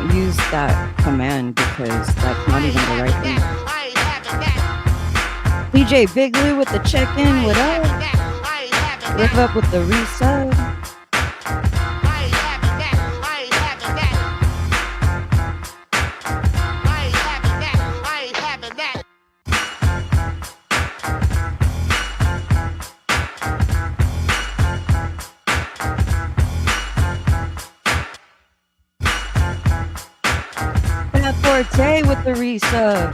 don't use that command because that's not even the right thing. DJ Big Lou with the check-in, what up? Rev up with the resub. Fab Forte with the resub.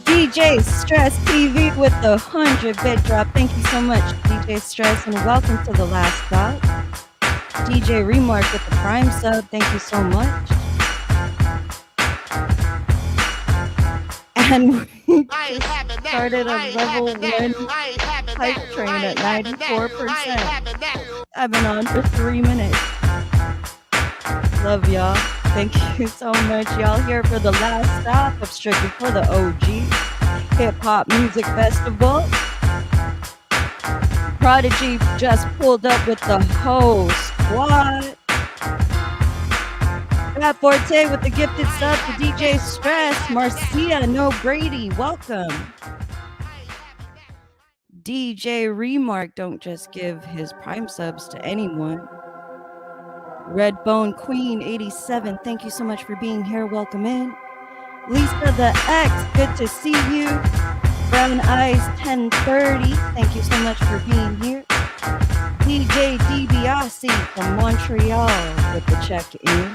DJ Stress TV with the 100-bit drop. Thank you so much, DJ Stress, and welcome to the last stop. DJ Remark with the Prime sub. Thank you so much. And we just started a level 1 hype train at 94%. I've been on for 3 minutes. Love y'all. Thank you so much. Y'all here for the last stop of Strictly for the OG Hip Hop Music Festival. Prodigy just pulled up with the whole squad. Fab Forte with the gifted sub to DJ Stress. Marcia, no Brady, welcome. DJ Remark, don't just give his Prime subs to anyone. Redbone Queen 87, thank you so much for being here. Welcome in. Lisa the X, good to see you. Brown Eyes 1030, thank you so much for being here. DJ DiBiase from Montreal with the check-in.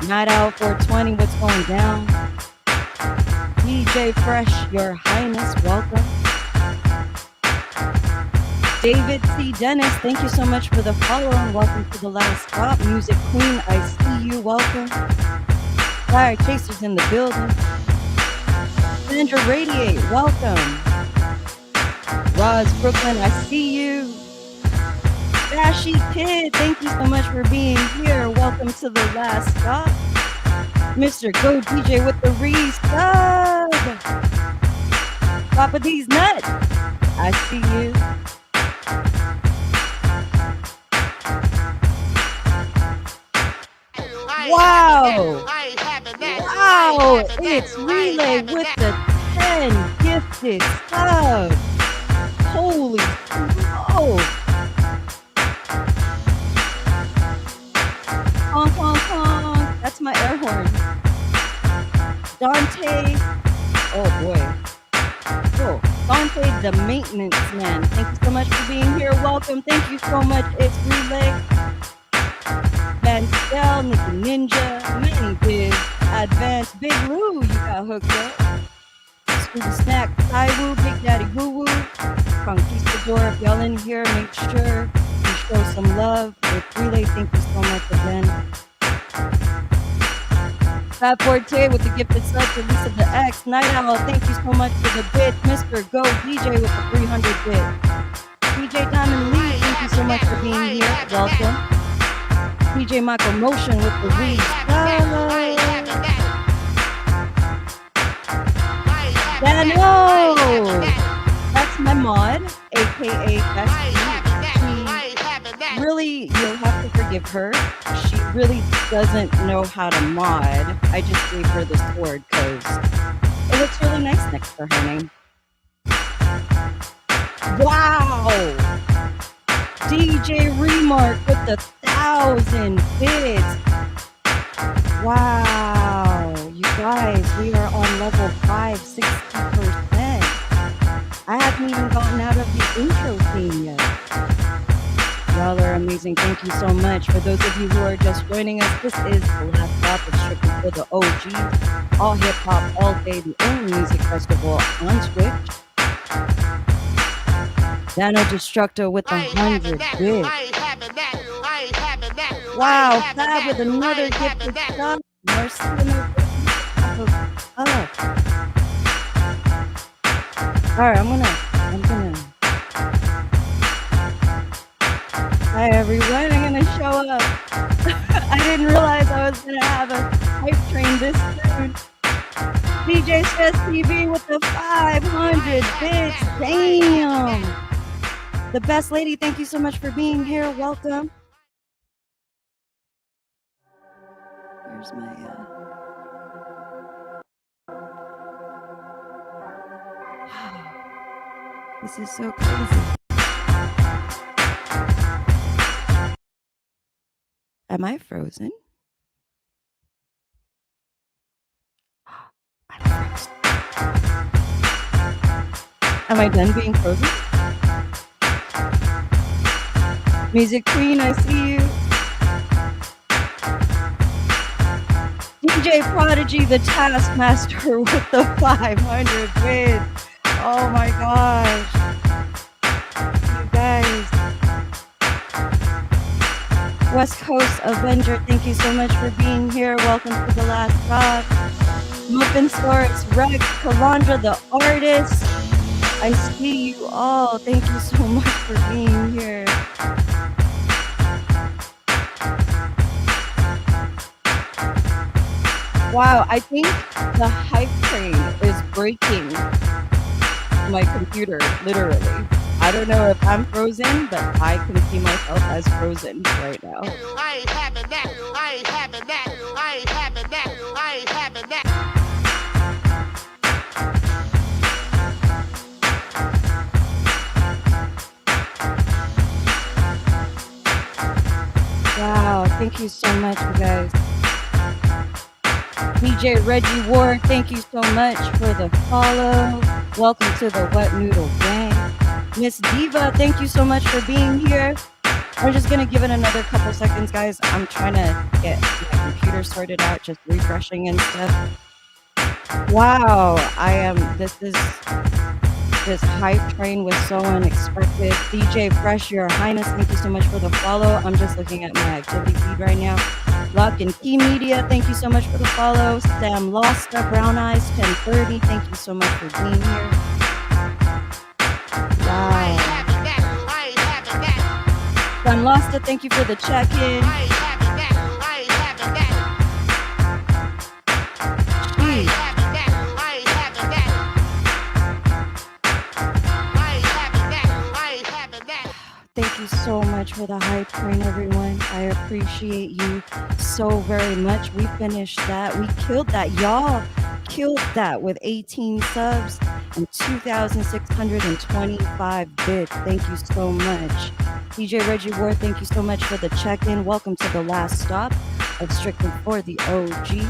Night Out 420, what's going down? DJ Fresh, your highness, welcome. David C. Dennis, thank you so much for the follow and welcome to the last stop. Music Queen, I see you, welcome. Fire Chasers in the building. Sandra Radiate, welcome. Roz Brooklyn, I see you. Dashy Kid, thank you so much for being here. Welcome to the last stop. Mr. Go DJ with the re-sub. Papa D's Nuts, I see you. Wow! Wow! It's Relay with the 10 gifted subs. Holy smoke! Honk, honk, honk. That's my air horn. Dante. Oh boy. Oh, Dante the maintenance man. Thank you so much for being here. Welcome. Thank you so much. It's Relay. Mansell, Nikki Ninja, Manny Biz, Advanced, Big Lou, you got hooked up. Scooby Snack, Taiwu, Big Daddy Woo Woo, Conquistador, if y'all in here, make sure you show some love. With Relay, thank you so much again. Fab Forte with the gifted sub to Lisa the X. Night Owl, thank you so much for the bit. Mr. Go DJ with the 300 bit. DJ Diamond Lee, thank you so much for being here. Welcome. DJ Michael Motion with the read. Dano! That's my mod, aka Bestie. She really, you'll have to forgive her. She really doesn't know how to mod. I just gave her the sword because it looks really nice next to her name. Wow! DJ Remark with the 1,000 bits. Wow, you guys, we are on level 5, 60%. I haven't even gotten out of the intro theme yet. Y'all are amazing. Thank you so much. For those of you who are just joining us, this is the last stop of Strictly for the OG. All hip hop, all day, the only music festival on Twitch. Dano Destructo with 100 bits. Wow, Fab with another gifted sub. Alright, I'm gonna. Hi everyone, I'm gonna show up. I didn't realize I was gonna have a hype train this soon. DJ Stress TV with the 500 bits. Damn. The best lady, thank you so much for being here. Welcome. Where's my This is so crazy. Am I frozen? I'm frozen. Am I done being frozen? Music Queen, I see you. DJ Prodigy, the Taskmaster with the 500 bids. Oh my gosh. You guys. West Coast Avenger, thank you so much for being here. Welcome to the last drop. Muffin Source, Rex, Kalandra, the artist. I see you all. Thank you so much for being here. Wow, I think the hype train is breaking my computer, literally. I don't know if I'm frozen, but I can see myself as frozen right now. I ain't having that. I ain't having that. I ain't having that. I ain't having that. Wow, thank you so much, you guys. DJ Reggie Ward, thank you so much for the follow. Welcome to the Wet Noodle Gang. Miss Diva, thank you so much for being here. I'm just gonna give it another couple seconds, guys. I'm trying to get my computer sorted out, just refreshing and stuff. Wow, this hype train was so unexpected. DJ Fresh, Your Highness, thank you so much for the follow. I'm just looking at my activity feed right now. Lock and Key Media, thank you so much for the follow. Sam Losta, Brown Eyes 1030, thank you so much for being here. Wow. Sam Losta, thank you for the check-in. Jeez. Thank you so much for the hype train, everyone. I appreciate you so very much. We finished that. We killed that. Y'all killed that with 18 subs and 2,625 bits. Thank you so much. DJ Reggie Ward, thank you so much for the check-in. Welcome to the last stop of Strictly for the OG.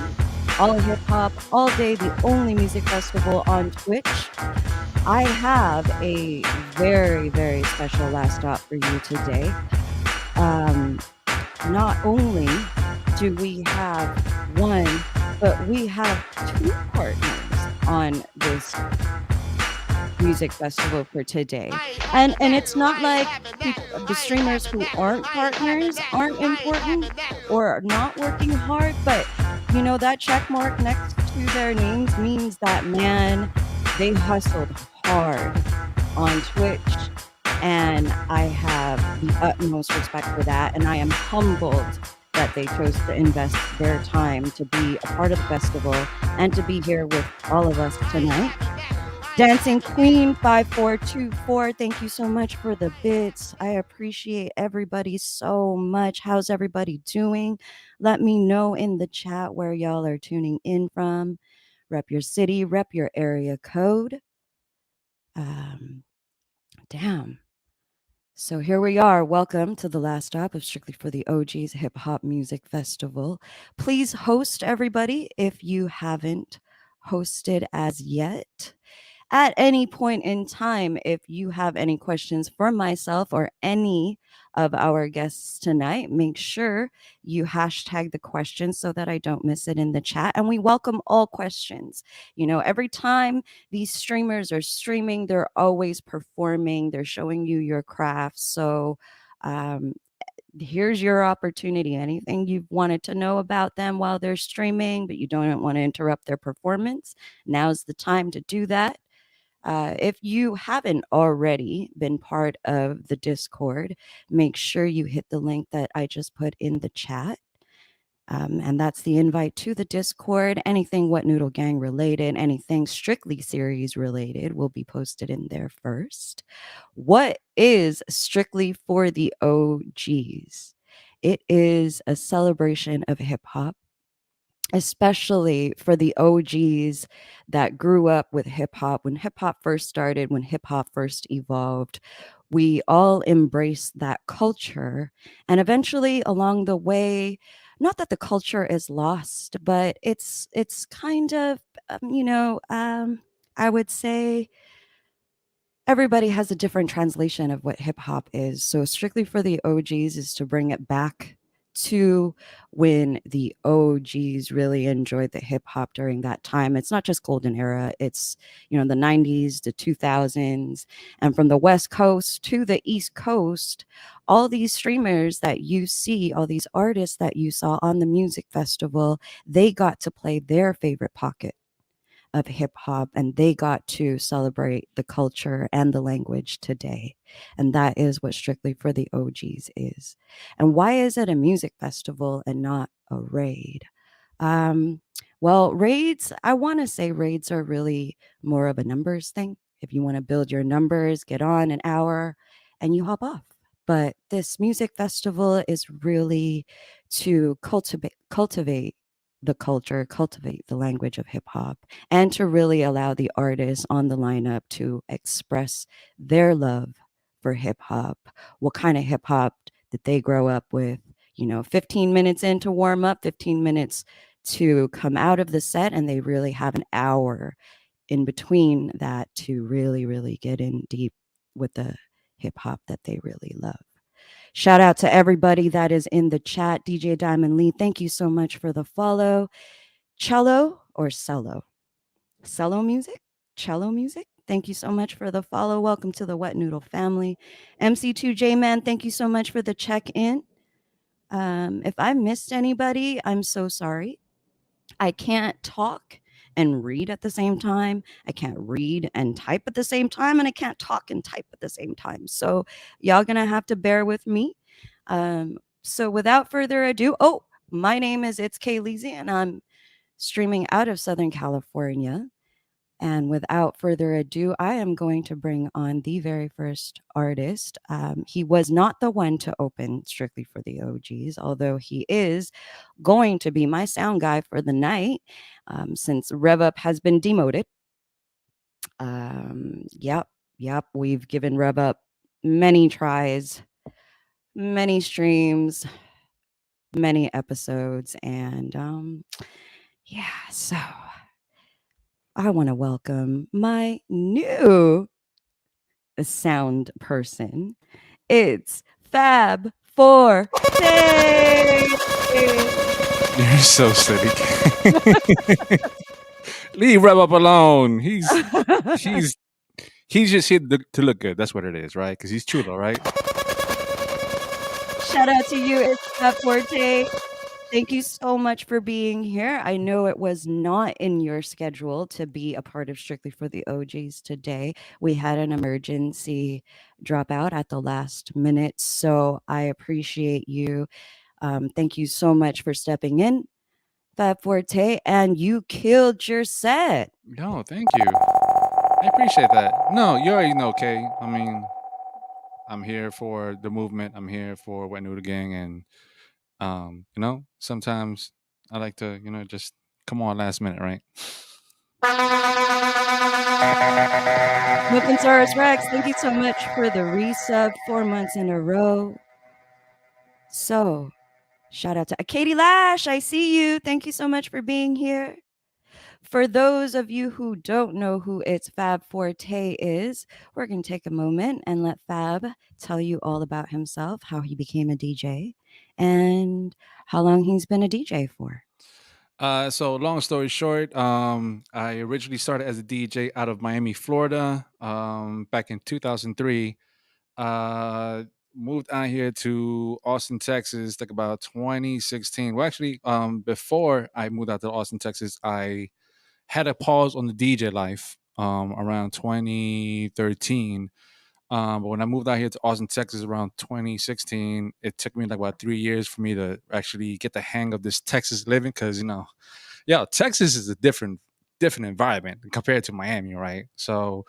All hip hop, all day, the only music festival on Twitch. I have a very, very special last stop for you today. Not only do we have one, but we have two partners on this music festival for today. And it's not like the streamers who aren't partners aren't important or are not working hard, but you know, that check mark next to their names means that, man, they hustled hard on Twitch, and I have the utmost respect for that, and I am humbled that they chose to invest their time to be a part of the festival and to be here with all of us tonight. Dancing Queen 5424, thank you so much for the bits. I appreciate everybody so much. How's everybody doing? Let me know in the chat where y'all are tuning in from. Rep your city, rep your area code. Damn. So here we are. Welcome to the last stop of Strictly for the OG's Hip Hop Music Festival. Please host everybody if you haven't hosted as yet. At any point in time, if you have any questions for myself or any of our guests tonight, make sure you hashtag the question so that I don't miss it in the chat. And we welcome all questions. You know, every time these streamers are streaming, they're always performing, they're showing you your craft. So, here's your opportunity. Anything you've wanted to know about them while they're streaming, but you don't want to interrupt their performance, now's the time to do that. If you haven't already been part of the Discord, make sure you hit the link that I just put in the chat. And that's the invite to the Discord. Anything What Noodle Gang related, anything strictly series related will be posted in there first. What is Strictly for the OGs? It is a celebration of hip hop, especially for the OGs that grew up with hip hop when hip hop first started, when hip hop first evolved. We all embrace that culture. And eventually along the way, not that the culture is lost, but it's kind of, I would say everybody has a different translation of what hip hop is. So strictly for the OGs is to bring it back to when the OGs really enjoyed the hip hop during that time. It's not just golden era, it's the 90s, the 2000s, and from the West Coast to the East Coast, all these streamers that you see, all these artists that you saw on the music festival, they got to play their favorite pocket of hip hop and they got to celebrate the culture and the language today. And that is what Strictly for the OGs is. And why is it a music festival and not a raid? Um, well, raids, I want to say raids are really more of a numbers thing. If you want to build your numbers, get on an hour and you hop off. But this music festival is really to cultivate the culture, cultivate the language of hip hop, and to really allow the artists on the lineup to express their love for hip hop. What kind of hip hop did they grow up with? 15 minutes in to warm up, 15 minutes to come out of the set, and they really have an hour in between that to really, really get in deep with the hip hop that they really love. Shout out to everybody that is in the chat. DJ Diamond Lee, thank you so much for the follow. Cello or cello? Cello music? Cello music? Thank you so much for the follow. Welcome to the Wet Noodle family. MC2J Man, thank you so much for the check in. If I missed anybody, I'm so sorry. I can't talk and read at the same time. I can't read and type at the same time, and I can't talk and type at the same time. So y'all gonna have to bear with me. So without further ado, my name is It's Kaylee, and I'm streaming out of Southern California. And without further ado, I am going to bring on the very first artist. He was not the one to open Strictly for the OGs, although he is going to be my sound guy for the night since Rev Up has been demoted. Yep, we've given Rev Up many tries, many streams, many episodes, and so I want to welcome my new sound person. It's Fab Forte. You're so silly. Leave Rev Up alone. He's just here to look good. That's what it is, right? Because he's chulo, right? Shout out to you, it's Fab Forte. Thank you so much for being here. I know it was not in your schedule to be a part of Strictly for the OGs today. We had an emergency dropout at the last minute, so I appreciate you. Thank you so much for stepping in, Fab Forte, and you killed your set. No, thank you. I appreciate that. No, you already know, Kay. I mean, I'm here for the movement. I'm here for Wet Noodle Gang, and sometimes I like to, just come on last minute, right? Muffin Rex, thank you so much for the resub 4 months in a row. So, shout out to Katie Lash. I see you. Thank you so much for being here. For those of you who don't know who It's Fab Forte is, we're going to take a moment and let Fab tell you all about himself, how he became a DJ, and how long he's been a DJ for. So long story short, I originally started as a DJ out of Miami, Florida, back in 2003. Moved out here to Austin, Texas, like about 2016. Well, actually, before I moved out to Austin, Texas, I had a pause on the DJ life. around 2013. But when I moved out here to Austin, Texas around 2016, it took me like about 3 years for me to actually get the hang of this Texas living because, yeah, Texas is a different environment compared to Miami, right? So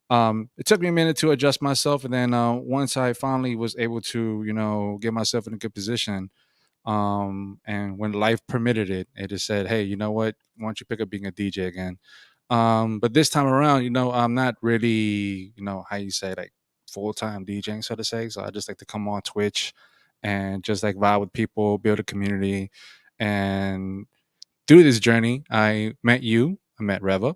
it took me a minute to adjust myself. And then once I finally was able to, get myself in a good position, and when life permitted it, it just said, "Hey, you know what? Why don't you pick up being a DJ again?" But this time around, I'm not really, how you say, like full time DJing, so to say. So I just like to come on Twitch and just like vibe with people, build a community, and through this journey, I met you, I met Reva,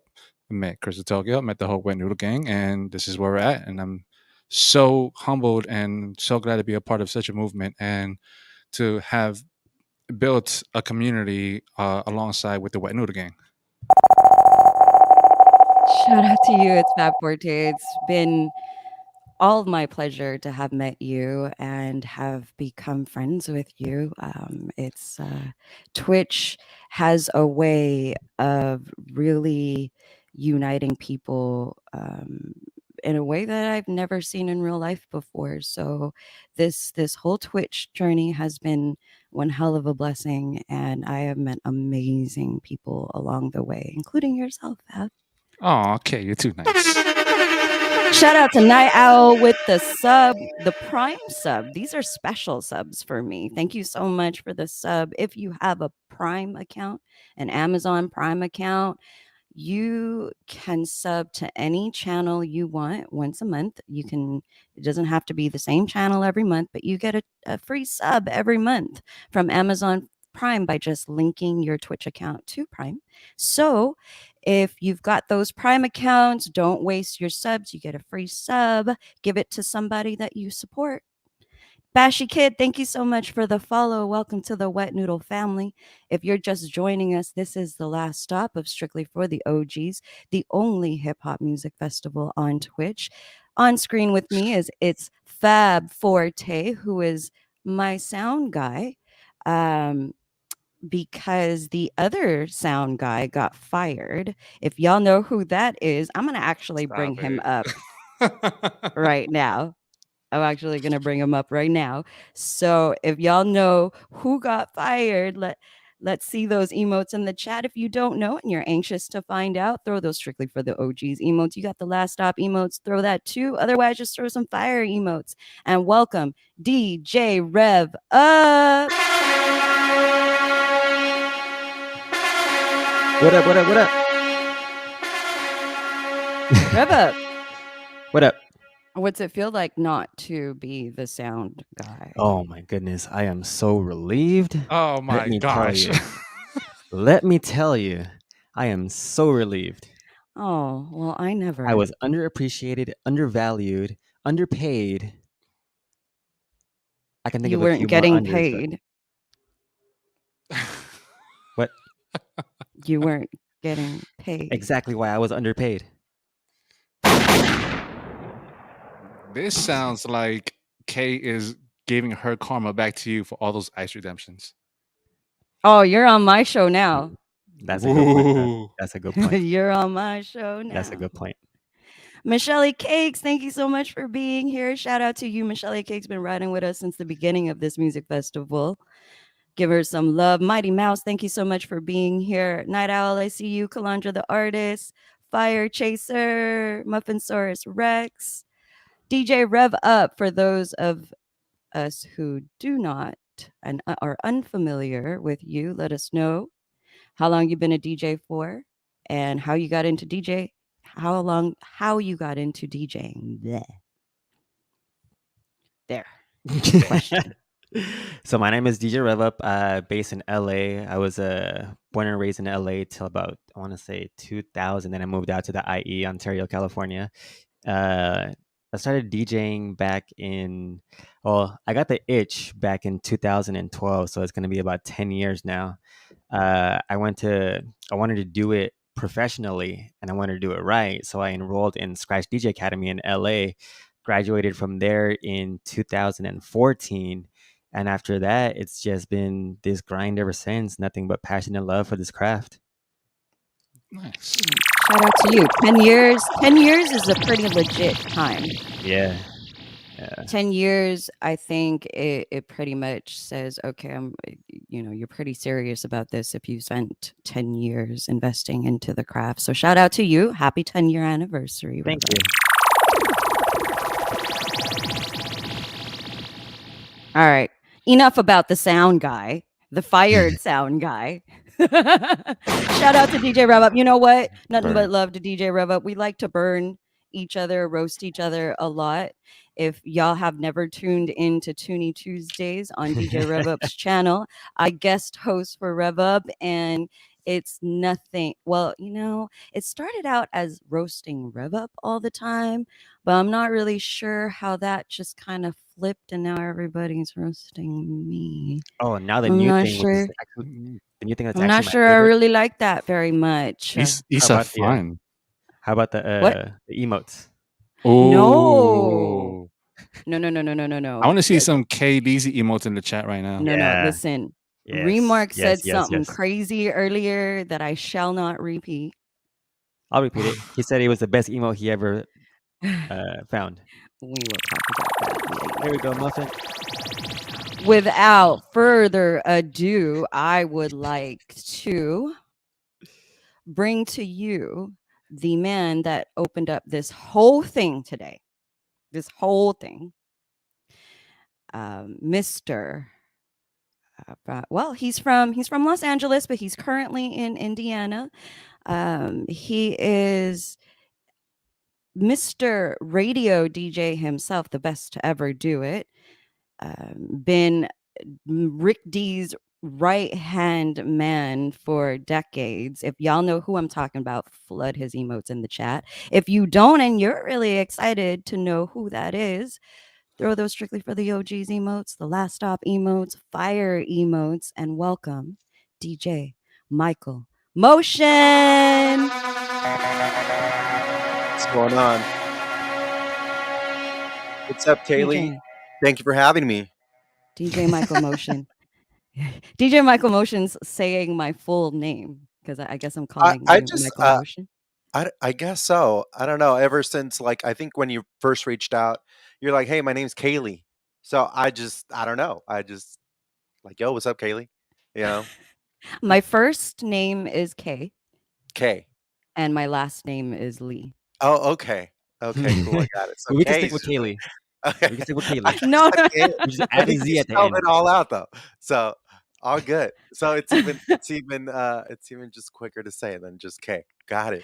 I met Chris Tokyo, I met the whole Wet Noodle Gang, and this is where we're at. And I'm so humbled and so glad to be a part of such a movement and to have built a community alongside with the Wet Noodle Gang. Shout out to you. It's Fab Forte. It's been all of my pleasure to have met you and have become friends with you. It's Twitch has a way of really uniting people in a way that I've never seen in real life before. So this whole Twitch journey has been one hell of a blessing, and I have met amazing people along the way, including yourself, Fab. Oh, okay, you're too nice. Shout out to Night Owl with the sub, the Prime sub. These are special subs for me. Thank you so much for the sub. If you have a Prime account, an Amazon Prime account, you can sub to any channel you want once a month. It doesn't have to be the same channel every month, but you get a free sub every month from Amazon Prime by just linking your Twitch account to Prime. So if you've got those Prime accounts, don't waste your subs. You get a free sub. Give it to somebody that you support. Bashy Kid, thank you so much for the follow. Welcome to the Wet Noodle family. If you're just joining us, this is the last stop of Strictly for the OGs, the only hip hop music festival on Twitch. On screen with me it's Fab Forte, who is my sound guy. Because the other sound guy got fired. If y'all know who that is, I'm going to actually bring Stop him it. up right now. I'm actually going to bring him up right now. So if y'all know who got fired, let's see those emotes in the chat. If you don't know and you're anxious to find out, throw those Strictly for the OGs emotes. You got the last stop emotes, throw that too. Otherwise, just throw some fire emotes. And welcome DJ Rev up. What up? What up? What up? Rev up. What up? What's it feel like not to be the sound guy? Oh my goodness, I am so relieved. Oh Let my me tell gosh. you. Let me tell you, I am so relieved. Oh, well, I never. I was underappreciated, undervalued, underpaid. I can think You of a weren't few more getting unders, but paid. what? You weren't getting paid. Exactly why I was underpaid. This sounds like Kay is giving her karma back to you for all those ice redemptions. Oh, you're on my show now. That's a good point. Ooh. That's a good point. You're on my show now. That's a good point. Michelle Cakes, thank you so much for being here. Shout out to you. Michelle Cakes been riding with us since the beginning of this music festival. Give her some love. Mighty Mouse, thank you so much for being here. Night Owl, I see you. Kalandra the artist. Fire Chaser, Muffinsaurus Rex. DJ Rev Up, for those of us who do not and are unfamiliar with you, let us know how long you've been a DJ for and how you got into how you got into DJing. Bleh. There. Question. So my name is DJ Revup, based in LA. I was born and raised in LA till about, I want to say 2000. Then I moved out to the IE, Ontario, California. I started DJing back in, well, I got the itch back in 2012. So it's going to be about 10 years now. I wanted to do it professionally and I wanted to do it right. So I enrolled in Scratch DJ Academy in LA, graduated from there in 2014. And after that, it's just been this grind ever since. Nothing but passion and love for this craft. Nice. Shout out to you. 10 years. 10 years is a pretty legit time. Yeah. Yeah. 10 years, I think it pretty much says, okay, you're pretty serious about this if you spent 10 years investing into the craft. So shout out to you. Happy 10-year anniversary. Thank Rebecca. you. All right. Enough about the sound guy, the fired sound guy. Shout out to DJ Rev Up. You know what? Nothing but Burn. love to DJ Rev Up. We like to burn each other, roast each other a lot. If y'all have never tuned into Toonie Tuesdays on DJ Rev Up's channel, I guest host for Rev Up, and it's nothing. Well, it started out as roasting Rev Up all the time, but I'm not really sure how that just kind of flipped, and now everybody's roasting me. Oh, now the I'm new not thing, which is sure. actually the new thing that's I'm not actually my sure I favorite. really like that very much. He's How a about the fun. how about What? the emotes? No. Oh. No, no, no, no, no, no, I no. want to see some K Deezy emotes in the chat right now. No, no. Yeah. Listen, Yes. Remark said Yes. something Yes. crazy earlier that I shall not repeat. I'll repeat it. He said it was the best emote he ever found. We will talk about that later. There we go, Muffin. Without further ado, I would like to bring to you the man that opened up this whole thing today. This whole thing. Mr. Well, he's from Los Angeles, but he's currently in Indiana. He is Mr. Radio DJ himself, the best to ever do it. Been Rick D's right hand man for decades. If y'all know who I'm talking about, flood his emotes in the chat. If you don't and you're really excited to know who that is, throw those strictly for the OGs emotes, the last stop emotes, fire emotes, and welcome DJ Michael Motion. What's going on? What's up, Kaylee? DJ, Thank you for having me. DJ Michael Motion. DJ Michael Motion's saying my full name because I guess I'm calling I you just, Michael Motion. I guess so. I don't know. Ever since, like, I think when you first reached out, you're like, "Hey, my name's Kaylee." So I don't know. I just like, "Yo, what's up, Kaylee?" You know, My first name is Kay, Kay. and my last name is Lee. Oh, okay, okay, cool. I got it. So We can Kay's stick with just Kaylee. okay. We can stick with I Kaylee. just No, like Kay. We just I add a think Z you at the spelled end. it all out though. So all good. So it's even just quicker to say than just K. Got it.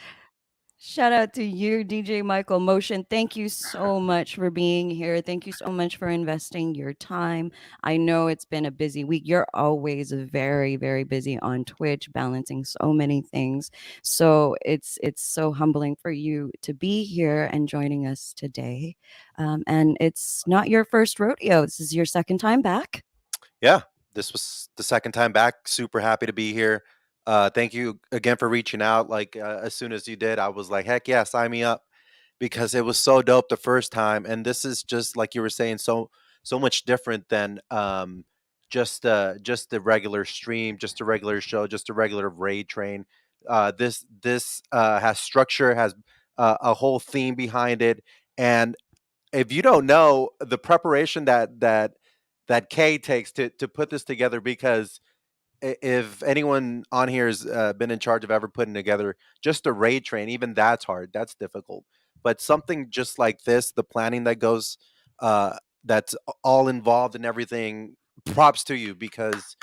shout out to you, DJ Michael Motion. Thank you so much for being here. Thank you so much for investing your time. I know it's been a busy week. You're always very, very busy on Twitch, balancing so many things. So it's so humbling for you to be here and joining us today. And it's not your first rodeo. This is your second time back. Yeah, this was the second time back. Super happy to be here. Thank you again for reaching out. Like as soon as you did, I was like, heck yeah, sign me up because it was so dope the first time. And this is just like you were saying, so much different than just the regular stream, just a regular show, just a regular raid train. This has structure, has a whole theme behind it, and if you don't know the preparation that Kay takes to put this together, because if anyone on here has been in charge of ever putting together just a raid train, even that's hard, that's difficult. But something just like this, the planning that goes, that's all involved and everything. Props to you because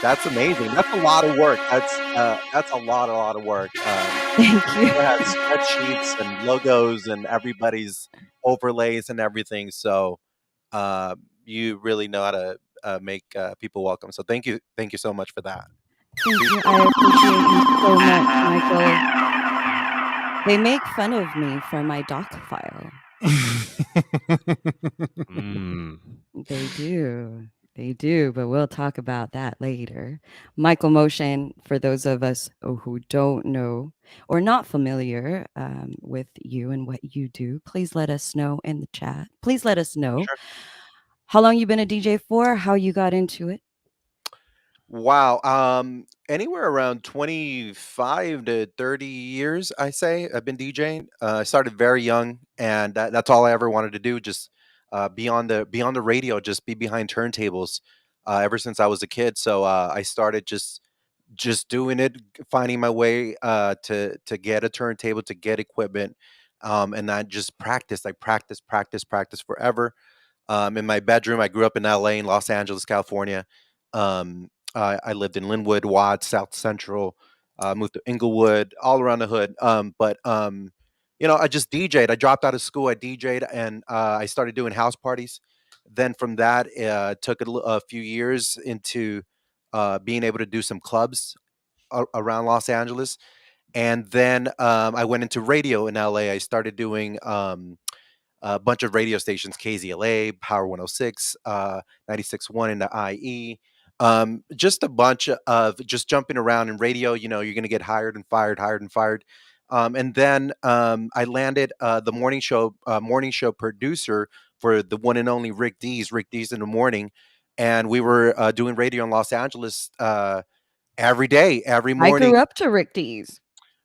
that's amazing. That's a lot of work. That's a lot of work. Thank you. It has spreadsheets and logos and everybody's overlays and everything. So you really know how to make people welcome. So thank you so much for that. Thank you. I appreciate you so much, Michael. They make fun of me for my doc file. Mm. They do. They do, but we'll talk about that later. Michael Motion, for those of us who don't know or not familiar with you and what you do, please let us know in the chat. Please let us know Sure. how long you've been a DJ for, how you got into it. Wow. Anywhere around 25 to 30 years, I say I've been DJing. I started very young, and that's all I ever wanted to do. Just be on the radio, just be behind turntables. Ever since I was a kid, so I started just doing it, finding my way to get a turntable, to get equipment, and I just practice, like practice forever. In my bedroom. I grew up in LA, in Los Angeles, California. I lived in Linwood, Watts, South Central. Moved to Inglewood, all around the hood. I just DJ'd. I dropped out of school. I DJ'd, and I started doing house parties. Then from that, took a few years into being able to do some clubs around Los Angeles. And then I went into radio in LA. I started doing a bunch of radio stations: KZLA, Power 106, 96.1 in the IE. Just a bunch of just jumping around in radio. You're going to get hired and fired, hired and fired. And then I landed the morning show producer for the one and only Rick D's in the morning. And we were doing radio in Los Angeles every day, every I morning. grew up to Rick D's.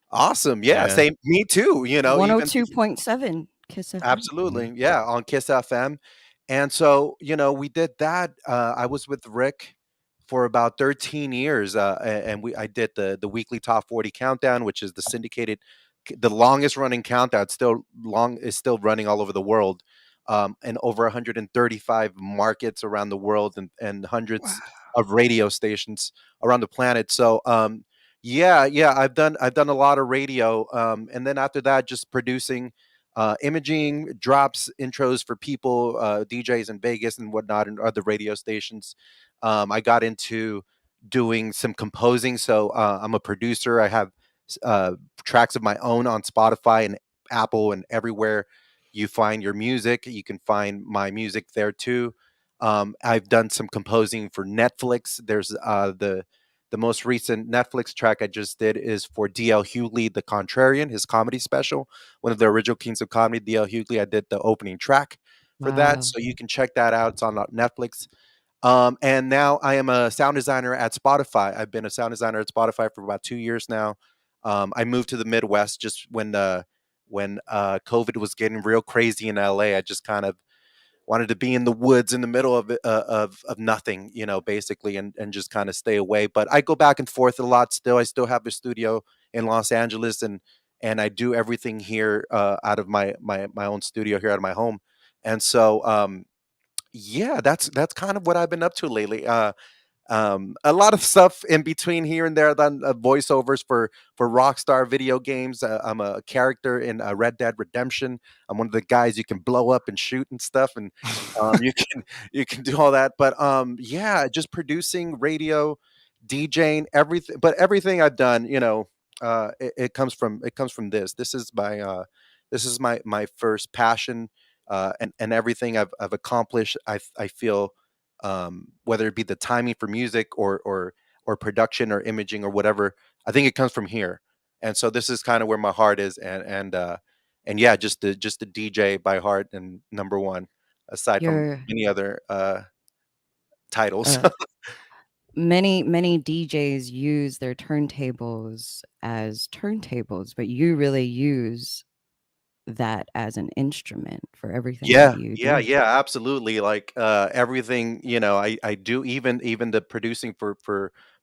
Awesome. Yeah, Yeah. same. Me too. Even 102.7 Kiss FM. absolutely. Yeah, on Kiss FM. And so, we did that. I was with Rick for about 13 years. And I did the weekly top 40 countdown, which is the longest running countdown. Is still running all over the world. And over 135 markets around the world, and hundreds of radio stations around the planet. So, yeah, I've done a lot of radio. And then after that, just producing imaging drops, intros for people, DJs in Vegas and whatnot, and other radio stations. I got into doing some composing, so I'm a producer. I have uh, tracks of my own on Spotify and Apple and everywhere you find your music. You can find my music there too. I've done some composing for Netflix. There's the most recent Netflix track I just did is for DL Hughley, The Contrarian, his comedy special, one of the original kings of comedy. DL Hughley, I did the opening track for that, Wow. so you can check that out. It's on Netflix. And now I am a sound designer at Spotify. I've been a sound designer at Spotify for about 2 years now. I moved to the Midwest just when COVID was getting real crazy in LA. I just kind of wanted to be in the woods in the middle of of nothing, basically, and just kind of stay away. But I go back and forth a lot still. I still have a studio in Los Angeles, and I do everything here out of my own studio here out of my home. And so yeah, that's kind of what I've been up to lately. A lot of stuff in between here and there. I've done voiceovers for Rockstar video games. I'm a character in Red Dead Redemption. I'm one of the guys you can blow up and shoot and stuff, and you can you can do all that. But yeah, just producing radio, DJing, everything. But everything I've done, it comes from this. This is my first passion, and everything I've accomplished. I feel whether it be the timing for music or production or imaging or whatever. I think it comes from here, and so this is kind of where my heart is, and yeah, just the DJ by heart and number one, aside from You're many other titles. uh, many DJs use their turntables as turntables, but you really use that as an instrument for everything that Yeah, you yeah, do. yeah, absolutely. Like everything, I do, even the producing for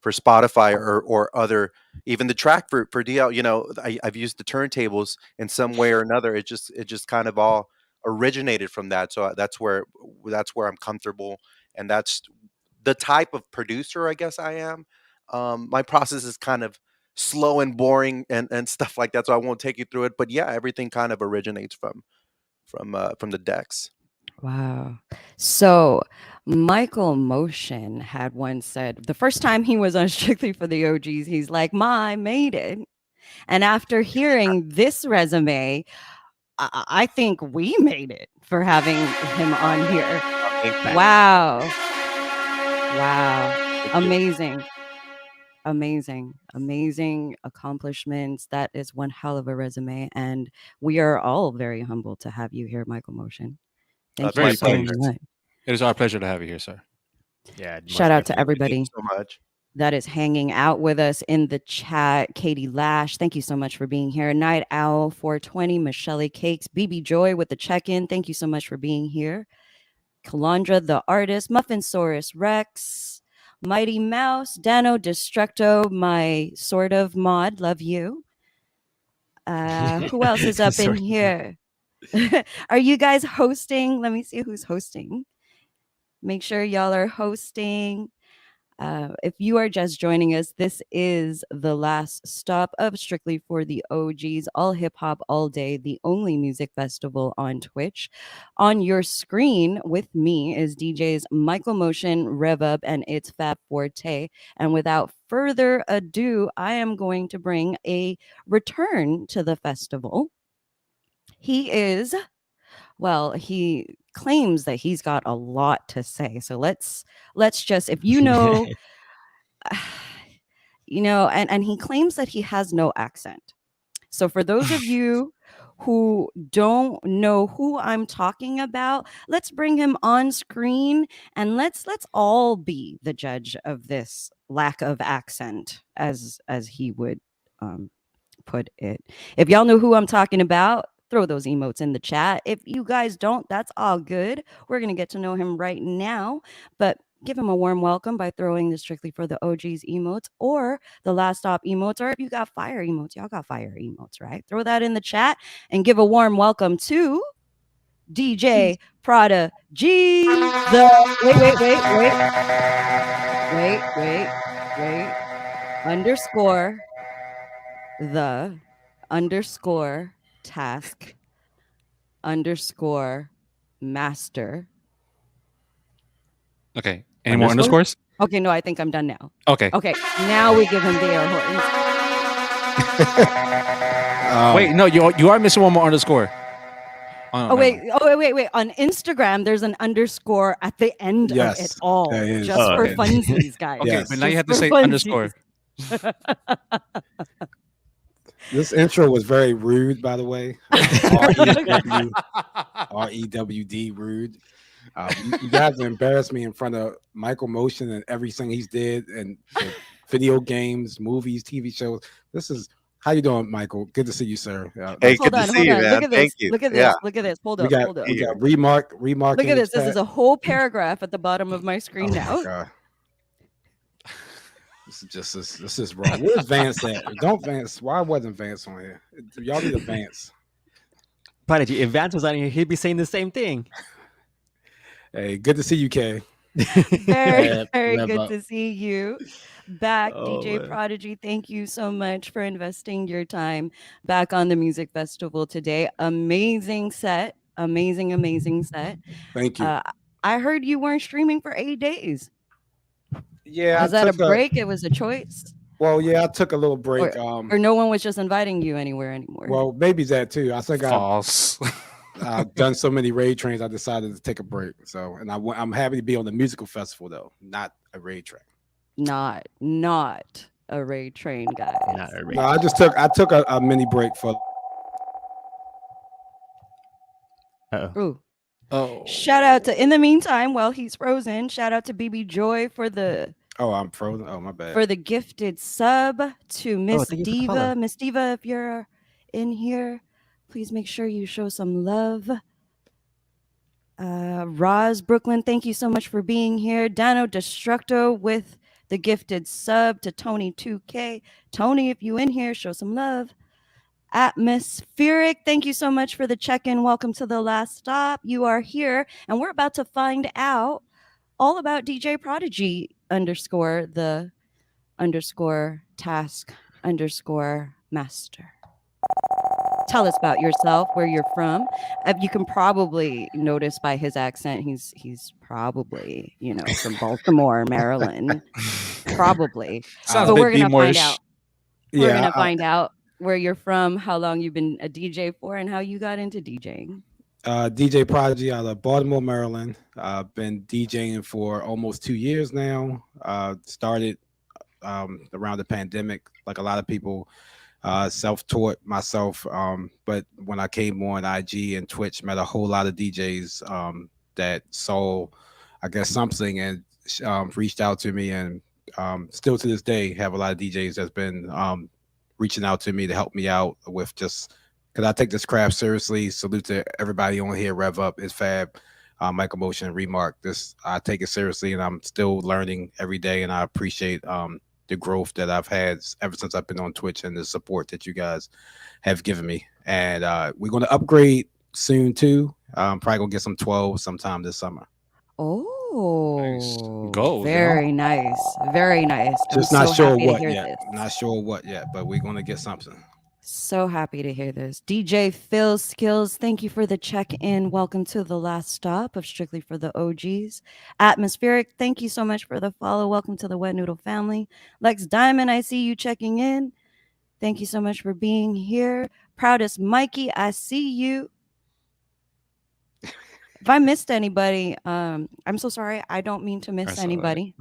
Spotify or other, even the track for DL, I've used the turntables in some way or another. It just kind of all originated from that. So that's where I'm comfortable, and that's the type of producer I guess I am. My process is kind of slow and boring and stuff like that, so I won't take you through it. But yeah, everything kind of originates from the decks. Wow. So Michael Motion had once said the first time he was on Strictly for the OGs, he's like, "Ma, I made it." And after hearing this resume, I think we made it for having him on here. Thank you. Wow. Wow. Thank you. Amazing. Amazing accomplishments. That is one hell of a resume. And we are all very humbled to have you here, Michael Motion. Thank That's you my Very so pleasure. pleased. much. It is our pleasure to have you here, sir. Yeah, Shout most out to definitely. Thank you everybody. so much. that is hanging out with us in the chat. Katie Lash, thank you so much for being here. Night Owl 420, Michelle Cakes, BB Joy with the check-in. Thank you so much for being here. Kalandra the artist, Muffinsaurus Rex, Mighty Mouse, Dano Destructo, my sort of mod, love you. Who else is up in here? Are you guys hosting? Let me see who's hosting. Make sure y'all are hosting. If you are just joining us, this is the last stop of Strictly for the OGs, all hip hop, all day, the only music festival on Twitch. On your screen with me is DJs Michael Motion, Rev Up, and it's Fab Forte. And without further ado, I am going to bring a return to the festival. He is, well, he claims that he's got a lot to say. So let's just, if you know, and he claims that he has no accent. So for those of you who don't know who I'm talking about, let's bring him on screen and let's all be the judge of this lack of accent, as he would put it. If y'all know who I'm talking about, throw those emotes in the chat. If you guys don't, that's all good. We're going to get to know him right now, but give him a warm welcome by throwing the Strictly for the OGs emotes or the last stop emotes, or if you got fire emotes, y'all got fire emotes, right? Throw that in the chat and give a warm welcome to DJ Prodigy. Wait. Underscore the underscore task underscore master. Okay. Any more underscores? Okay, no, I think I'm done now. Okay. Now we give him the air horns. Wait, no, you are missing one more underscore. Wait. On Instagram, there's an underscore at the end of it all, just for funsies, guys. Okay, but now you have to say underscore. This intro was very rude, by the way. R-E-W-D, rude. You guys embarrassed me in front of Michael Motion and everything he's did, and video games, movies, TV shows. This is how you doing, Michael? Good to see you, sir. Hey, good to see you, man. Thank you. Look at this. Hold up. We got Remark. Look at this. This is a whole paragraph at the bottom of my screen now. God. This is wrong. Where's Vance at? Don't Vance. Why wasn't Vance on here? Y'all need a Vance. Prodigy, if Vance was on here, he'd be saying the same thing. Hey, good to see you, Kay. Very good to see you back, DJ Prodigy. Thank you so much for investing your time back on the music festival today. Amazing set. Amazing set. Thank you. I heard you weren't streaming for 8 days. Yeah. Was that a break? It was a choice? Well, yeah, I took a little break. Or no one was just inviting you anywhere anymore? Well, maybe that too. I think False. I've done so many raid trains, I decided to take a break. So, and I'm happy to be on the musical festival though, not a raid train. Not a raid train, guys. Not a raid. No, I took a mini break for. Ooh. Oh. Shout out to, in the meantime, while he's frozen, shout out to BB Joy for the. Oh, I'm frozen. Oh, my bad. For the gifted sub to Miss Diva. Miss Diva, if you're in here, please make sure you show some love. Roz Brooklyn, thank you so much for being here. Dano Destructo with the gifted sub to Tony 2K. Tony, if you in here, show some love. Atmospheric, thank you so much for the check-in. Welcome to the last stop. You are here, and we're about to find out all about DJ Prodigy underscore the underscore task underscore master. Tell us about yourself, where you're from. You can probably notice by his accent, he's probably, from Baltimore, Maryland. Probably. But we're going to find out. We're going to find out where you're from, how long you've been a DJ for, and how you got into DJing. DJ Prodigy out of Baltimore, Maryland. I've been DJing for almost 2 years now. Started around the pandemic, like a lot of people. Self-taught myself, but when I came on IG and Twitch, met a whole lot of DJs that saw, I guess, something and reached out to me, and still to this day have a lot of DJs that's been reaching out to me to help me out with just because I take this craft seriously. Salute to everybody on here. Rev Up is Fab, Michael Motion, Remark. This I take it seriously, and I'm still learning every day. And I appreciate the growth that I've had ever since I've been on Twitch and the support that you guys have given me. And we're going to upgrade soon too. Probably gonna get some 12 sometime this summer. Oh, Goals, very nice, very nice. Just I'm not so sure happy to what hear yet. this. Not sure what yet, but we're gonna get something. So happy to hear this. DJ Phil Skills, thank you for the check-in. Welcome to the last stop of Strictly for the OGs. Atmospheric, thank you so much for the follow. Welcome to the Wet Noodle family. Lex Diamond, I see you checking in. Thank you so much for being here. Proudest Mikey, I see you. If I missed anybody, I'm so sorry. I don't mean to miss That's all right. anybody.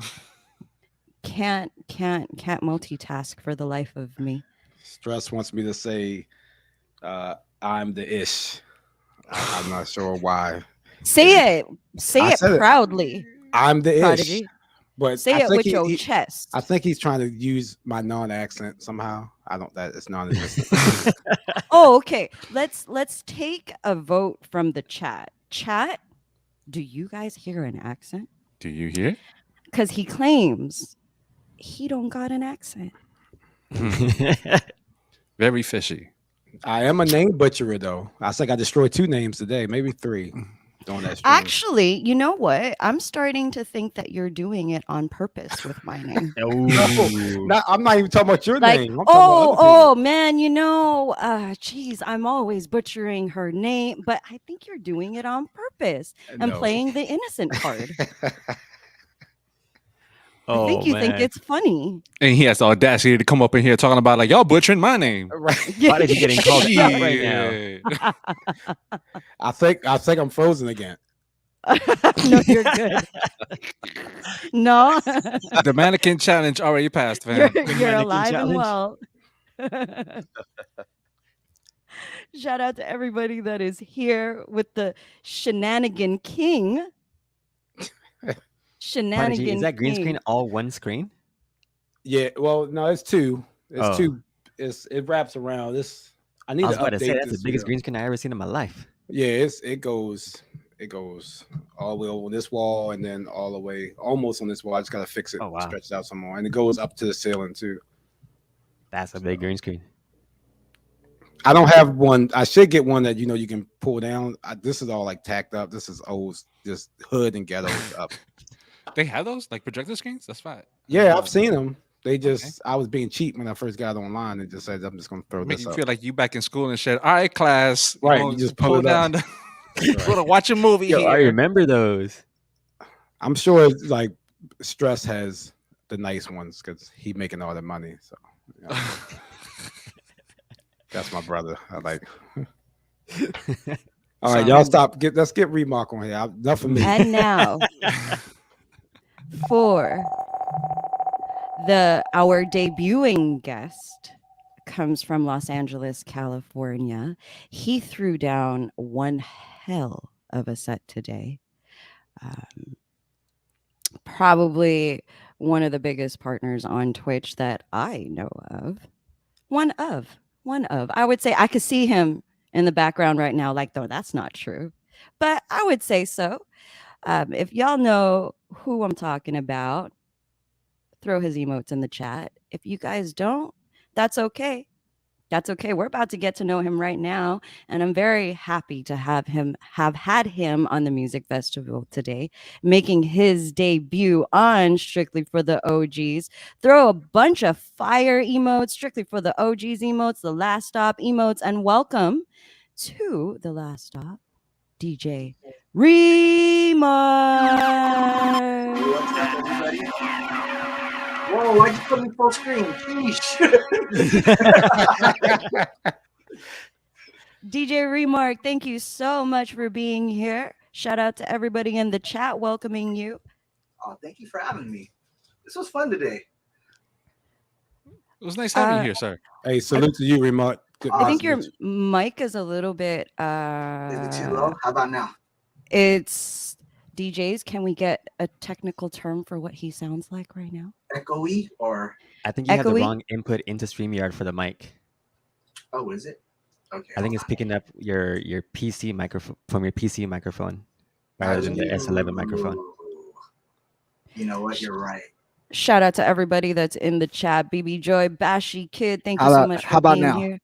Can't multitask for the life of me. Stress wants me to say I'm the ish. I'm not sure why. Say it. Say I it said it. proudly. I'm the ish. Prodigy. But Say I it think with your chest. I think he's trying to use my non-accent somehow. I don't. That it's non-existent. Oh, okay. Let's take a vote from the chat. Chat, do you guys hear an accent? Do you hear? Because he claims he don't got an accent. Very fishy. I am a name butcherer though. I think I destroyed 2 names today, maybe 3. Doing that stream. Actually, you know what? I'm starting to think that you're doing it on purpose with my name. No, I'm not even talking about your Like, name. I'm talking about other man, geez, I'm always butchering her name, but I think you're doing it on purpose and No. playing the innocent card. people. I think you think man. it's funny. And he has the audacity to come up in here talking about like y'all butchering my name. Right. Why is he getting called out right now? Yeah. I think I'm frozen again. No, you're good. No, The mannequin challenge already passed, fam. you're mannequin alive and challenge. well. Shout out to everybody that is here with the Shenanigan King. Prodigy, Shenanigan is that green King. screen all one screen? Yeah, well, no, it's 2. It's Oh. 2. It wraps around. I need I was to about to say update that's the this biggest video. green screen I ever seen in my life. Yeah, it goes all the way over this wall and then all the way almost on this wall. I just gotta fix it, Oh, wow. stretch it out some more, and it goes up to the ceiling too. That's a big green screen. I don't have one. I should get one that you can pull down. This is all like tacked up. This is old, just hood and ghetto up. They have those like projector screens. That's fine. Yeah, I've seen them. They just I was being cheap when I first got online and just said I'm just gonna throw Make this you up. feel like you back in school and shit. All right, class. Right, know, you just pull it up. down. Go to watch a movie Yo, here. I remember those. I'm sure like Stress has the nice ones because he making all the money. So that's my brother. I like. All right, y'all stop. Let's get Remark on here. Enough of me. And now for our debuting guest comes from Los Angeles, California. He threw down one hell of a set today. Probably one of the biggest partners on Twitch that I know of. One of. I would say I could see him in the background right now, like, though that's not true. But I would say so. If y'all know who I'm talking about, throw his emotes in the chat. If you guys don't, that's okay. That's okay. We're about to get to know him right now, and I'm very happy to have had him on the music festival today, making his debut on Strictly for the OGs. Throw a bunch of fire emotes, Strictly for the OGs emotes, the last stop emotes, and welcome to the last stop, DJ Remark. What's up, everybody? Whoa, why'd you put me full screen? Sheesh. DJ Remark, thank you so much for being here. Shout out to everybody in the chat welcoming you. Oh, thank you for having me. This was fun today. It was nice having you here, sir. Hey, salute to you, Remark. Good I think your message. mic is a little bit Is it too low? How about now? It's DJs. Can we get a technical term for what he sounds like right now? echoey or? I think you have the Echoey? wrong input into StreamYard for the mic. Oh, is it? Okay. I think it's picking up your PC microphone from your PC microphone rather than the S11 microphone. You know what? You're right. Shout out to everybody that's in the chat. BB Joy, Bashy Kid, thank you How so about- much how for about being now? here.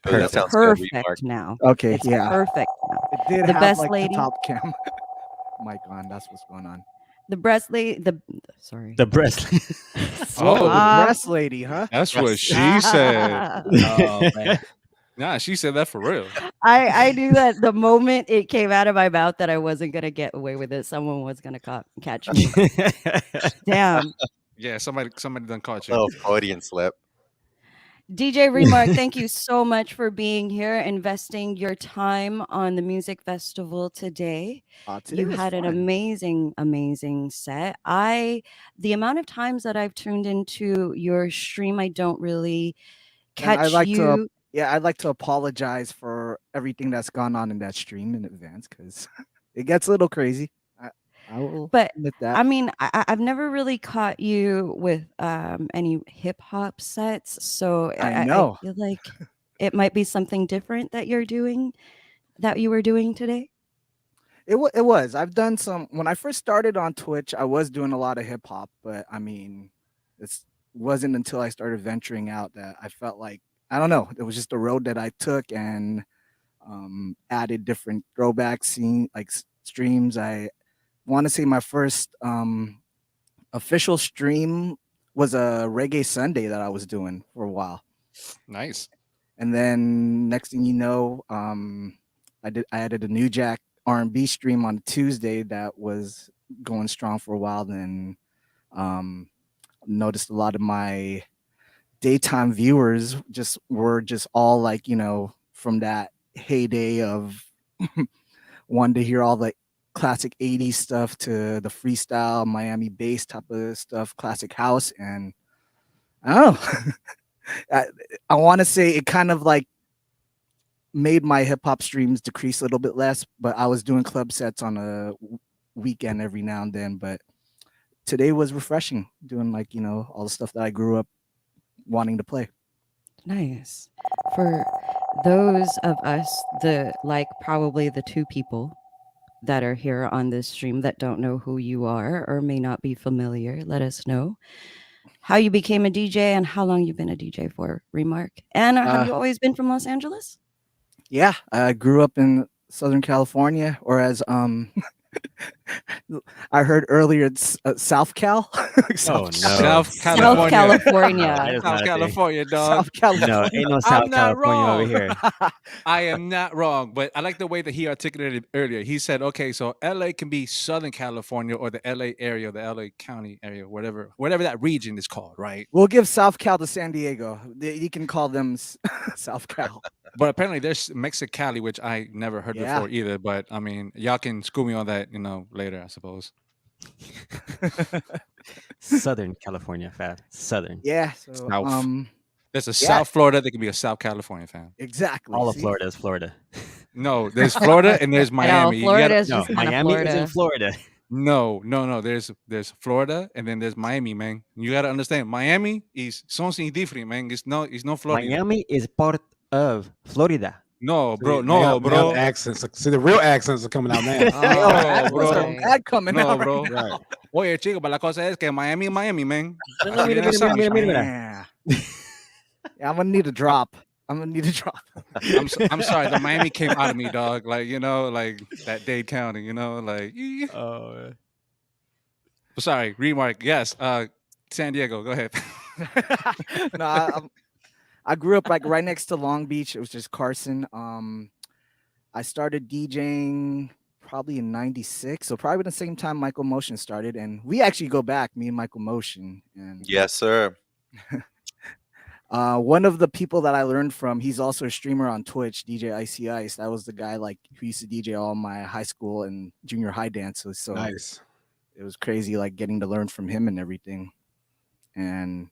Oh, that sounds good, Perfect Remark. now. Okay, It's yeah. perfect now. It did The have best like lady. the top cam mic on. That's what's going on. The breast lady, sorry. The breast. Oh, the Stop. breast lady, huh? That's what she said. Oh man. Nah, she said that for real. I knew that the moment it came out of my mouth that I wasn't gonna get away with it. Someone was gonna catch me. Damn. Yeah, somebody done caught you. Little Freudian slip. DJ Remark, thank you so much for being here, investing your time on the music festival today. Today You was had an fun. amazing set. The amount of times that I've tuned into your stream, I don't really And catch I'd like you. I'd like to apologize for everything that's gone on in that stream in advance because it gets a little crazy. I will But admit that. I mean, I've never really caught you with any hip hop sets, so I know. feel like it might be something different that you were doing today. It was. I've done some. When I first started on Twitch, I was doing a lot of hip hop, but I mean, it wasn't until I started venturing out that I felt like, I don't know, it was just a road that I took and added different throwback scene streams. I want to say my first official stream was a reggae Sunday that I was doing for a while. Nice. And then next thing you know, I added a New Jack R&B stream on Tuesday that was going strong for a while. Then noticed a lot of my daytime viewers were all like, from that heyday of wanting to hear all the classic 80s stuff to the freestyle Miami bass type of stuff, classic house. And I don't know. I want to say it kind of like made my hip hop streams decrease a little bit less, but I was doing club sets on a weekend every now and then. But today was refreshing, doing like, all the stuff that I grew up wanting to play. Nice. For those of us, probably the two people that are here on this stream that don't know who you are or may not be familiar, let us know how you became a DJ and how long you've been a DJ for, Remark. And have you always been from Los Angeles? Yeah, I grew up in Southern California, or as I heard earlier, it's South Cal. South South California. California. South California, dog. South California. No, ain't no South California over here. I am not wrong, but I like the way that he articulated it earlier. He said, okay, so LA can be Southern California or the LA area, the LA County area, whatever that region is called, right? We'll give South Cal to San Diego. You can call them South Cal. But apparently there's Mexicali, which I never heard before either. But I mean, y'all can school me on that, later, I suppose. Southern California, Fab. Southern. Yeah. So, South. There's a South Florida. There can be a South California fan. Exactly. All of Florida is Florida. No, there's Florida and there's Miami. Florida is just Miami Florida. is in Florida. No. There's Florida and then there's Miami, man. You gotta understand. Miami is something different, man. It's no Florida. Miami is part of Florida. No, bro. Now bro. the accents. See, the real accents are coming out now. Bro. Bad coming No, out bro. right now. Oye, chico, pero la cosa es que Miami, man. Yeah. Yeah, I'm gonna need a drop. I'm sorry. The Miami came out of me, dog. Like, like that Dade County, like. Oh. Sorry, Remark. Yes. San Diego. Go ahead. No, I grew up like right next to Long Beach. It was just Carson. I started DJing probably in '96, so probably the same time Michael Motion started, and we actually go back, me and Michael Motion. And Yes, sir. one of the people that I learned from, he's also a streamer on Twitch, DJ Icy Ice. That was the guy who used to DJ all my high school and junior high dances. So Nice. It was crazy, like getting to learn from him and everything. And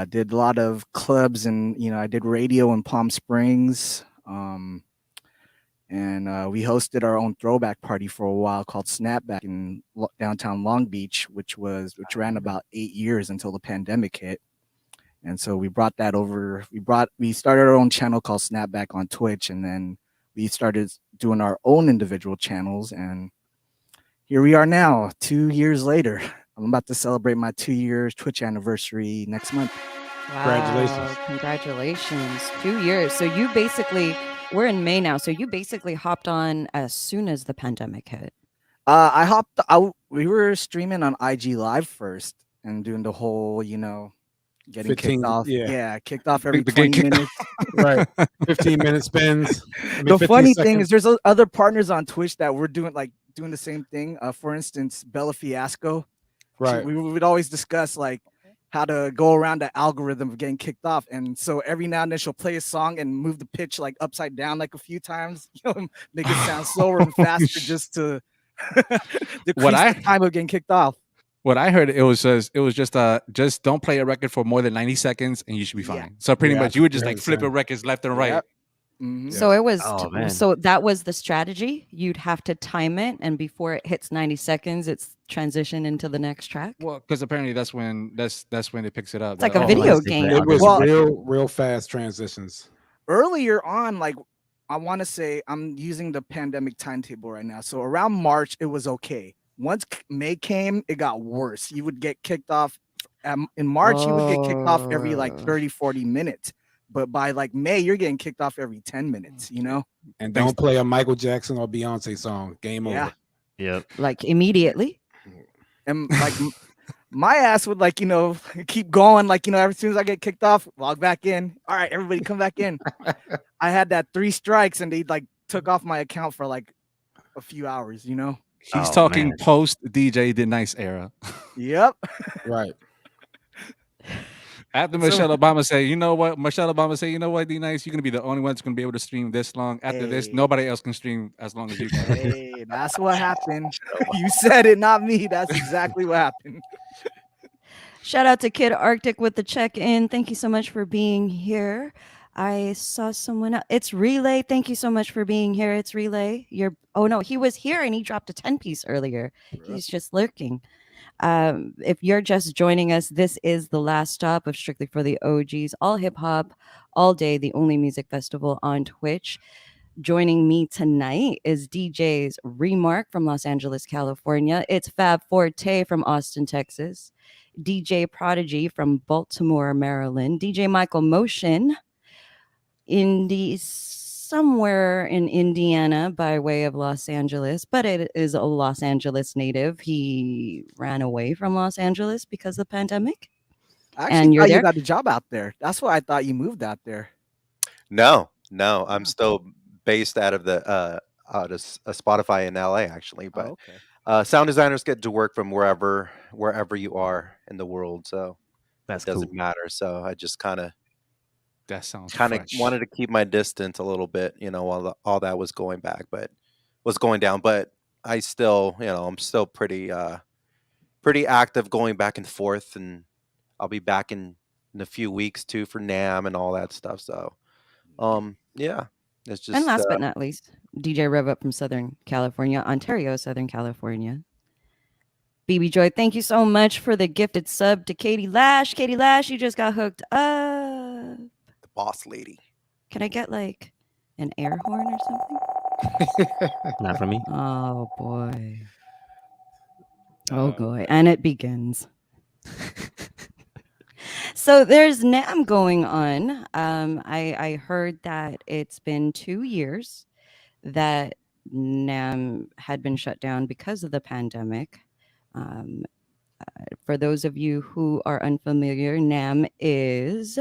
did a lot of clubs, and I did radio in Palm Springs. and we hosted our own throwback party for a while called Snapback in downtown Long Beach, which ran about 8 years until the pandemic hit. And so we brought that over. We started our own channel called Snapback on Twitch, and then we started doing our own individual channels. And here we are now, 2 years later. I'm about to celebrate my 2 years Twitch anniversary next month. Congratulations. Wow, congratulations. 2 years. So you basically, we're in May now. So you basically hopped on as soon as the pandemic hit. I hopped out. We were streaming on IG Live first and doing the whole, getting 15, kicked off. yeah. Yeah, kicked off every The gate 20 kick- minutes. Right. 15-minute spins. The 15 funny thing seconds. is, there's other partners on Twitch that were doing the same thing. For instance, Bella Fiasco. Right. We would always discuss like how to go around the algorithm of getting kicked off, and so every now and then she'll play a song and move the pitch like upside down like a few times, make it sound slower and faster just to decrease the time of getting kicked off. What I heard, it was just don't play a record for more than 90 seconds and you should be fine. Yeah. So pretty Yeah, much you would just I like heard the flipping same. records left and right. Yep. Mhm. So it was, Oh, man. so that was the strategy. You'd have to time it, and before it hits 90 seconds, it's transition into the next track. Well, because apparently that's when it picks it up. It's like a oh, video let's see, game. It was Well- real fast transitions. Earlier on, like I want to say, I'm using the pandemic timetable right now. So around March, it was okay. Once May came, it got worse. You would get kicked off. In March, you would get kicked off every like Oh. 30, 40 minutes. But by like May, you're getting kicked off every 10 minutes, And don't play a Michael Jackson or Beyonce song. Game Yeah. over. Yep. Like immediately. And like my ass would keep going. Like, as soon as I get kicked off, log back in. All right, everybody come back in. I had that 3 strikes and they like took off my account for like a few hours, He's Oh, talking man. post DJ The Nice era. Yep. Right. After So- Michelle Obama say, you know what? Michelle Obama say, you know what, D Nice, you're gonna be the only one that's gonna be able to stream this long. After this, Hey. nobody else can stream as long as you can. Hey, that's what happened. You said it, not me. That's exactly what happened. Shout out to Kid Arctic with the check-in. Thank you so much for being here. I saw someone else. It's Relay. Thank you so much for being here. It's Relay. Oh no, he was here and he dropped a 10-piece earlier. He's just lurking. If you're just joining us, this is the last stop of Strictly for the OGs, all hip hop, all day, the only music festival on Twitch. Joining me tonight is DJ's Remark from Los Angeles, California. It's Fab Forte from Austin, Texas. DJ Prodigy from Baltimore, Maryland. DJ Michael Motion, somewhere in Indiana by way of Los Angeles, but it is a Los Angeles native. He ran away from Los Angeles because of the pandemic. I And actually you're thought there? you got a job out there. That's why I thought you moved out there. No, I'm still based out of Spotify in LA actually, but okay. sound designers get to work from wherever you are in the world, so That's it doesn't cool. matter. So I just kind of That sounds kind of fresh. wanted to keep my distance a little bit, while all that was going down. But I still, I'm still pretty active going back and forth, and I'll be back in a few weeks too for NAM and all that stuff. So, yeah, it's just And last but not least, DJ Rev Up from Southern California, Ontario, Southern California. BB Joy, thank you so much for the gifted sub to Katie Lash. Katie Lash, you just got hooked up. the boss lady. Can I get like an air horn or something? Not from me. Oh boy. Oh boy. And it begins. So there's NAM going on. I heard that it's been 2 years that NAM had been shut down because of the pandemic. For those of you who are unfamiliar, NAM is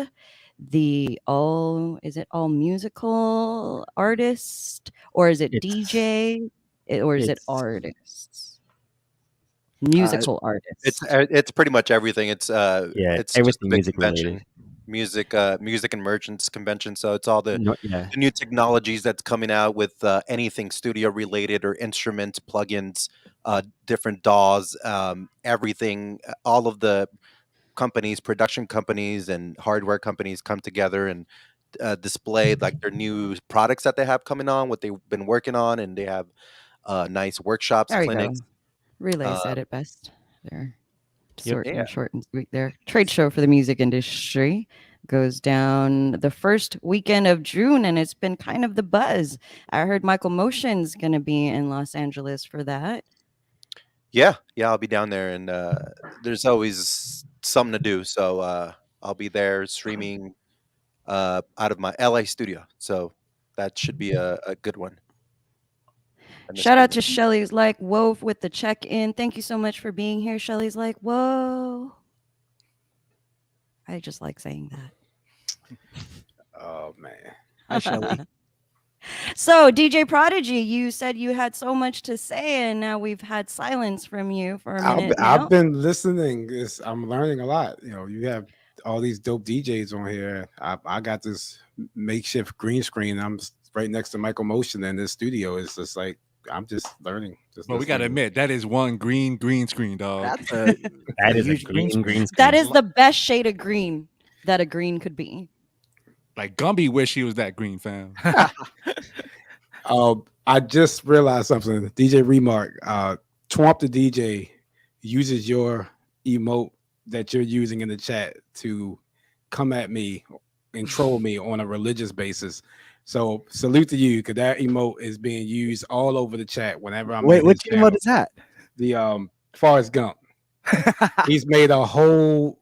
all musical artist, or is it It's- DJ, or is it it's- artists? Musical artists. It's pretty much everything. It's Yeah, it's just a everything big music convention. related. Music and merchants convention. So it's all the No, yeah. the new technologies that's coming out with anything studio related or instruments, plugins, different DAWs, everything. All of the companies, production companies, and hardware companies come together and displayed like their new products that they have coming on, what they've been working on, and they have nice workshops, There we go. clinics. Relay said it best. There. Yep. Short and sweet there. Trade show for the music industry goes down the first weekend of June, and it's been kind of the buzz. I heard Michael Motion's going to be in Los Angeles for that. Yeah, I'll be down there, and there's always something to do. So I'll be there streaming out of my LA studio. So that should be a good one. Shout out to Shelly's Like Whoa with the check-in. Thank you so much for being here, Shelly's Like Whoa. I just like saying that. Oh man. Hi, Shelly. So, DJ Prodigy, you said you had so much to say, and now we've had silence from you for a minute. I've been listening. I'm learning a lot. You know, you have all these dope DJs on here. I got this makeshift green screen. I'm right next to Michael Motion in this studio. It's just like I'm just learning. But we gotta admit that is one green screen, dog. That is a green screen. That is the best shade of green that a green could be. Like Gumby wish he was that green, fam. I just realized something. DJ Remark, Twomp the DJ uses your emote that you're using in the chat to come at me and troll me on a religious basis. So salute to you, because that emote is being used all over the chat whenever I'm. Wait, which emote is that? The Forrest Gump. He's made a whole.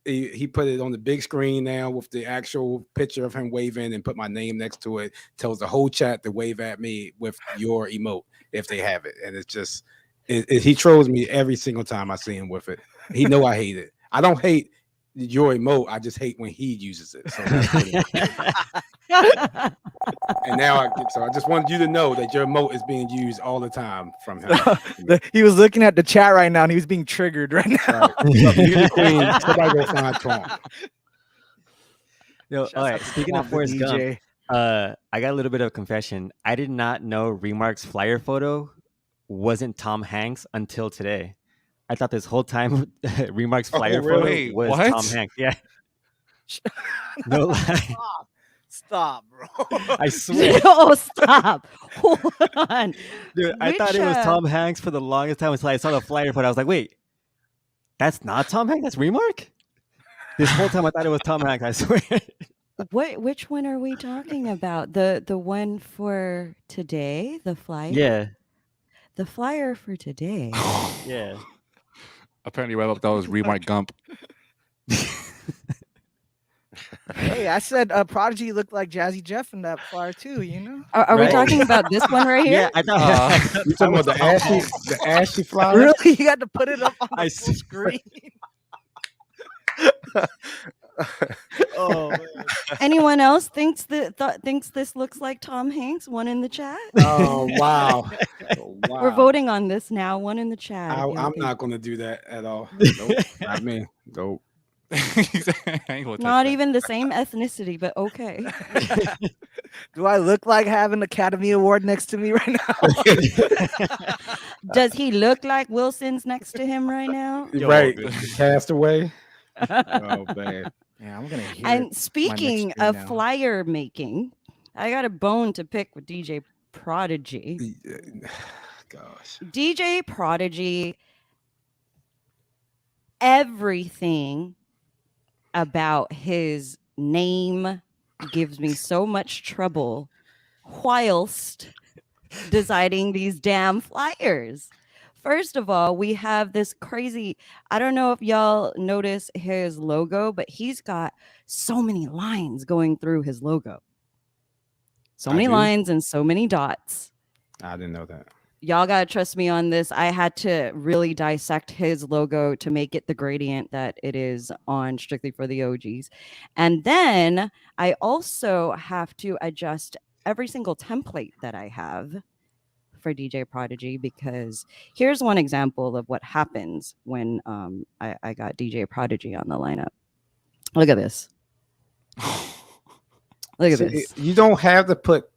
He put it on the big screen now with the actual picture of him waving and put my name next to it. Tells the whole chat to wave at me with your emote if they have it, and it's just he trolls me every single time I see him with it. He know I hate it. I don't hate your emote. I just hate when he uses it. So that's what it is. And now I just wanted you to know that your emote is being used all the time from him. He was looking at the chat right now and he was being triggered right now. Right. Somebody go find Tom. Yo, all right. Speaking of Forrest Gump, I got a little bit of a confession. I did not know Remark's flyer photo wasn't Tom Hanks until today. I thought this whole time Remark's flyer photo was Tom Hanks. Yeah. No lie. Stop, bro. I swear. Oh, stop. Hold on. Dude, I thought it was Tom Hanks for the longest time until I saw the flyer photo. I was like, wait, that's not Tom Hanks? That's Remark? This whole time I thought it was Tom Hanks, I swear. Which one are we talking about? The one for today? The flyer? Yeah. The flyer for today. Yeah. Apparently, right up that was Remark Gump. Hey, I said Prodigy looked like Jazzy Jeff in that flyer too, you know? Are we talking about this one right here? Yeah, I thought you talking about the ashy flower? Really? You got to put it up on the full screen. Oh, man. Anyone else thinks this looks like Tom Hanks? One in the chat. Oh wow. We're voting on this now. One in the chat. I'm not going to do that at all. Nope. Not me. Nope. Not even the same ethnicity, but okay. Do I look like having an Academy Award next to me right now? Does he look like Wilson's next to him right now? Right. Castaway. Oh man. Yeah, I'm gonna hear. And speaking of flyer making, I got a bone to pick with DJ Prodigy. Gosh. DJ Prodigy, everything about his name gives me so much trouble whilst designing these damn flyers. First of all, we have this crazy, I don't know if y'all notice his logo, but he's got so many lines going through his logo. So many lines and so many dots. I didn't know that. Y'all got to trust me on this. I had to really dissect his logo to make it the gradient that it is on Strictly for the OGs. And then I also have to adjust every single template that I have for DJ Prodigy, because here's one example of what happens when I got DJ Prodigy on the lineup. Look at this. Look at this. You don't have to put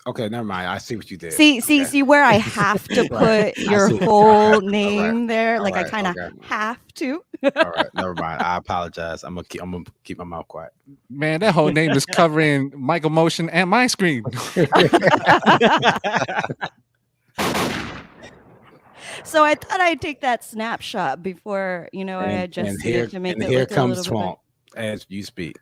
Okay, never mind. I see what you did. See where I have to Right. put your see. whole All right. name there. All Like I right. kind of Okay. have to. All right. Never mind. I apologize. I'm gonna keep my mouth quiet. Man, that whole name is covering Michael Motion and my screen. So I thought I'd take that snapshot before, I adjusted it to make it here look a comes little bit better. Twomp as you speak.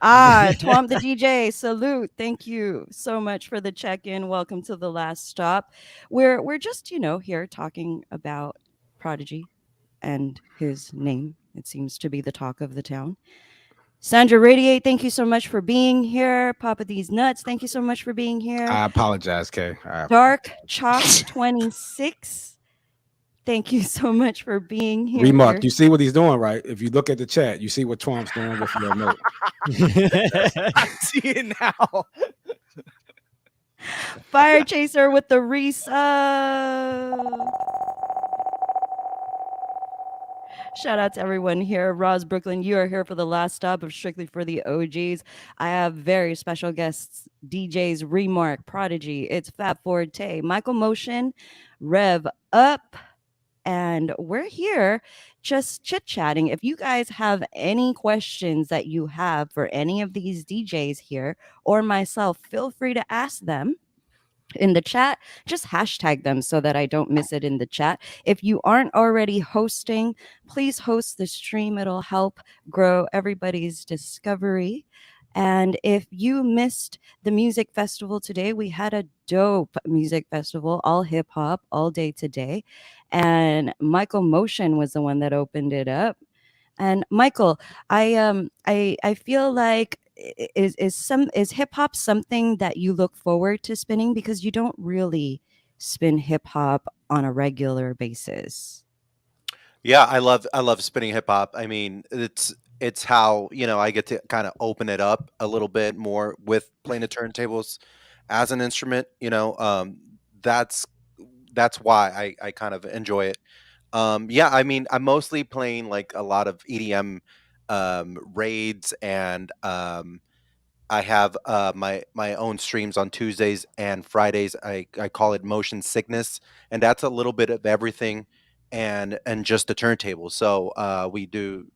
Twomp the DJ, salute. Thank you so much for the check-in. Welcome to the last stop. We're just, here talking about Prodigy and his name. It seems to be the talk of the town. Sandra Radiate, thank you so much for being here. Papa These Nuts, thank you so much for being here. I apologize, Kay. Dark Chalk 26. Thank you so much for being here. Remark, you see what he's doing, right? If you look at the chat, you see what Twomp's doing with your remote. I see it now. Fire Chaser with the resub. Shout out to everyone here. Roz Brooklyn, you are here for the last stop of Strictly for the OGs. I have very special guests, DJs Remark, Prodigy, it's Fab Forte, Michael Motion, Rev Up, and we're here just chit-chatting. If you guys have any questions that you have for any of these DJs here or myself, feel free to ask them in the chat. Just hashtag them so that I don't miss it in the chat. If you aren't already hosting, please host the stream. It'll help grow everybody's discovery. And if you missed the music festival today, we had a dope music festival, all hip hop, all day today. And Michael Motion was the one that opened it up. And Michael, I feel like is hip hop something that you look forward to spinning, because you don't really spin hip hop on a regular basis? Yeah, I love spinning hip hop. I mean, it's how, I get to kind of open it up a little bit more with playing the turntables as an instrument. That's why I kind of enjoy it. Yeah, I mean, I'm mostly playing like a lot of EDM raids, and I have my own streams on Tuesdays and Fridays. I call it Motion Sickness, and that's a little bit of everything, and just the turntable. So we do,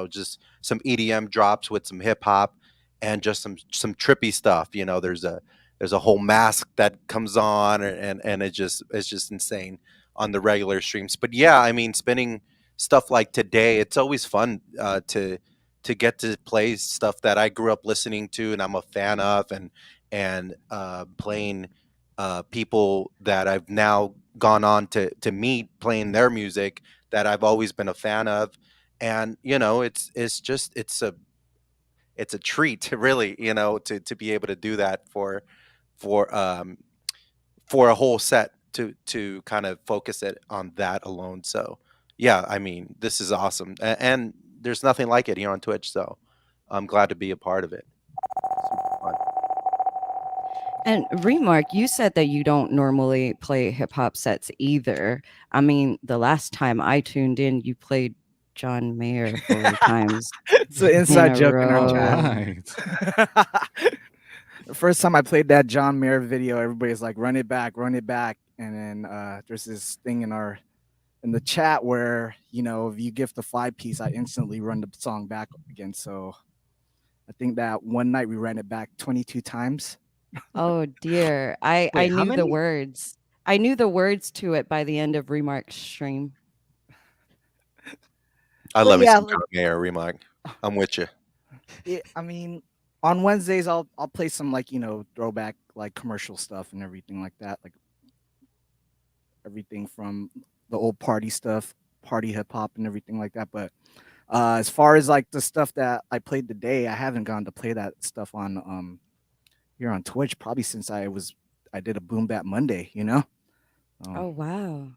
just some EDM drops with some hip hop, and just some trippy stuff. There's a whole mask that comes on, and it's just insane on the regular streams. But yeah, I mean, spinning stuff like today, it's always fun to get to play stuff that I grew up listening to and I'm a fan of, and playing people that I've now gone on to meet, playing their music that I've always been a fan of. And it's a treat, really, to be able to do that for a whole set, to kind of focus it on that alone. So yeah, I mean, this is awesome, and there's nothing like it here on Twitch. So I'm glad to be a part of it. Super fun. And Remark, you said that you don't normally play hip hop sets either. I mean, the last time I tuned in, you played John Mayer 4 times. It's an inside in a joke in our row. chat. Right. The first time I played that John Mayer video, everybody's like, run it back. And then there's this thing in the chat where, if you gift a 5-piece, I instantly run the song back again. So I think that one night we ran it back 22 times. Oh dear. I Wait, how knew the many? words. I knew the words to it by the end of Remark's stream. I But love me yeah, some John Mayer, Remark. I'm with you. I mean, on Wednesdays I'll play some throwback commercial stuff and everything like that, like everything from the old party stuff, party hip hop and everything like that. But as far as the stuff that I played today, I haven't gone to play that stuff on here on Twitch probably since I did a Boom Bat Monday. Oh wow.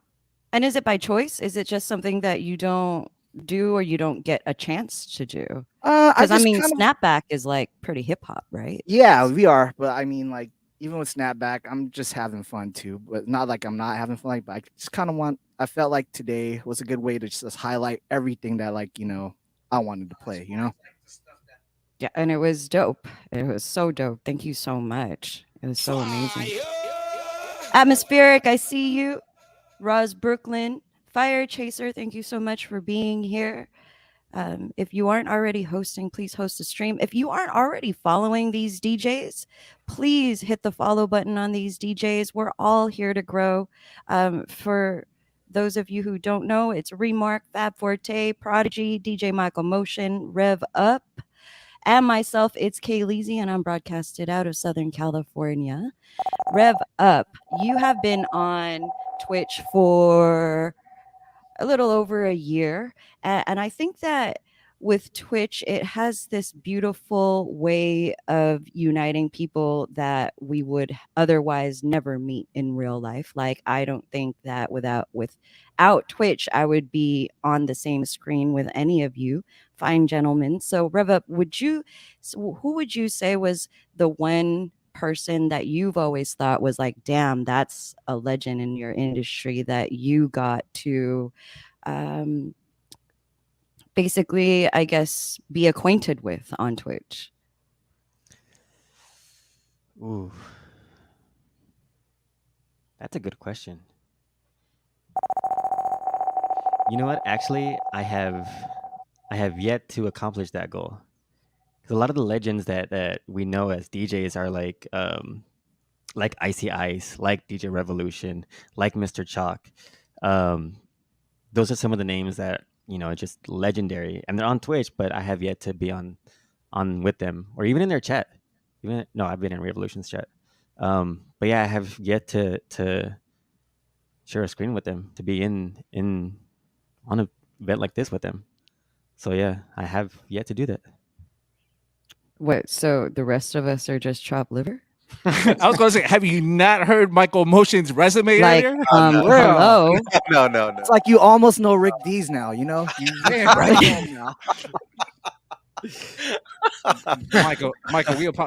And is it by choice? Is it just something that you don't do or you don't get a chance to do? Because I mean, Snapback is pretty hip hop, right? Yeah, we are. But I mean, even with Snapback, I'm just having fun too. But not like I'm not having fun. But I just kind of I felt like today was a good way to just highlight everything that I wanted to play. Yeah, and it was dope. It was so dope. Thank you so much. It was so amazing. Atmospheric, I see you. Roz Brooklyn, Fire Chaser, thank you so much for being here. If you aren't already hosting, please host a stream. If you aren't already following these DJs, please hit the follow button on these DJs. We're all here to grow. For those of you who don't know, it's Remark, Fab Forte, Prodigy, DJ Michael Motion, Rev Up, and myself, it's Kayleezy, and I'm broadcasted out of Southern California. Rev Up, you have been on Twitch for a little over a year. And I think that with Twitch, it has this beautiful way of uniting people that we would otherwise never meet in real life. Like, I don't think that without Twitch, I would be on the same screen with any of you fine gentlemen. So, Rev, who would you say was the one person that you've always thought was like, damn, that's a legend in your industry that you got to basically, I guess, be acquainted with on Twitch? Ooh, that's a good question. You know what? Actually, I have yet to accomplish that goal. Because a lot of the legends that we know as DJs are like Icy Ice, like DJ Revolution, like Mr. Chalk. Those are some of the names that are just legendary, and they're on Twitch, but I have yet to be on with them, or even in their chat. No, I've been in Revolution's chat. But yeah, I have yet to share a screen with them, to be in on an event like this with them. So yeah, I have yet to do that. What? So the rest of us are just chopped liver? I was going to say, have you not heard Michael Motion's resume Like, earlier? hello. No. It's like you almost know Rick D's now, you know? Yeah, Michael,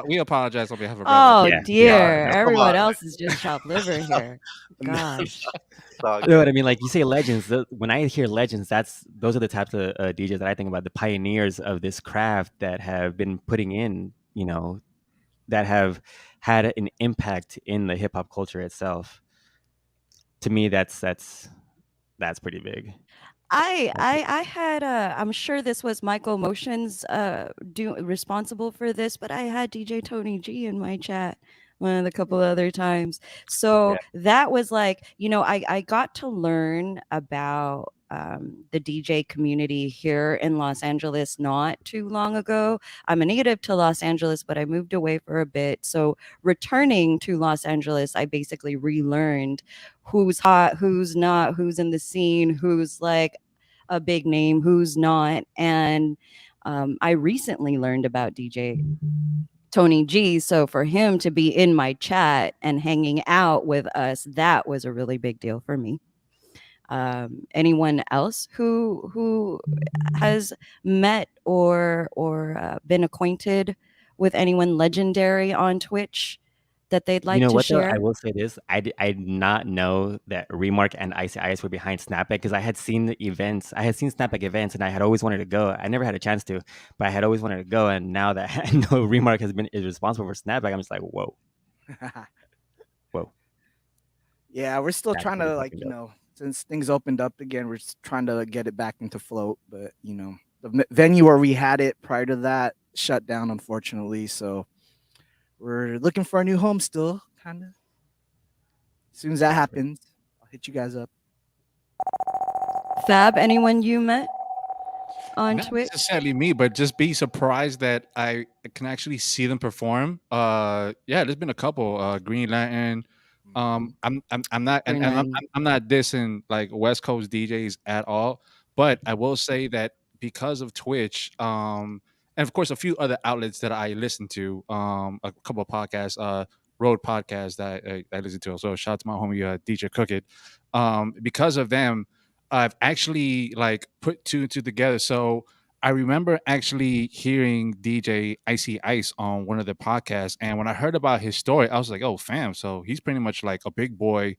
we apologize on behalf of Oh Rev. dear, come everyone on. else is just chopped liver here. Gosh. You know what I mean? Like, you say legends. When I hear legends, those are the types of DJs that I think about, the pioneers of this craft that have been putting in, that have had an impact in the hip hop culture itself. To me, that's pretty big. I had I'm sure this was Michael Motion's responsible for this, but I had DJ Tony G in my chat one of the couple other times. So that was like, I got to learn about the DJ community here in Los Angeles not too long ago. I'm a native to Los Angeles, but I moved away for a bit. So returning to Los Angeles, I basically relearned who's hot, who's not, who's in the scene, who's like a big name, who's not. And I recently learned about DJ Tony G. So for him to be in my chat and hanging out with us, that was a really big deal for me. Anyone else who has met or been acquainted with anyone legendary on Twitch that they'd like to What, share? though? I will say this. I did not know that Remark and Icy Ice were behind Snapback, because I had seen the events. I had seen Snapback events, and I had always wanted to go. I never had a chance to, but I had always wanted to go. And now that I know Remark is responsible for Snapback, I'm just like, whoa. Whoa. Yeah, we're still That's trying to, pretty like, fucking dope. since things opened up again, we're just trying to get it back into float. But, the venue where we had it prior to that shut down, unfortunately. So we're looking for a new home still, kind of. As soon as that happens, I'll hit you guys up. Fab, anyone you met on Not Twitch? necessarily me, but just be surprised that I can actually see them perform. Yeah, there's been a couple. Green Lantern. I'm not, and I'm not dissing like West Coast DJs at all, but I will say that because of Twitch, and of course a few other outlets that I listen to, a couple of podcasts, road podcasts that I listen to. So shout out to my homie DJ Cookit. Because of them, I've actually like put two and two together. So I remember actually hearing DJ Icy Ice on one of the podcasts, and when I heard about his story, I was like, "Oh, fam!" So he's pretty much like a big boy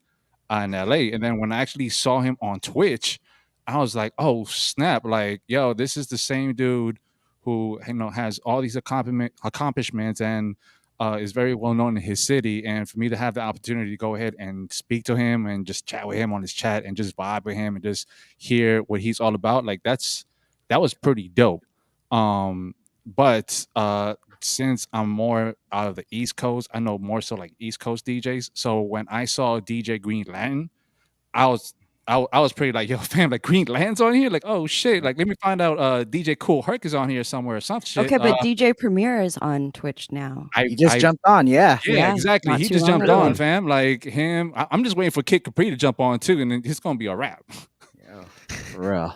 in LA. And then when I actually saw him on Twitch, I was like, "Oh, snap!" Like, yo, this is the same dude who has all these accomplishments, and is very well known in his city, and for me to have the opportunity to go ahead and speak to him and just chat with him on his chat and just vibe with him and just hear what he's all about, like that was pretty dope. But since I'm more out of the East Coast, I know more so like East Coast DJs. So when I saw DJ Green Lantern, I was I was pretty like, yo, fam, like Green Lantern's on here, like, oh shit, like let me find out DJ Cool Herc is on here somewhere or some shit. Okay, but DJ Premier is on Twitch now. He just I jumped on, yeah. Yeah, Yeah, exactly. not He too just long jumped ago. on, fam. Like him, I'm just waiting for Kid Capri to jump on too, and then it's gonna be a wrap. Yeah, for real.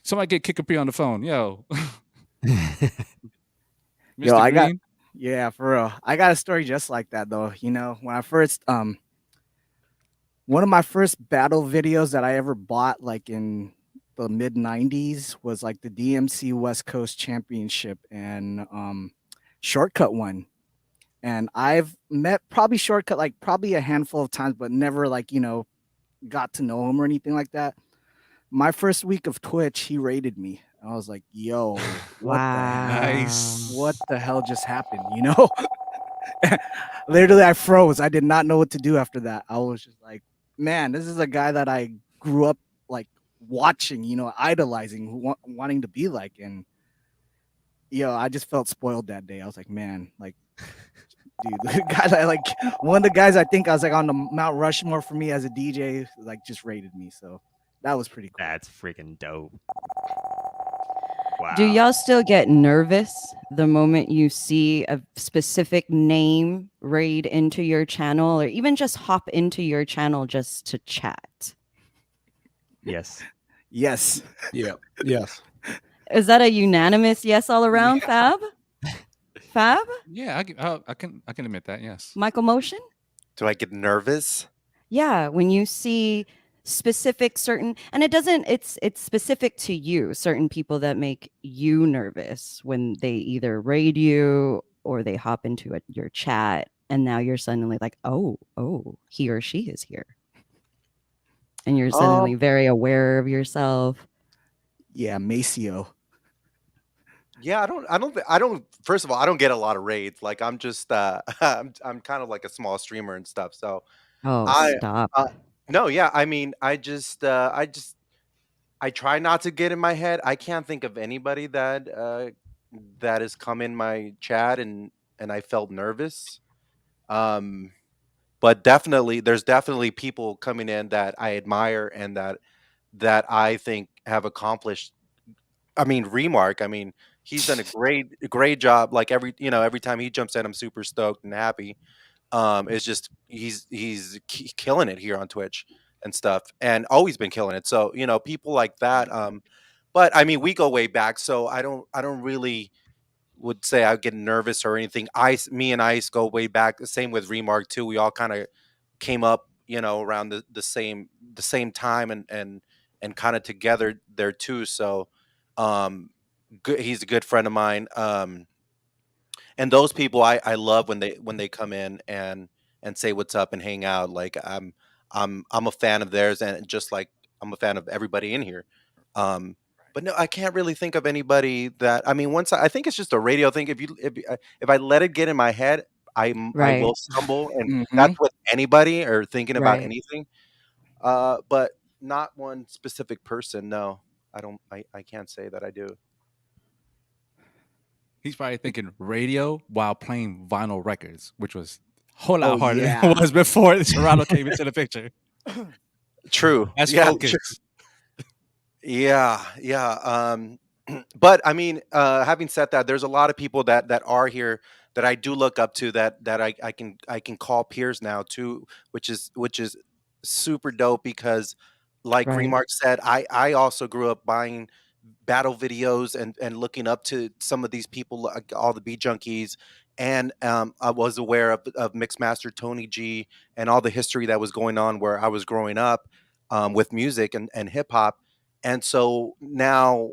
Somebody get Kid Capri on the phone, yo. Mr. Yo, I got Green. yeah, for real. I got a story just like that though. You know, when I first one of my first battle videos that I ever bought, like in the mid '90s, was like the DMC West Coast Championship, and Shortcut won. And I've met probably Shortcut like probably a handful of times, but never like, you know, got to know him or anything like that. My first week of Twitch, he raided me. I was like, yo, Nice. what the hell just happened? You know? Literally, I froze. I did not know what to do after that. I was just like, man, this is a guy that I grew up like watching, you know, idolizing, wanting to be like. And yo, I just felt spoiled that day. I was like, man, like, dude, the guy that like one of the guys I think I was like on the Mount Rushmore for me as a DJ, like just rated me. So that was pretty cool. That's freaking dope. Wow. Do y'all still get nervous the moment you see a specific name raid into your channel, or even just hop into your channel just to chat? Yes. Yes. Yeah. Yes. Is that a unanimous yes all around, Fab? Fab? Yeah, I can admit that. Yes. Michael Motion? Do I get nervous? Yeah, when you see specific certain, and it's specific to you, certain people that make you nervous when they either raid you or they hop into your chat, and now you're suddenly like, oh, he or she is here, and you're suddenly very aware of yourself. Yeah, Maceo. Yeah, I don't. First of all, I don't get a lot of raids. Like I'm just, I'm kind of like a small streamer and stuff. So Stop. No, yeah. I mean, I try not to get in my head. I can't think of anybody that has come in my chat and I felt nervous. But definitely, there's definitely people coming in that I admire and that I think have accomplished. I mean, Remark. I mean, he's done a great job. Like every time he jumps in, I'm super stoked and happy. It's just he's killing it here on Twitch and stuff, and always been killing it. So people like that. But I mean, we go way back, so I don't really would say I get nervous or anything. Me and Ice go way back. The same with Remark too. We all kind of came up, around the same time and kind of together there too. So, good. He's a good friend of mine. And those people I love when they come in and say what's up and hang out. Like I'm a fan of theirs, and just like I'm a fan of everybody in here. But no, I can't really think of anybody that. I mean, once I think it's just a radio thing. If I let it get in my head, I Right. will stumble, and Mhm. that's with anybody or thinking about Right. anything. But not one specific person. No, I don't. I can't say that I do. He's probably thinking radio while playing vinyl records, which was a whole lot Oh, harder yeah. than it was before Serrano came into the picture. True. That's Yeah. focus. Yeah, yeah. But I mean, having said that, there's a lot of people that are here that I do look up to that I can call peers now too, which is super dope because, like Right. Remark said, I also grew up buying battle videos and looking up to some of these people, like all the beat junkies, and I was aware of Mixmaster Tony G and all the history that was going on where I was growing up with music and hip hop. And so now,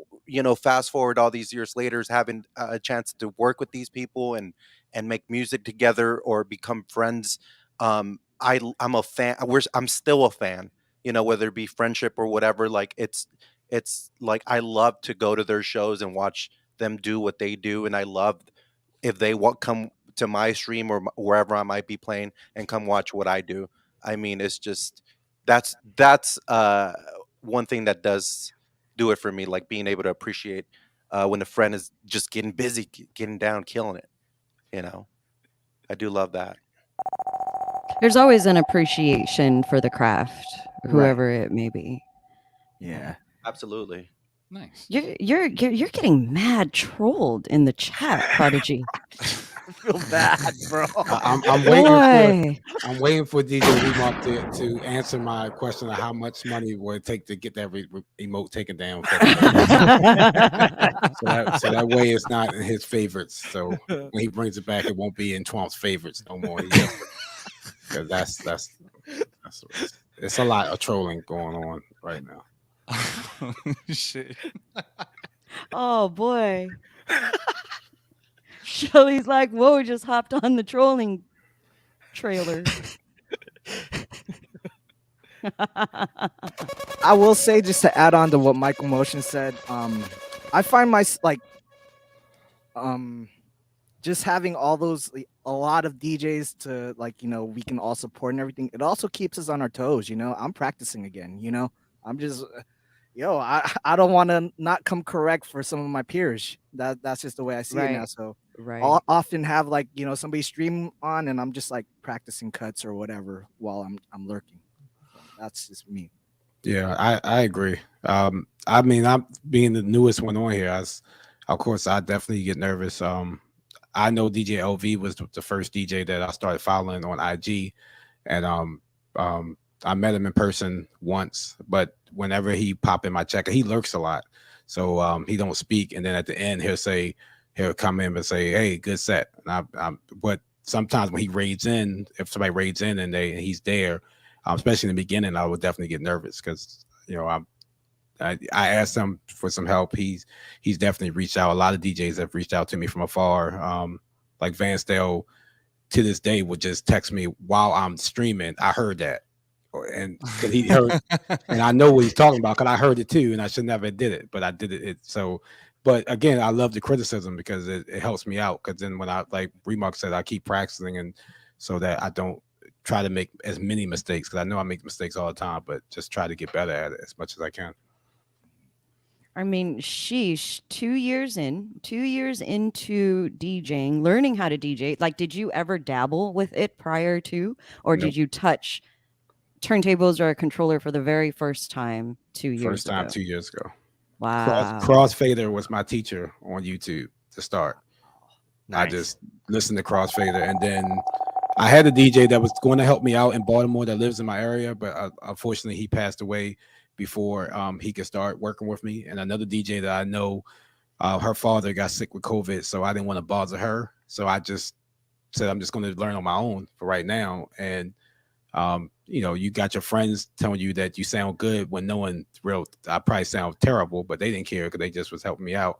fast forward all these years later, is having a chance to work with these people and make music together or become friends. I'm a fan. I'm still a fan. Whether it be friendship or whatever. Like it's like I love to go to their shows and watch them do what they do, and I love if they come to my stream or wherever I might be playing and come watch what I do. I mean, it's just that's one thing that does do it for me, like being able to appreciate when a friend is just getting busy, getting down, killing it. You know, I do love that. There's always an appreciation for the craft, Right. whoever it may be. Yeah. Absolutely. Nice. You're getting mad trolled in the chat, Prodigy. I feel bad, bro. I'm waiting for DJ Remark to answer my question of how much money would it take to get that emote taken down. So that way it's not in his favorites. So when he brings it back, it won't be in Trump's favorites no more. Because that's it's a lot of trolling going on right now. Shit. Oh boy. Shelly's like, whoa, just hopped on the trolling trailer. I will say, just to add on to what Michael Motion said, I find just having all those, a lot of DJs to, like, we can all support and everything. It also keeps us on our toes. I'm practicing again. I'm just, I don't want to not come correct for some of my peers. That's just the way I see it now. So I'll often have, like, somebody stream on, and I'm just like practicing cuts or whatever while I'm lurking. So that's just me. Yeah, I agree. I mean, I'm being the newest one on here. Of course, I definitely get nervous. I know DJ LV was the first DJ that I started following on IG, and I met him in person once, but whenever he pop in my checker, he lurks a lot, so he don't speak, and then at the end he'll come in and say, "Hey, good set." And but sometimes when he raids in, if somebody raids in and he's there, especially in the beginning, I would definitely get nervous because I asked him for some help. He's definitely reached out. A lot of DJs have reached out to me from afar. Like Van Stale to this day would just text me while I'm streaming. I heard that, and he heard, and I know what he's talking about because I heard it too, and I should never did it, but I did it. But again, I love the criticism because it helps me out. Because then when I, like Remark said, I keep practicing, and so that I don't try to make as many mistakes, because I know I make mistakes all the time, but just try to get better at it as much as I can. I mean, sheesh, 2 years into DJing, learning how to DJ. Like, did you ever dabble with it prior to, or did you touch turntables or a controller for the very first time 2 years ago? 2 years ago. Wow. Crossfader was my teacher on YouTube to start. Nice. I just listened to Crossfader, and then I had a DJ that was going to help me out in Baltimore that lives in my area, but unfortunately he passed away before he could start working with me. And another DJ that I know, her father got sick with COVID, so I didn't want to bother her. So I just said, I'm just going to learn on my own for right now. And, you got your friends telling you that you sound good when no one I probably sound terrible, but they didn't care because they just was helping me out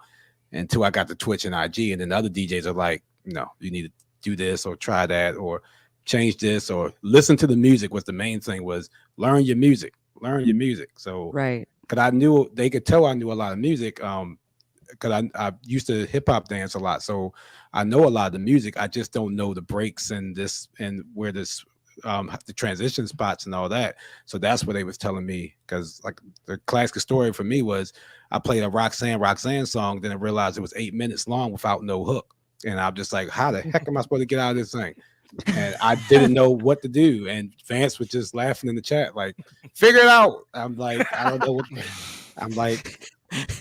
until I got to Twitch and IG. And then the other DJs are like, no, you need to do this or try that or change this or listen to the music. Was the main thing was learn your music. So because I knew they could tell I knew a lot of music, because I used to hip hop dance a lot, so I know a lot of the music. I just don't know the breaks and where this the transition spots and all that. So that's what they was telling me, because like the classic story for me was I played a Roxanne song, then I realized it was 8 minutes long without no hook, and I'm just like, how the heck am I supposed to get out of this thing? And I didn't know what to do. And Vance was just laughing in the chat, like, figure it out. I'm like, I don't know what. I'm like,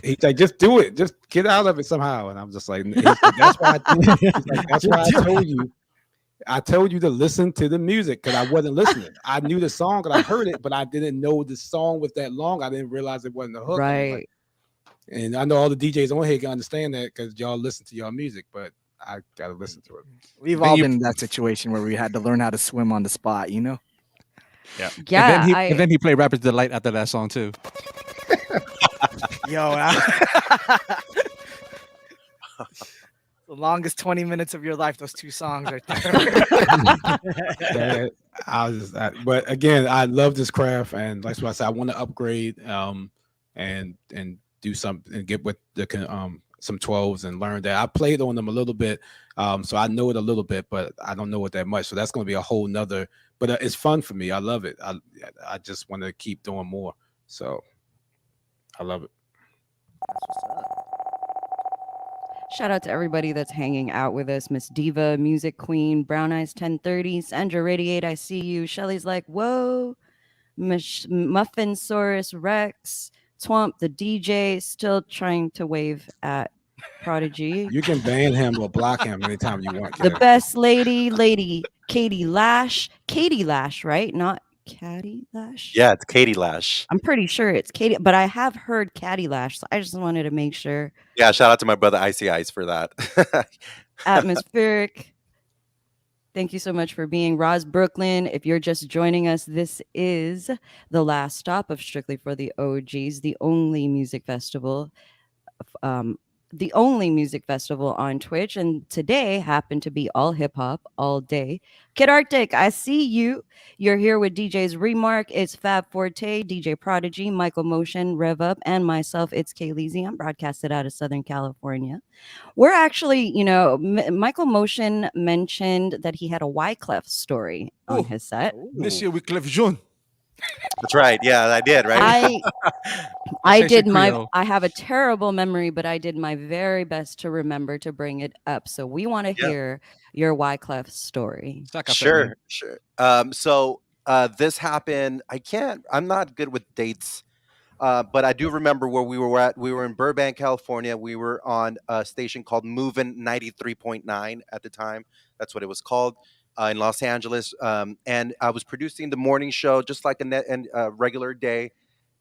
he's like, just do it, just get out of it somehow. And I'm just like, that's why I did. He's like, that's why I told you to listen to the music, because I wasn't listening. I knew the song and I heard it, but I didn't know the song was that long. I didn't realize it wasn't a hook. Right. And I know all the DJs on here can understand that because y'all listen to y'all music, but I gotta listen to it. We've all been in that situation where we had to learn how to swim on the spot, Yeah. Yeah. And then he played Rapper's Delight after that song too. Yo, the longest 20 minutes of your life, those two songs right there. But again, I love this craft, and like I said, I want to upgrade and do something and get with the some 12s and learned that. I played on them a little bit, so I know it a little bit, but I don't know it that much. So that's going to be a whole nother. But it's fun for me. I love it. I just want to keep doing more. So I love it. Shout out to everybody that's hanging out with us. Miss Diva, Music Queen, Brown Eyes 1030, Sandra Radiate, I see you. Shelly's like, whoa. Muffin Saurus Rex, Twomp the DJ, still trying to wave at Prodigy. You can ban him or block him anytime you want. The Kid. best lady Katie Lash. Katie Lash, right? Not Caddy Lash? Yeah, it's Katie Lash. I'm pretty sure it's Katie, but I have heard Caddy Lash, so I just wanted to make sure. Yeah, shout out to my brother Icy Ice for that. Atmospheric. Thank you so much for being Roz Brooklyn. If you're just joining us, this is the last stop of Strictly for the OGs, the only music festival on Twitch, and today happened to be all hip hop all day. Kid Arctic, I see you. You're here with DJs Remark. It's Fab Forte, DJ Prodigy, Michael Motion, Rev Up, and myself. It's Kayleezy. I'm broadcasted out of Southern California. We're actually, Michael Motion mentioned that he had a Wyclef story on his set. This year Wyclef Jean. That's right. Yeah, I did. Right. I have a terrible memory, but I did my very best to remember to bring it up. So we want to hear your Wyclef story. Sure. So this happened. I'm not good with dates. But I do remember where we were at. We were in Burbank, California. We were on a station called Movin' 93.9 at the time. That's what it was called in Los Angeles. And I was producing the morning show just like a regular day.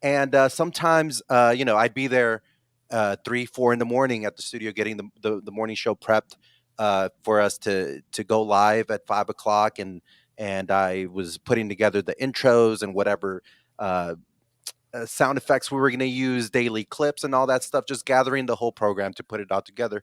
And sometimes, I'd be there 3, 4 in the morning at the studio getting the morning show prepped for us to go live at 5 o'clock. And I was putting together the intros and whatever sound effects we were going to use, daily clips and all that stuff, just gathering the whole program to put it all together.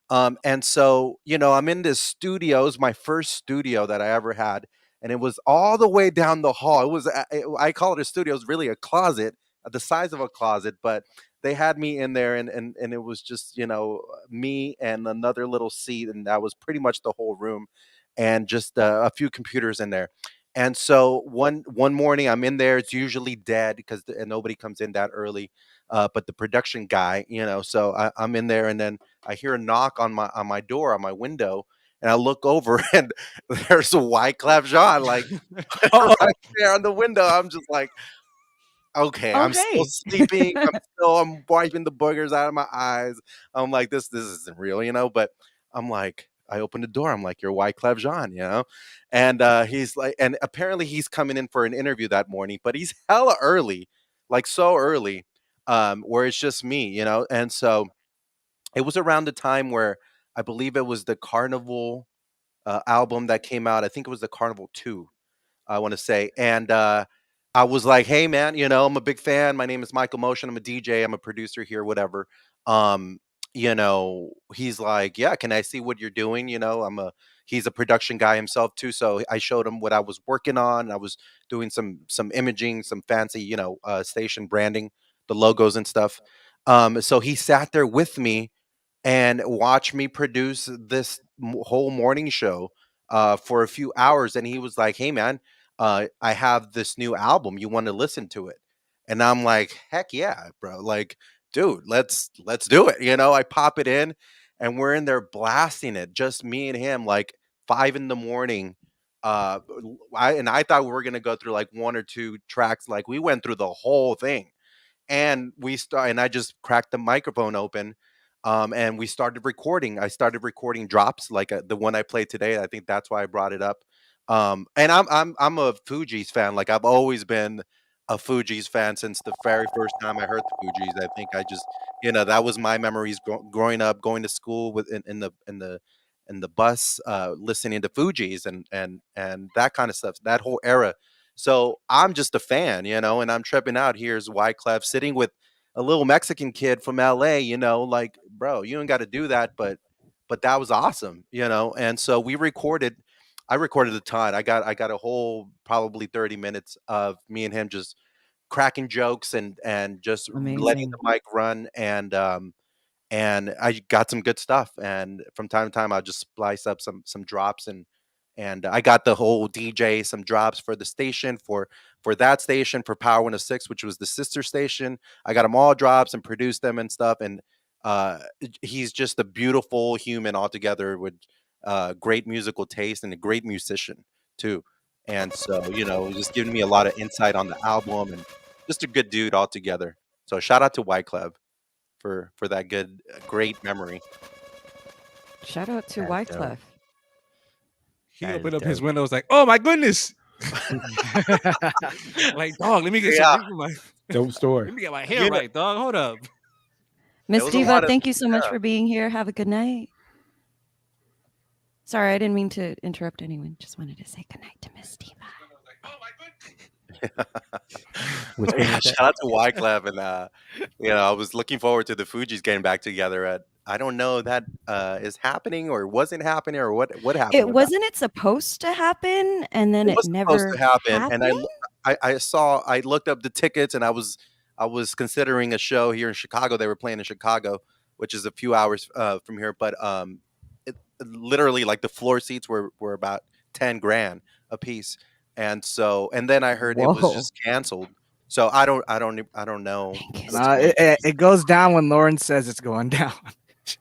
And so, I'm in this studio. It was my first studio that I ever had. And it was all the way down the hall. It was, I call it a studio. It was really a closet, the size of a closet, but they had me in there and it was just, me and another little seat. And that was pretty much the whole room and just a few computers in there. And so one morning I'm in there. It's usually dead because nobody comes in that early. But the production guy, so I'm in there, and then I hear a knock on my door, on my window, and I look over, and there's a Wyclef Jean like right there on the window. I'm just like, okay, I'm still sleeping. I'm wiping the boogers out of my eyes. I'm like, this isn't real, but I'm like, I opened the door. I'm like, you're Wyclef Jean, and he's like, and apparently he's coming in for an interview that morning, but he's hella early, like so early, where it's just me, and so it was around the time where I believe it was the Carnival album that came out. I think it was the Carnival 2. I want to say. And I was like, hey, man, I'm a big fan. My name is Michael Motion. I'm a DJ. I'm a producer here, whatever. He's like, yeah, can I see what you're doing? He's a production guy himself too. So I showed him what I was working on. I was doing some imaging, some fancy, station branding, the logos and stuff. So he sat there with me and watch me produce this whole morning show for a few hours. And he was like, hey, man, I have this new album. You want to listen to it? And I'm like, heck yeah, bro. Like, dude, let's do it. I pop it in and we're in there blasting it. Just me and him, like 5 in the morning. I thought we were going to go through like 1 or 2 tracks. Like we went through the whole thing. And and I just cracked the microphone open, and we started recording. I started recording drops like the one I played today. I think that's why I brought it up. And I'm a Fugees fan. Like I've always been a Fugees fan since the very first time I heard the Fugees. I think I just that was my memories growing up, going to school with in the bus, listening to Fugees and that kind of stuff. That whole era. So I'm just a fan, and I'm tripping out. Here's Wyclef sitting with a little Mexican kid from LA, like, bro, you don't got to do that, but that was awesome, And so I recorded a ton. I got a whole probably 30 minutes of me and him just cracking jokes and just letting Amazing. the mic run. And and I got some good stuff. And from time to time, I'll just splice up some drops, and I got the whole DJ some drops for the station, for that station, for Power 106, which was the sister station. I got them all drops and produced them and stuff. And he's just a beautiful human altogether with great musical taste and a great musician too. And so, just giving me a lot of insight on the album, and just a good dude altogether. So shout out to Wyclef for that great memory. Shout out to That's dope. Wyclef. He That opened is up his dope. window, was like, "Oh my goodness!" Like, dog, let me get Yeah. Dope let story. me get my hair right, dog. Hold up. Miss was a Diva, lot of- thank you so much yeah. for being here. Have a good night. Sorry, I didn't mean to interrupt anyone. Just wanted to say good night to Miss Diva. Which one was that? Shout out to Wyclef, and I was looking forward to the Fugees getting back together. I don't know that is happening or wasn't happening, or what happened. It with wasn't it supposed to happen, and then that. it Was supposed never to happen, and happened? I looked up the tickets, and I was considering a show here in Chicago. They were playing in Chicago, which is a few hours from here, but literally, like, the floor seats were about 10 grand a piece. And then I heard it was Whoa. just canceled. So I don't know. Thank you. what's Nah, going on. it goes down when Lauren says it's going down.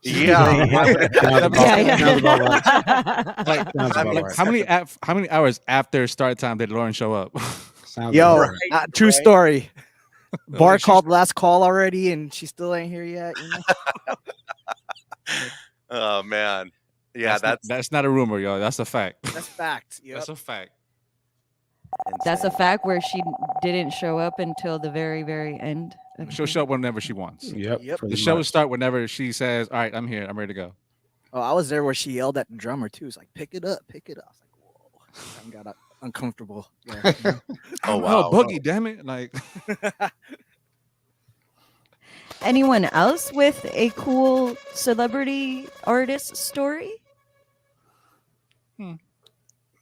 Yeah. Sounds about- Yeah, sounds about right. yeah. Like, Sounds I about mean, right. how many hours after start time did Lauren show up? Sounds Yo, about right. true right. story. Bar Like, she's- called last call already, and she still ain't here yet. Oh man. Yeah, that's not a rumor, y'all. That's a fact. That's fact. Yep. That's a fact. That's a insane. fact where she didn't show up until the very, very end. Of She'll the- show up whenever she wants. Yep. Yep. pretty The show will much. start whenever she says, "All right, I'm here. I'm ready to go." Oh, I was there where she yelled at the drummer too. It's like, pick it up, pick it up. I was like, whoa. I got uncomfortable. Yeah. Oh, I'm wow. Boogie, damn it! Like, Anyone else with a cool celebrity artist story?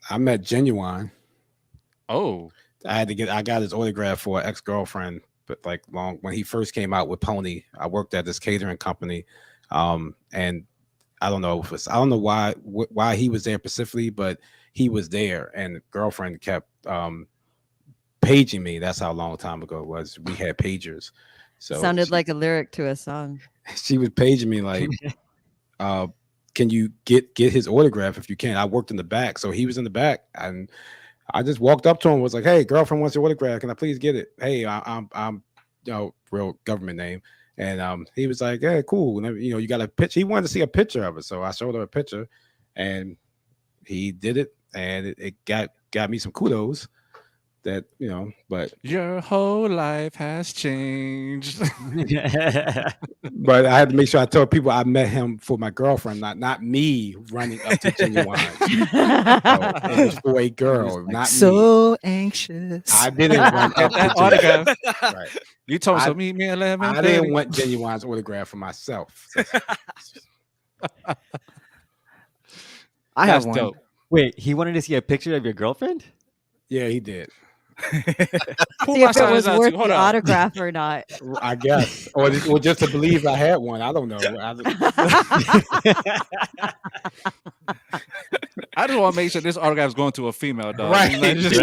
I met Genuine. oh, I got his autograph for an ex-girlfriend, but like long when he first came out with Pony, I worked at this catering company. And I don't know why he was there specifically, but he was there, and the girlfriend kept paging me. That's how long time ago it was. We had pagers. So Sounded like a lyric to a song. she was paging me like, can you get his autograph if you can? I worked in the back, so he was in the back, and I just walked up to him, was like, "Hey, girlfriend wants your autograph. Can I please get it? Hey, I'm real government name." And he was like, "Yeah, cool. And, you got a picture." He wanted to see a picture of it, so I showed him a picture, and he did it, and it got me some kudos. That but your whole life has changed. but I had to make sure I told people I met him for my girlfriend, not me running up to Genuine. It was for a girl, Like, not me. so anxious. I didn't run up to That Genuine. autograph. Right. You told me I- so. Meet me at 11. I didn't want Genuine's autograph for myself. I have That's one. dope. Wait, he wanted to see a picture of your girlfriend? Yeah, he did. Pull See my if it was size out, worth too. Hold the on. autograph or not. I guess, or just to believe I had one. I don't know. I just want to make sure this autograph is going to a female, dog. Right. You know, just-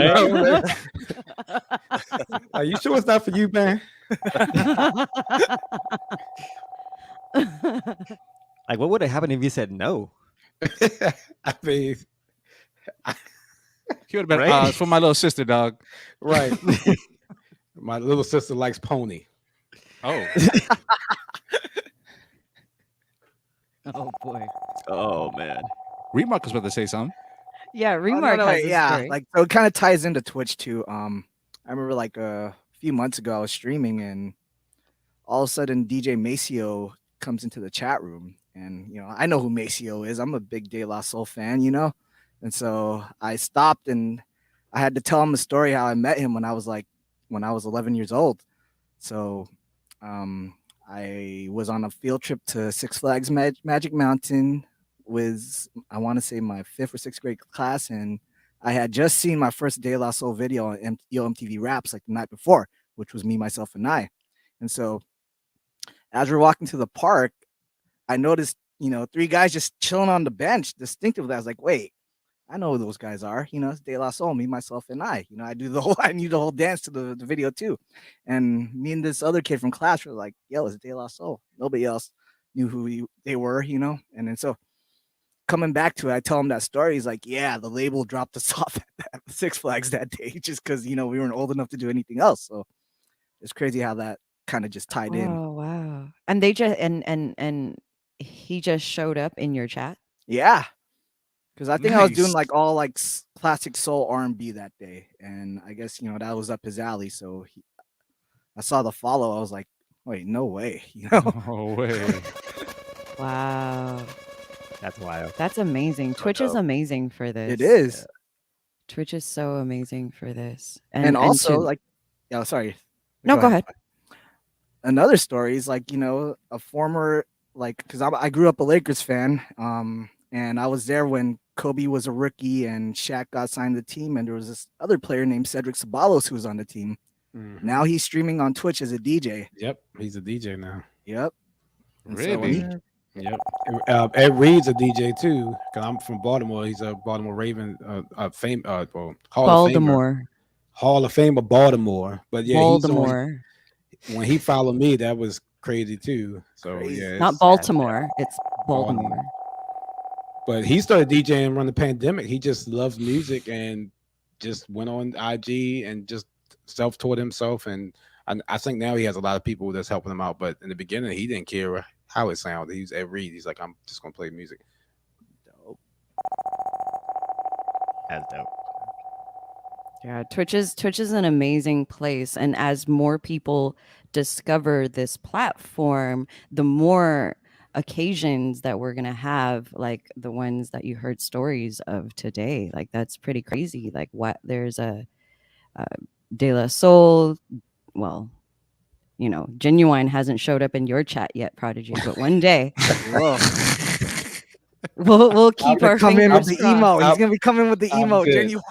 Are you sure it's not for you, man? Like, what would have happened if you said no? I mean, He would have been Right? it's for my little sister, dog. right. My little sister likes Pony. Oh, Oh boy. Oh man. Remark was about to say something. Yeah, Oh, Remark no, has wait, a yeah, story. like so it kind of ties into Twitch too. I remember like a few months ago I was streaming, and all of a sudden DJ Maceo comes into the chat room, and I know who Maceo is. I'm a big De La Soul fan, and so I stopped and I had to tell him a story how I met him when I was 11 years old. So I was on a field trip to Six Flags Magic Mountain with, I want to say, my 5th or 6th grade class, and I had just seen my first De La Soul video on MTV Raps like the night before, which was Me, Myself, and I. And so as we're walking to the park, I noticed, 3 guys just chilling on the bench. Distinctively, I was like, wait, I know who those guys are. It's De La Soul, me, myself, and I. I do the whole I knew the whole dance to the video too. And me and this other kid from class were like, yo, it's De La Soul. Nobody else knew who they were, And then so coming back to it, I tell him that story. He's like, yeah, the label dropped us off at Six Flags that day just because, we weren't old enough to do anything else. So it's crazy how that kind of just tied in. Oh, wow. And they just and he just showed up in your chat? Yeah. Because I think I was doing Nice. like all like classic soul R&B that day. And I guess, that was up his alley. So I saw the follow. I was like, wait, no way. No way. Wow. That's wild. That's amazing. Twitch is dope. amazing for this. It is. Twitch is so amazing for this. And also, to- like, yeah, sorry. No, go ahead. Another story is like, a former, like, because I grew up a Lakers fan. And I was there when Kobe was a rookie and Shaq got signed to the team. And there was this other player named Cedric Ceballos who was on the team. Mhm. Now he's streaming on Twitch as a DJ. Yep, he's a DJ now. Yep. And so when Really? Yep. Ed Reed's a DJ too. Cause I'm from Baltimore. He's a Baltimore Raven, Hall of Famer. Baltimore. Hall of Famer, Baltimore. But yeah, Baltimore. when he followed me, that was crazy too. So Crazy. yeah, Not it's- Baltimore. It's Baltimore. Baltimore. But he started DJing around the pandemic. He just loves music and just went on IG and just self-taught himself. And I think now he has a lot of people that's helping him out. But in the beginning, he didn't care how it sounded. He's Ed Reed. He's like, I'm just gonna play music. Dope. That's dope. Yeah, Twitch is an amazing place, and as more people discover this platform, the more occasions that we're gonna have, like the ones that you heard stories of today. Like that's pretty crazy. Like what there's a De La Soul. Well, Genuine hasn't showed up in your chat yet, Prodigy, but one day Whoa. we'll keep our come in with fingers the crossed. emo. He's gonna be coming with the I'm emo. good. Genuine.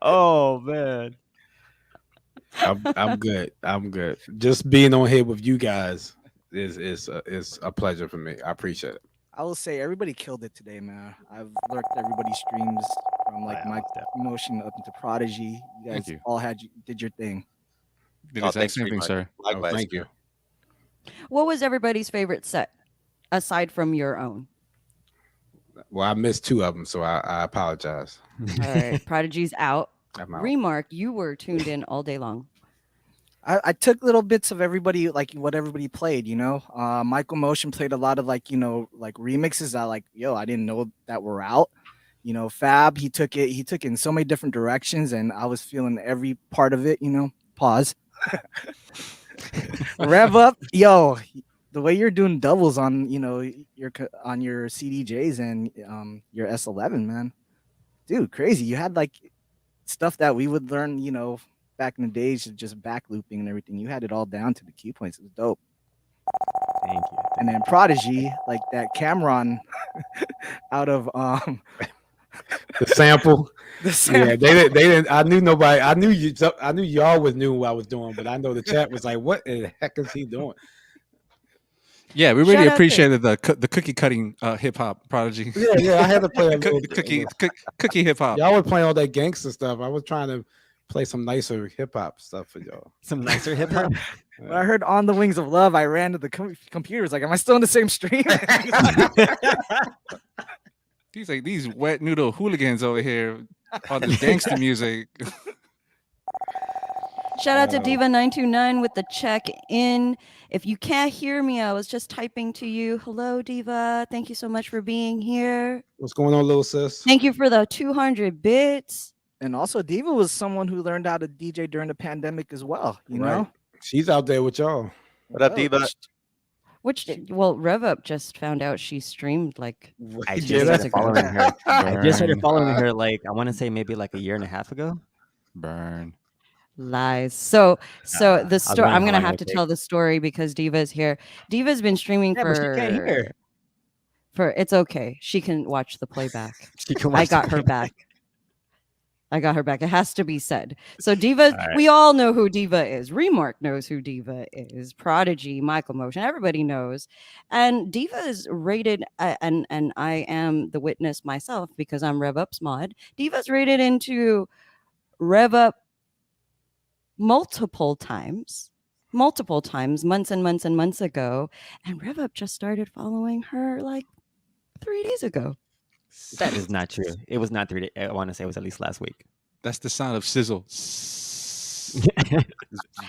Oh man. I'm good. I'm good. Just being on here with you guys is a pleasure for me. I appreciate it. I will say everybody killed it today, man. I've lurked everybody's streams from like my promotion up into Prodigy. You guys Thank you. all did your thing. Did Oh, the exact thanks same very thing, much. sir. Likewise. Thank you. What was everybody's favorite set aside from your own? Well, I missed 2 of them, so I apologize. All right, Prodigy's out. I'm out. Remark, you were tuned in all day long. I took little bits of everybody, like what everybody played, Michael Motion played a lot of like remixes that like, I didn't know that were out. Fab, he took it in so many different directions and I was feeling every part of it, Pause. Rev up, the way you're doing doubles on, your CDJs and your S11, man. Dude, crazy. You had like stuff that we would learn, back in the days of just back looping and everything. You had it all down to the key points. It was dope. Thank you. And then Prodigy, like that Cameron out of The sample. the sample. Yeah, they didn't. I knew nobody. I knew you. I knew y'all was knew what I was doing, but I know the chat was like, "What the heck is he doing?" Yeah, we Shout really out to- appreciated the cookie cutting hip hop, Prodigy. Yeah, I had to play a little Cookie hip hop. Y'all were playing all that gangster stuff. I was trying to play some nicer hip hop stuff for y'all. Some nicer hip hop. When I heard "On the Wings of Love," I ran to the computer. Was like, "Am I still in the same stream?" These wet noodle hooligans over here on this gangster music. Shout out to Diva929 with the check in. If you can't hear me, I was just typing to you. Hello, Diva. Thank you so much for being here. What's going on, little sis? Thank you for the 200 bits. And also, Diva was someone who learned how to DJ during the pandemic as well. You know, She's out there with y'all. What up, Diva? Rev Up just found out she streamed like I Yeah, just that's started following her. I just started Burn. following her like I want to say maybe like a year and a half ago. Burn. lies. So the was story. I'm wondering gonna how have long to it would tell the story because Diva's here. Diva's been streaming Yeah, but she can't hear. for. It's okay. She can watch the playback. She can I watch got the- her back. I got her back. It has to be said. So Diva, right. we all know who Diva is. Remark knows who Diva is. Prodigy, Michael Motion, everybody knows. And Diva is rated, and I am the witness myself because I'm Rev Up's mod. Diva's rated into Rev Up multiple times, months and months and months ago. And Rev Up just started following her like 3 days ago. That is not true. It was not 3 days. I want to say it was at least last week. That's the sound of sizzle. And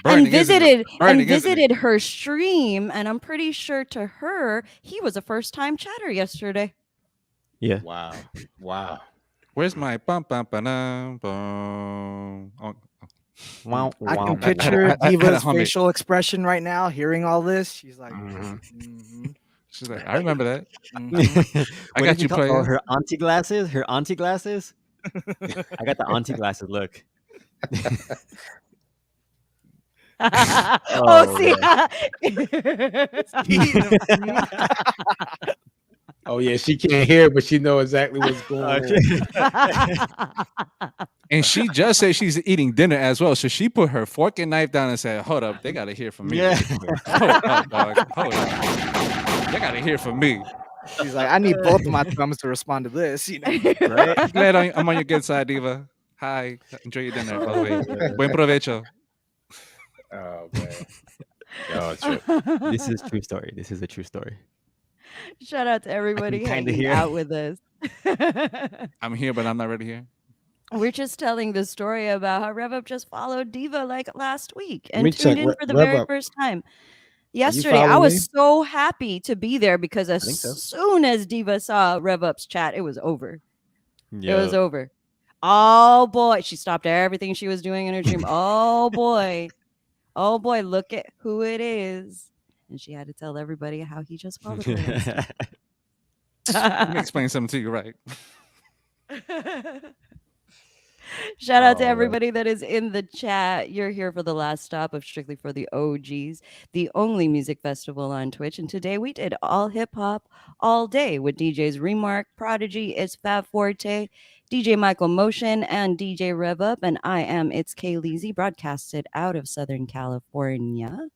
Burning, isn't it? Burning, isn't it? visited her stream, and I'm pretty sure to her he was a first time chatter yesterday. Yeah. Wow. Where's my bum bum ba bum? Oh, Wow. I wow. can picture I had to Diva's hum it. facial expression right now, hearing all this. She's like, She's like, I remember that. I What got did you, call- player. her auntie glasses. Her auntie glasses. I got the auntie glasses look. Oh, see. Oh yeah, she can't hear, but she know exactly what's going on. And she just said she's eating dinner as well. So she put her fork and knife down and said, hold up, they got to hear from me. Yeah. Hold up, dog. Hold up. They got to hear from me. she's like, I need both of my thumbs to respond to this. You know, Right? Glad I'm on your good side, Diva. Hi. Enjoy your dinner, by the way. Buen provecho. Oh man. Oh, true. This is true story. This is a true story. Shout out to everybody kinda hanging hear. out with us. I'm here, but I'm not ready here. We're just telling the story about how Rev Up just followed Diva like last week Let me and tuned check. in for the Rev very Up, first time. are you Yesterday, I following was me? so happy to be there because as think so. soon as Diva saw Rev Up's chat, it was over. Yeah. It was over. Oh boy, she stopped everything she was doing in her dream. Oh boy, look at who it is. And she had to tell everybody how he just followed her. Let me explain something to you, right? Shout out to Oh, man. everybody that is in the chat. You're here for the last stop of Strictly for the OGs, the only music festival on Twitch. And today we did all hip hop all day with DJs Remark, Prodigy, it's Fab Forte, DJ Michael Motion, and DJ Rev Up. And I am It's Kayleezy, broadcasted out of Southern California.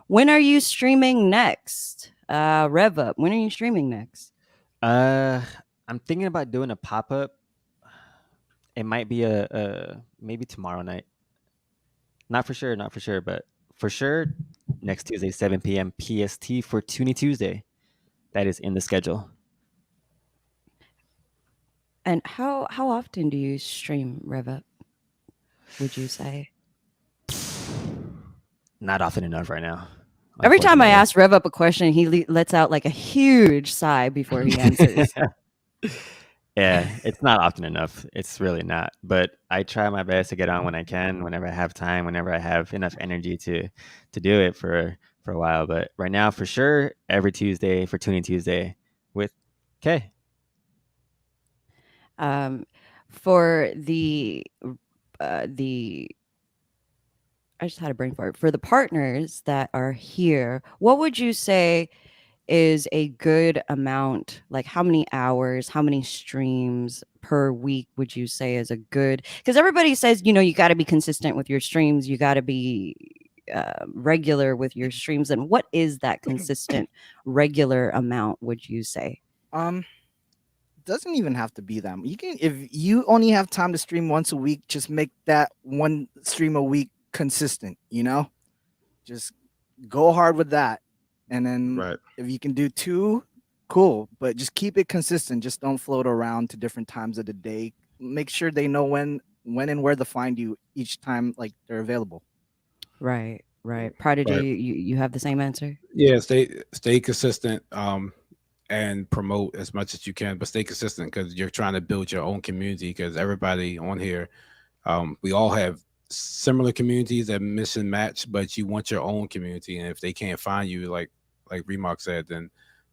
When are you streaming next? Rev Up, when are you streaming next? I'm thinking about doing a pop up. It might be maybe tomorrow night. Not for sure, but for sure next Tuesday, 7 p.m. PST for Toonie Tuesday. That is in the schedule. And how often do you stream Rev Up, would you say? Not often enough right now. Every time I unfortunately. ask Rev Up a question, he lets out like a huge sigh before he answers. Yeah, it's not often enough. It's really not. But I try my best to get on when I can, whenever I have time, whenever I have enough energy to do it for a while. But right now, for sure, every Tuesday for Tuning Tuesday with Kay. For the I just had a brain fart. For the partners that are here, what would you say is a good amount? Like how many hours, how many streams per week would you say is a good? Because everybody says, you got to be consistent with your streams. You got to be regular with your streams. And what is that consistent, regular amount, would you say? doesn't even have to be that. You can, if you only have time to stream once a week, just make that one stream a week consistent. Just go hard with that, and then Right. if you can do 2, cool. But just keep it consistent. Just don't float around to different times of the day. Make sure they know when and where to find you each time, like they're available. Right. Prodigy, Right. you have the same answer? Yeah, stay consistent, and promote as much as you can, but stay consistent because you're trying to build your own community. Because everybody on here, we all have similar communities that miss and match, but you want your own community. And if they can't find you, like Remark said, then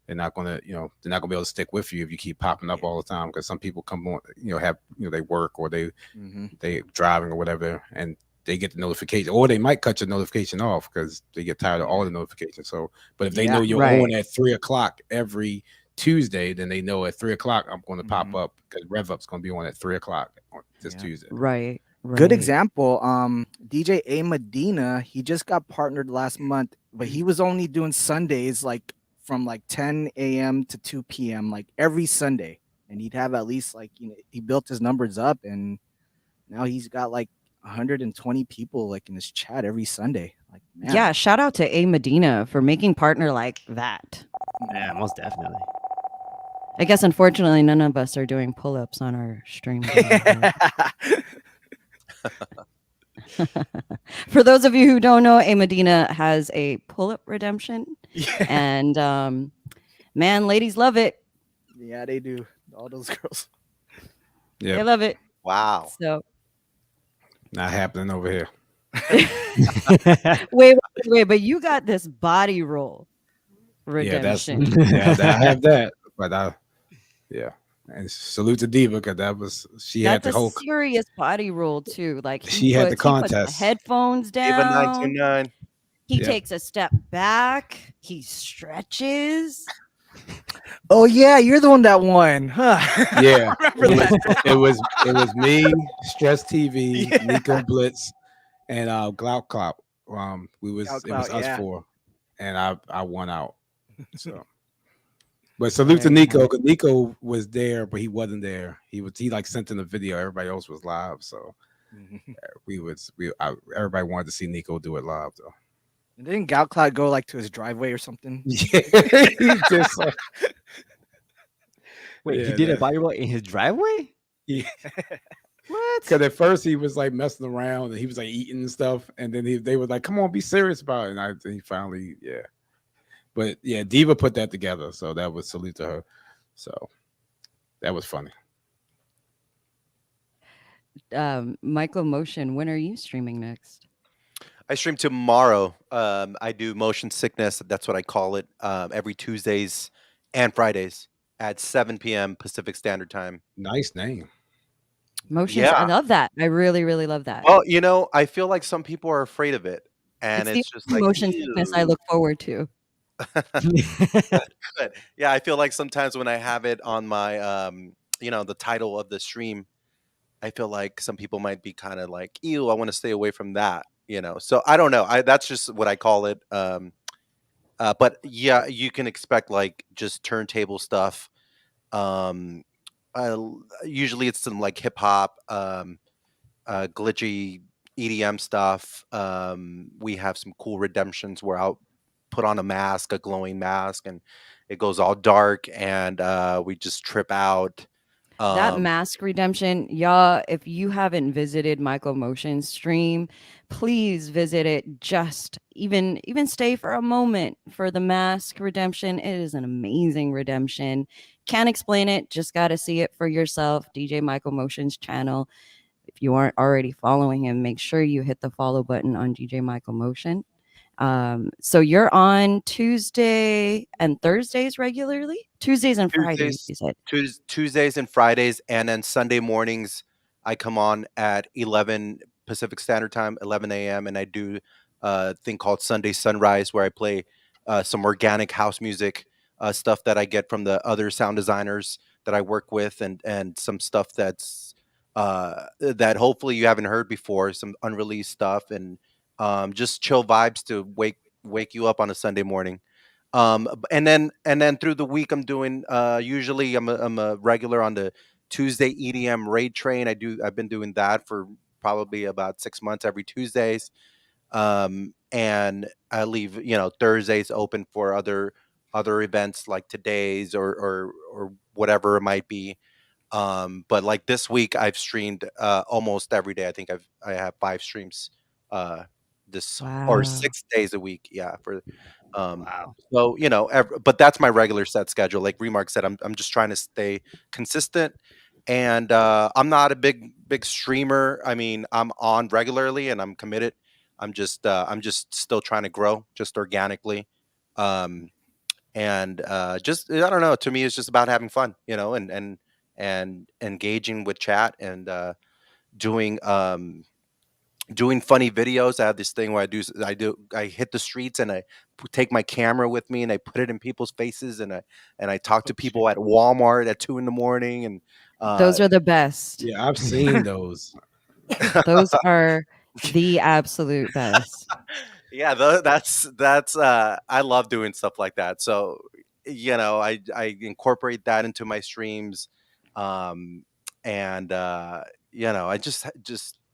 they're not gonna be able to stick with you if you keep popping up all the time. Because some people come on, they work or they driving or whatever, and they get the notification, or they might cut your notification off because they get tired of all the notifications. So, but if they know you're on at 3:00 every Tuesday, then they know at 3:00 I'm going to pop up because Rev Up's going to be on at 3:00 this Yeah. Tuesday. Right. Good Right. example. DJ A Medina, he just got partnered last month, but he was only doing Sundays like from like 10 a.m. to 2 p.m. like every Sunday, and he'd have at least like he built his numbers up, and now he's got like 120 people like in his chat every Sunday. Like, man. Yeah, shout out to A Medina for making partner like that. Yeah, most definitely. I guess unfortunately none of us are doing pull-ups on our stream today, for those of you who don't know, A Medina has a pull-up redemption. Yeah. And man, ladies love it. Yeah, they do. All those girls. They Yeah, love it. Wow. So not happening over here. wait, but you got this body roll Yeah, that's redemption. yeah. I have that, but yeah. And salute to Diva because she had That's the a whole. serious body roll too. Like She had the he puts the contest. headphones Diva down. 929. He Yep. takes a step back. He stretches. Oh yeah, you're the one that won, huh? Yeah, I remember that. it was me, Stress TV, Yeah. Nico Blitz, and Glout Clop. It was Clout, us yeah. four, and I won out. So, but salute to Nico because Nico was there, but he wasn't there. He like sent in a video. Everybody else was live, so everybody wanted to see Nico do it live though. And didn't Cloud go like to his driveway or something? Yeah, he just Wait, he Yeah, did a that- body roll in his driveway? yeah. What? Because at first he was like messing around and he was like eating and stuff, and then they were like, "Come on, be serious about it." And he finally, yeah. But yeah, Diva put that together, so that was salute to her. So that was funny. Michael Motion, when are you streaming next? I stream tomorrow. I do Motion Sickness. That's what I call it. Every Tuesdays and Fridays at 7 p.m. Pacific Standard Time. Nice name. Motion. Yeah. I love that. I really, really love that. Well, I feel like some people are afraid of it, and it's it's the just like motion sickness I "Ew." look forward to. But yeah, I feel like sometimes when I have it on my, the title of the stream, I feel like some people might be kind of like, "Ew, I want to stay away from that." So I don't know. That's just what I call it. But yeah, you can expect like just turntable stuff. Usually it's some like hip hop, glitchy EDM stuff. We have some cool redemptions where I'll put on a glowing mask, and it goes all dark, and we just trip out. That mask redemption, y'all, if you haven't visited Michael Motion's stream, please visit it. Just even stay for a moment for the mask redemption. It is an amazing redemption. Can't explain it, just got to see it for yourself. DJ Michael Motion's channel. If you aren't already following him, make sure you hit the follow button on DJ Michael Motion. So you're on Tuesday and Thursdays regularly? Tuesdays and Fridays, you said. Tuesdays and Fridays, and then Sunday mornings I come on at 11 Pacific Standard Time, 11 a.m., and I do a thing called Sunday Sunrise, where I play some organic house music, stuff that I get from the other sound designers that I work with, and some stuff that's that hopefully you haven't heard before, some unreleased stuff, and just chill vibes to wake you up on a Sunday morning. And then through the week I'm doing usually I'm a regular on the Tuesday EDM raid train. I've been doing that for probably about 6 months every Tuesdays. And I leave Thursdays open for other events like today's or whatever it might be. But like this week I've streamed almost every day. I think I have 5 streams this or Wow. 6 days a week. Yeah, for Wow. so but that's my regular set schedule. Like Remark said, I'm just trying to stay consistent, and I'm not a big streamer. I mean, I'm on regularly and I'm committed. I'm just still trying to grow just organically, and just I don't know. To me, it's just about having fun, and engaging with chat and doing doing funny videos. I have this thing where I hit the streets and I take my camera with me and I put it in people's faces and I talk to people at Walmart at 2 a.m. and Those are the best. Yeah, I've seen those. Those are the absolute best. Yeah, that's I love doing stuff like that. So, I incorporate that into my streams, um, and I just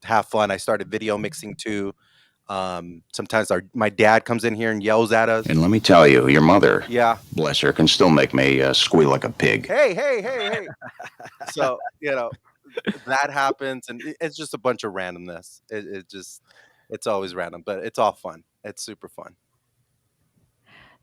have fun. I started video mixing too. Sometimes my dad comes in here and yells at us. And let me tell you, your mother, Yeah. bless her, can still make me squeal like a pig. Hey. So, that happens, and it's just a bunch of randomness. It's always random, but it's all fun. It's super fun.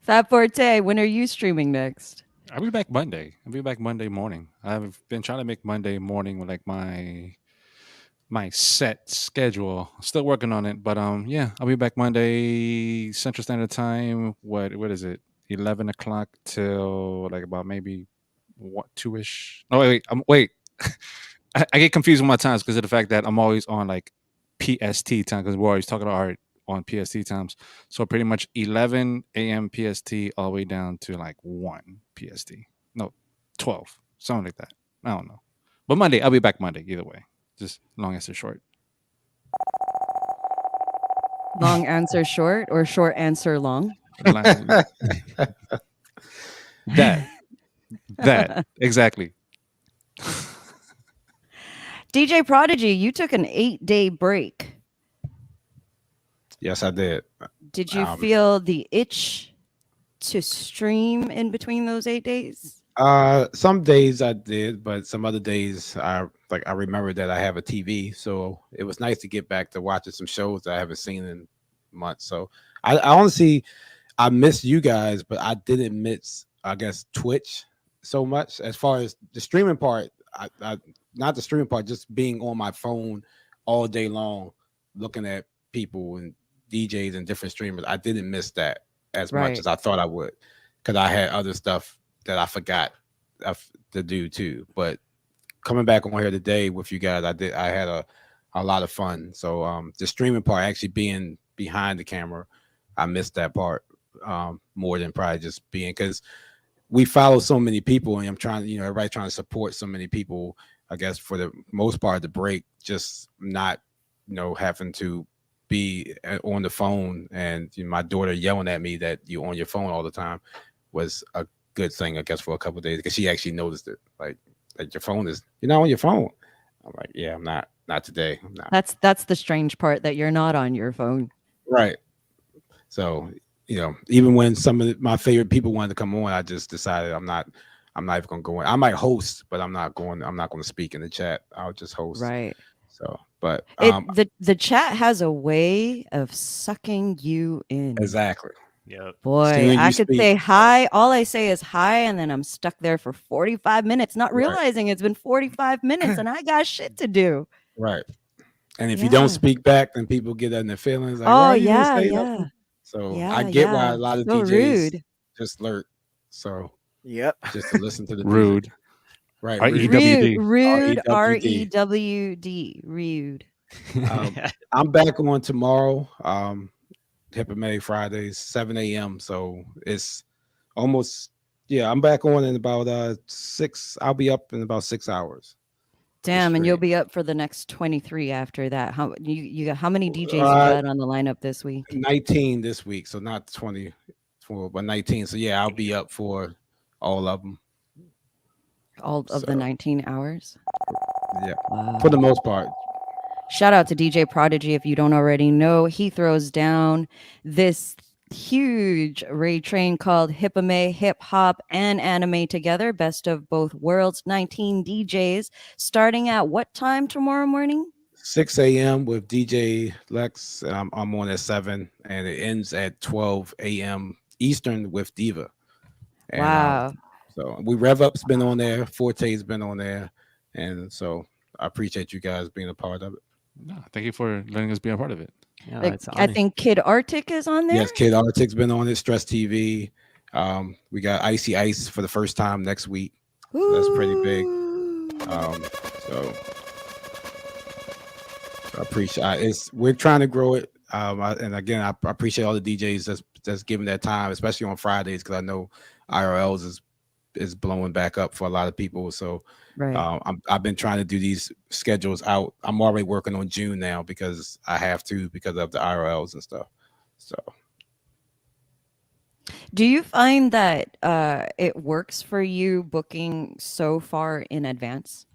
Fab Forte, when are you streaming next? I'll be back Monday. I'll be back Monday morning. I've been trying to make Monday morning with like my set schedule. Still working on it, but yeah, I'll be back Monday Central Standard Time. What is it? 11 o'clock till like about maybe what 2ish. No, wait. I get confused with my times because of the fact that I'm always on like PST time because we're always talking about art on PST times. So pretty much 11 a.m. PST all the way down to like 1 PST. No, 12, something like that. I don't know. But Monday, I'll be back Monday either way. Just long answer short. Long answer short or short answer long? That exactly. DJ Prodigy, you took an 8-day break. Yes, I did. Did you feel the itch to stream in between those 8 days? Some days I did, but some other days I remember that I have a TV, so it was nice to get back to watching some shows that I haven't seen in months. So I honestly I miss you guys, but I didn't miss, I guess, Twitch so much. As far as the streaming part, I not the streaming part, just being on my phone all day long, looking at people and DJs and different streamers. I didn't miss that as much as I thought I would, because I had other stuff that I forgot to do too. But coming back on here today with you guys, I had a lot of fun. So the streaming part, actually being behind the camera, I missed that part more than probably just being, because we follow so many people, and I'm trying, everybody trying to support so many people. I guess for the most part of the break, just not, having to be on the phone, and my daughter yelling at me that you're on your phone all the time was a good thing, I guess, for a couple of days, because she actually noticed it. Like your phone you're not on your phone. I'm like, yeah, I'm not today. I'm not. That's the strange part, that you're not on your phone. Right. So, even when some of my favorite people wanted to come on, I just decided I'm not even going to go in. I might host, but I'm not going to speak in the chat. I'll just host. Right. So, but the chat has a way of sucking you in. Exactly. Yep. Boy, Steven, I could say hi. All I say is hi, and then I'm stuck there for 45 minutes, not realizing it's been 45 minutes and I got shit to do. Right. And if you don't speak back, then people get in their feelings. Like, oh, yeah. So I get why a lot of DJs just lurk. So just to listen to the rude. Music. Right. Rude. REWD. Rude. I'm back on tomorrow. Hippomay Fridays, 7 a.m. So it's almost, I'm back on in about 6. I'll be up in about 6 hours. Damn, and you'll be up for the next 23 after that. How you got, how many DJs you got on the lineup this week? 19 this week, so not 24, but 19. So I'll be up for all of them. All of the 19 hours? Yeah. Wow. For the most part. Shout out to DJ Prodigy. If you don't already know, he throws down this huge raid train called Hippomay, hip hop and anime together, best of both worlds. 19 DJs starting at what time tomorrow morning? 6 a.m. with DJ Lex. I'm on at 7, and it ends at 12 a.m. Eastern with Diva. And, wow. So Rev Up's been on there, Forte's been on there, and so I appreciate you guys being a part of it. No, thank you for letting us be a part of it. Yeah, I think Kid Arctic is on there. Yes, Kid Arctic's been on it. Stress TV. We got Icy Ice for the first time next week. So that's pretty big. So I appreciate we're trying to grow it. And again, I appreciate all the DJs that's giving that time, especially on Fridays, because I know IRLs is is blowing back up for a lot of people. So Right. I've been trying to do these schedules out. I'm already working on June now because I have to because of the IRLs and stuff. So Do you find that it works for you booking so far in advance?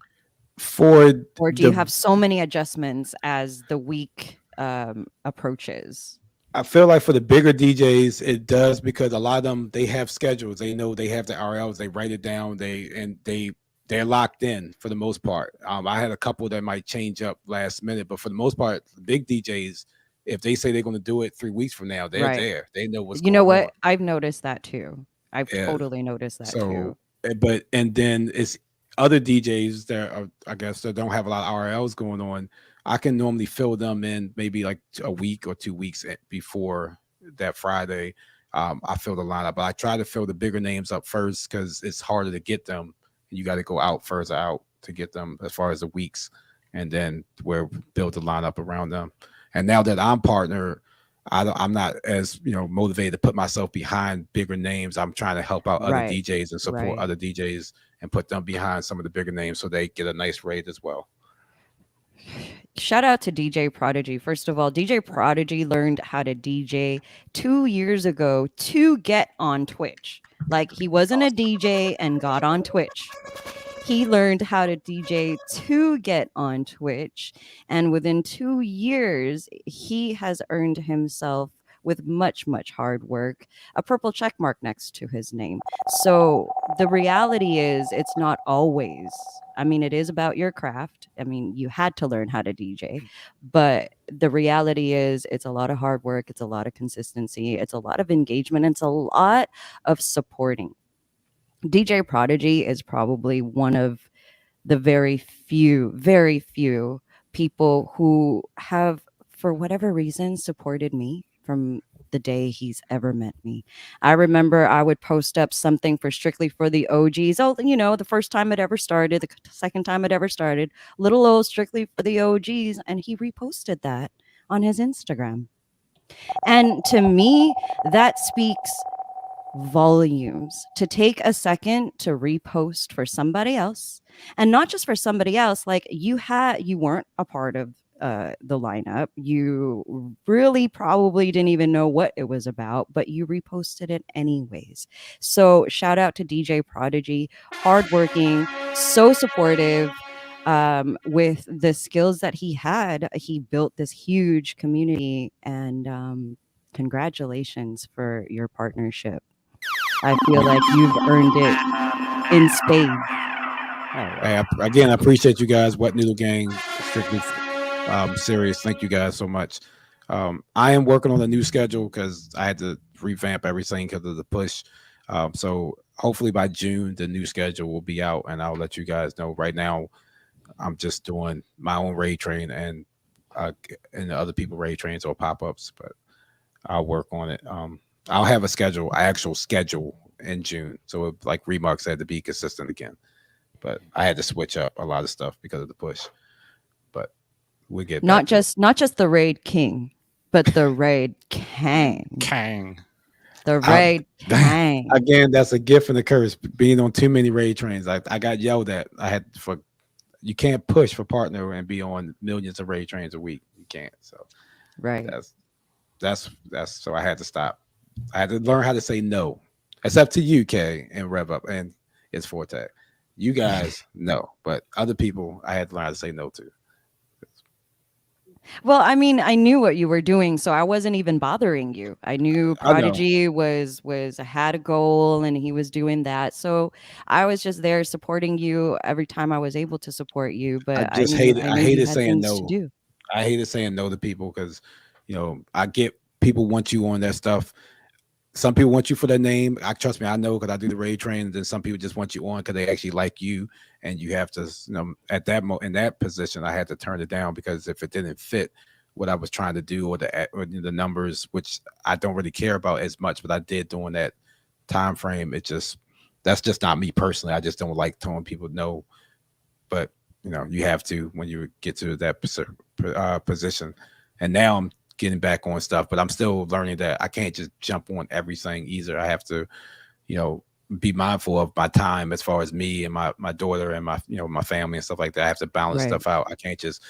for Or do you the have so many adjustments as the week approaches? I feel like for the bigger DJs, it does because a lot of them they have schedules. They know they have the RLs. They write it down. They're locked in for the most part. I had a couple that might change up last minute, but for the most part, the big DJs, if they say they're going to do it 3 weeks from now, they're Right. there. They know what's You know going on. what? I've noticed that too. I've Yeah. totally noticed that too. So, and then it's other DJs that are, I guess, that don't have a lot of RLs going on. I can normally fill them in maybe like a week or 2 weeks before that Friday. I fill the lineup, but I try to fill the bigger names up first because it's harder to get them. You got to go out further out to get them as far as the weeks, and then we're build the lineup around them. And now that I'm partner, I'm not as motivated to put myself behind bigger names. I'm trying to help out other Right. DJs and support Right. other DJs and put them behind some of the bigger names so they get a nice rate as well. Shout out to DJ Prodigy. First of all, DJ Prodigy learned how to DJ 2 years ago to get on Twitch. Like he wasn't a DJ and got on Twitch. He learned how to DJ to get on Twitch, and within 2 years, he has earned himself with much, much hard work, a purple check mark next to his name. So the reality is it's not always. I mean, it is about your craft. I mean, you had to learn how to DJ, but the reality is it's a lot of hard work, it's a lot of consistency, it's a lot of engagement, it's a lot of supporting. DJ Prodigy is probably one of the very few people who have, for whatever reason, supported me from the day he's ever met me. I remember I would post up something for Strictly for the OGs. Oh, the first time it ever started, the second time it ever started, little old Strictly for the OGs, and he reposted that on his Instagram. And to me, that speaks volumes to take a second to repost for somebody else, and not just for somebody else. Like you weren't a part of the lineup, you really probably didn't even know what it was about, but you reposted it anyways. So shout out to DJ Prodigy, hardworking, so supportive. With the skills that he had, he built this huge community, and congratulations for your partnership. I feel like you've earned it in spades. Hey, again, I appreciate you guys. Wet Noodle Gang, Strictly Serious. Thank you guys so much. I am working on a new schedule because I had to revamp everything because of the push. So hopefully by June, the new schedule will be out, and I'll let you guys know. Right now, I'm just doing my own raid train and the other people raid trains or pop-ups, but I'll work on it. I'll have a actual schedule in June. So like Remark said, to be consistent again. But I had to switch up a lot of stuff because of the push. But we get not just the raid king, but the raid Kang. The raid Kang. Again, that's a gift and a curse. Being on too many raid trains, I got yelled at. You can't push for partner and be on millions of raid trains a week. You can't. So right. That's so I had to stop. I had to learn how to say no. Except to you, Kay, and Rev Up and it's Forte. You guys no, but other people I had to learn how to say no to. Well, I mean, I knew what you were doing, so I wasn't even bothering you. I knew Prodigy had a goal and he was doing that. So I was just there supporting you every time I was able to support you. But I hated saying no. I hated saying no to people because I get people want you on that stuff. Some people want you for their name. Trust me, I know because I do the raid train. And then some people just want you on because they actually like you, and you have to, at that in that position, I had to turn it down because if it didn't fit what I was trying to do or the numbers, which I don't really care about as much, but I did during that time frame. That's just not me personally. I just don't like telling people no, but you have to when you get to that position. And now I'm getting back on stuff, but I'm still learning that I can't just jump on everything either. I have to, be mindful of my time as far as me and my daughter and my my family and stuff like that. I have to balance Right. stuff out. I can't just.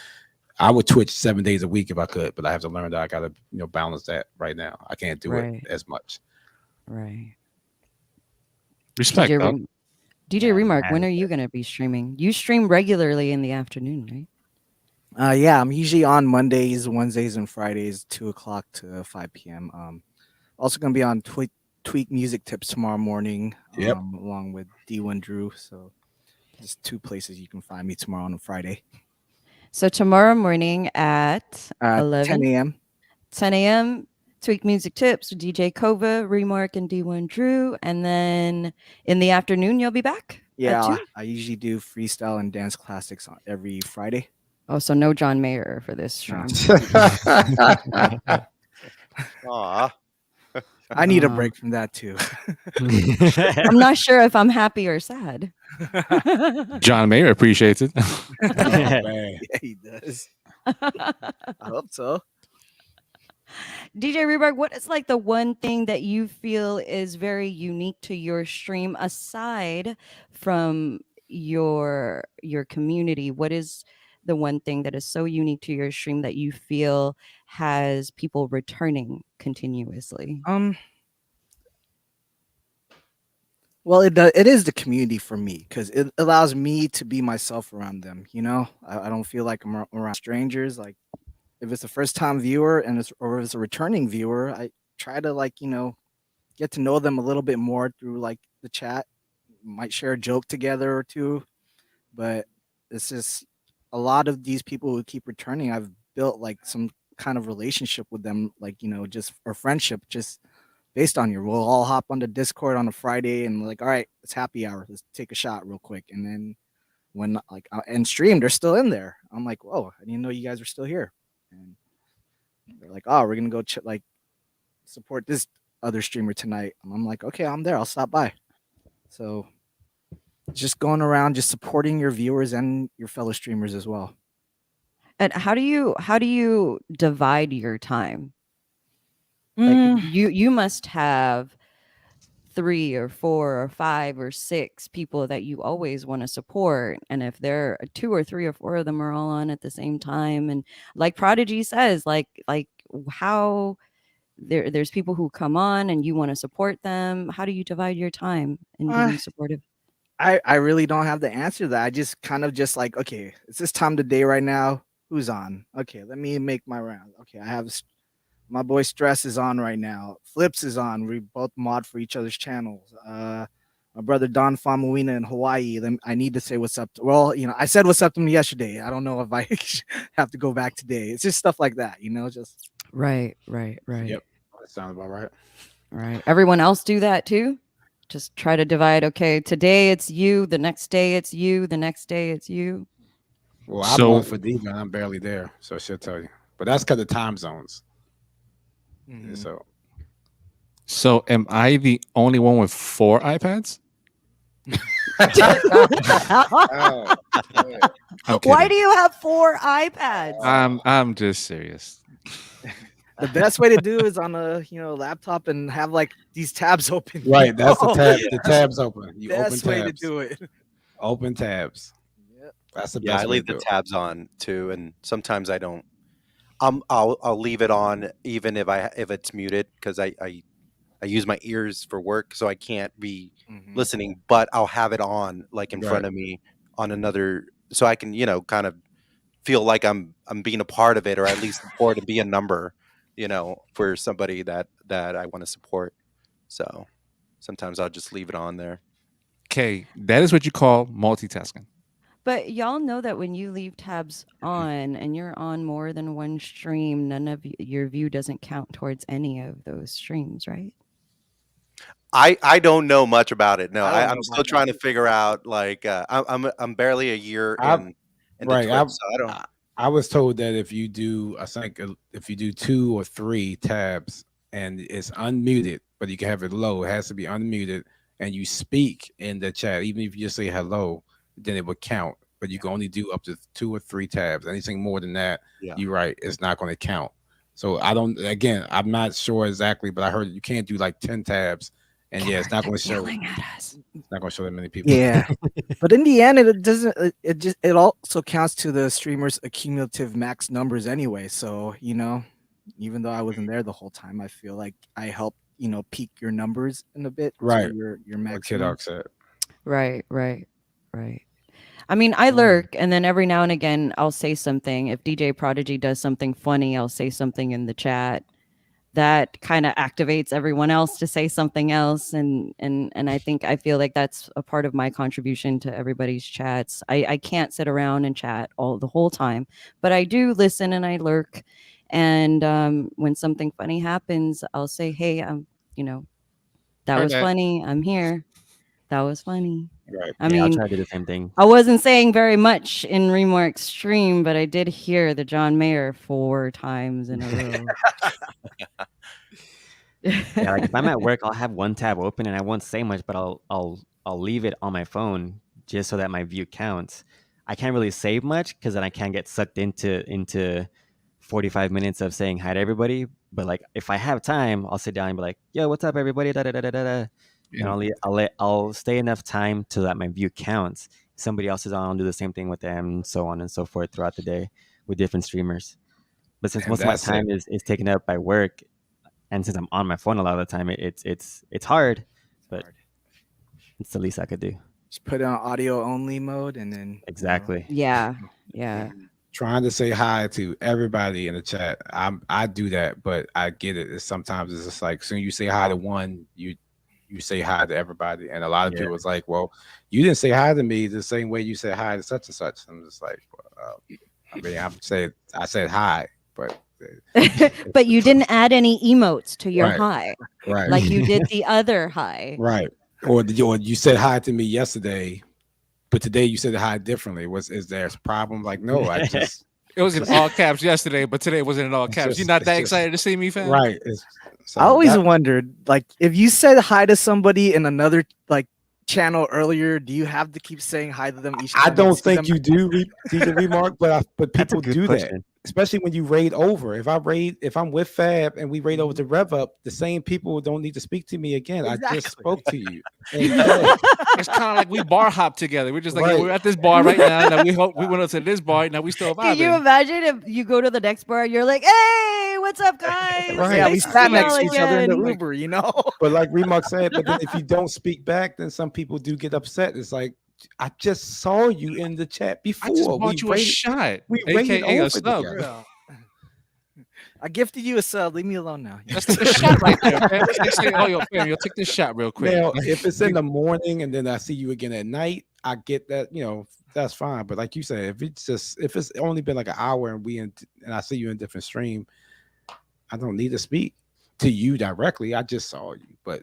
I would Twitch 7 days a week if I could, but I have to learn that I gotta balance that right now. I can't do it Right. as much. Right. Respect, DJ, dog. DJ Yeah, Remark, when man. are you going to be streaming? You stream regularly in the afternoon, right? Yeah, I'm usually on Mondays, Wednesdays, and Fridays, 2 o'clock to 5 p.m. Also gonna be on Tweak Music Tips tomorrow morning. Yep. Along with D1 Drew. So just two places you can find me tomorrow on a Friday. So tomorrow morning at 10 11, a.m. 10 a.m., Tweak Music Tips with DJ Kova, Remark, and D1 Drew. And then in the afternoon, you'll be back at Yeah, 2? I usually do freestyle and dance classics on every Friday. Oh, so no John Mayer for this stream. Aw. I need a break from that too. I'm not sure if I'm happy or sad. John Mayer appreciates it. Yeah, he does. I hope so. DJ Reberg, what is like the one thing that you feel is very unique to your stream aside from your community? What is the one thing that is so unique to your stream that you feel has people returning continuously? Well, it is the community for me because it allows me to be myself around them. I don't feel like I'm around strangers. Like if it's a first time viewer or if it's a returning viewer, I try to get to know them a little bit more through like the chat. Might share a joke together or two, but it's just a lot of these people who keep returning. I've built like some kind of relationship with them, like just or friendship, just based on we'll all hop on the Discord on a Friday and like, all right, it's happy hour. Let's take a shot real quick. And then when and stream, they're still in there. I'm like, whoa, I didn't know you guys were still here. And they're like, oh, we're gonna go support this other streamer tonight. And I'm like, okay, I'm there. I'll stop by. So just going around, just supporting your viewers and your fellow streamers as well. And how do you divide your time? Like you must have 3 or 4 or 5 or 6 people that you always want to support, and if there are 2 or 3 or 4 of them are all on at the same time, and like Prodigy says, like how there's people who come on and you want to support them. How do you divide your time in being supportive? I really don't have the answer to that. I just kind of just like, okay, it's this time of the day right now. Who's on? Okay, let me make my round. Okay, I have my boy Stress is on right now. Flips is on. We both mod for each other's channels. My brother Don Famuina in Hawaii. I need to say what's up. I said what's up to him yesterday. I don't know if I have to go back today. It's just stuff like that, just Right. Yep, that sounds about right. Right. Everyone else do that too? Just try to divide. Okay, today it's you. The next day it's you. The next day it's you. Well, I'm on for Diva and I'm barely there, so she'll tell you. But that's because of time zones. Mm-hmm. So am I the only one with 4 iPads? Why do you have 4 iPads? I'm just serious. The best way to do is on a laptop and have like these tabs open. Right, that's the tab. The tabs open. You best open way tabs. to do it. Open tabs. Yep. That's the best. I leave the tabs on too, and sometimes I don't. I'll leave it on even if it's muted because I use my ears for work, so I can't be listening. But I'll have it on like in front of me on another, so I can kind of feel like I'm being a part of it, or at least support and be a number, for somebody that I want to support. So sometimes I'll just leave it on there. Okay, that is what you call multitasking. But y'all know that when you leave tabs on and you're on more than one stream, none of your view doesn't count towards any of those streams, right? I don't know much about it. No, I'm still trying to figure out. Like I'm barely a year in Twitch, so I don't. I was told that if you do, I think if you do 2 or 3 tabs and it's unmuted, but you can have it low, it has to be unmuted, and you speak in the chat, even if you just say hello, then it would count. But you can only do up to 2 or 3 tabs. Anything more than that, you're right, it's not going to count. So I'm not sure exactly, but I heard you can't do like 10 tabs And yeah, it's not going to show. Yelling at us. It's not going to show that many people. Yeah, but in the end, it doesn't. It also counts to the streamer's accumulative max numbers anyway. So even though I wasn't there the whole time, I feel like I helped peak your numbers in a bit. Right. To your What max. Kid Arc said. Right. I mean, I lurk, and then every now and again, I'll say something. If DJ Prodigy does something funny, I'll say something in the chat. That kind of activates everyone else to say something else, and I feel like that's a part of my contribution to everybody's chats. I can't sit around and chat the whole time, but I do listen and I lurk. And when something funny happens, I'll say, "Hey, that was funny. I'm here. That was funny." Right. I mean, I'll try to do the same thing. I wasn't saying very much in Remark stream, but I did hear the John Mayer 4 times in a row. Yeah, like if I'm at work, I'll have one tab open and I won't say much, but I'll leave it on my phone just so that my view counts. I can't really say much because then I can't get sucked into 45 minutes of saying hi to everybody. But like if I have time, I'll sit down and be like, "Yo, what's up, everybody?" Da da da da da da. And I'll stay enough time to that my view counts. Somebody else is on, I'll do the same thing with them, and so on and so forth throughout the day with different streamers. But since most of my time is taken up by work, and since I'm on my phone a lot of the time, it's hard, but it's the least I could do. Just put it on audio only mode, and then exactly. Yeah. Trying to say hi to everybody in the chat. I do that, but I get it. Sometimes it's just like soon you say hi to one, you say hi to everybody, and a lot of people is like, "Well, you didn't say hi to me the same way you said hi to such and such." I'm just like, I said hi, but but you didn't add any emotes to your hi, right? Like you did the other hi, right? Or you said hi to me yesterday, but today you said hi differently. Is there a problem? Like, no, I just. It was in all caps yesterday, but today it wasn't in all caps. You're not that excited to see me, fam? Right. I always wondered, like, if you said hi to somebody in another channel earlier, do you have to keep saying hi to them each time? I don't think you do, DJ Remark, but people do question. that. Especially when you raid over. If I'm with Fab and we raid over to Rev Up, the same people don't need to speak to me again. Exactly. I just spoke to you. It's kind of like we bar hop together. We're just like, we're at this bar right now. Now we went up to this bar. Now we still vibing. Can you imagine if you go to the next bar, you're like, "Hey, what's up, guys?" Right. Yeah, we sat next to each other in the Uber, But like Remark said, but then if you don't speak back, then some people do get upset. It's like, I just saw you in the chat before. I just bought you a shot. We AKA a sub. I gifted you a sub. Leave me alone now. That's the shot right there, man. Fam, you'll take this shot real quick. Now, if it's in the morning and then I see you again at night, I get that, that's fine. But like you said, if it's only been like an hour and I see you in a different stream, I don't need to speak to you directly. I just saw you. But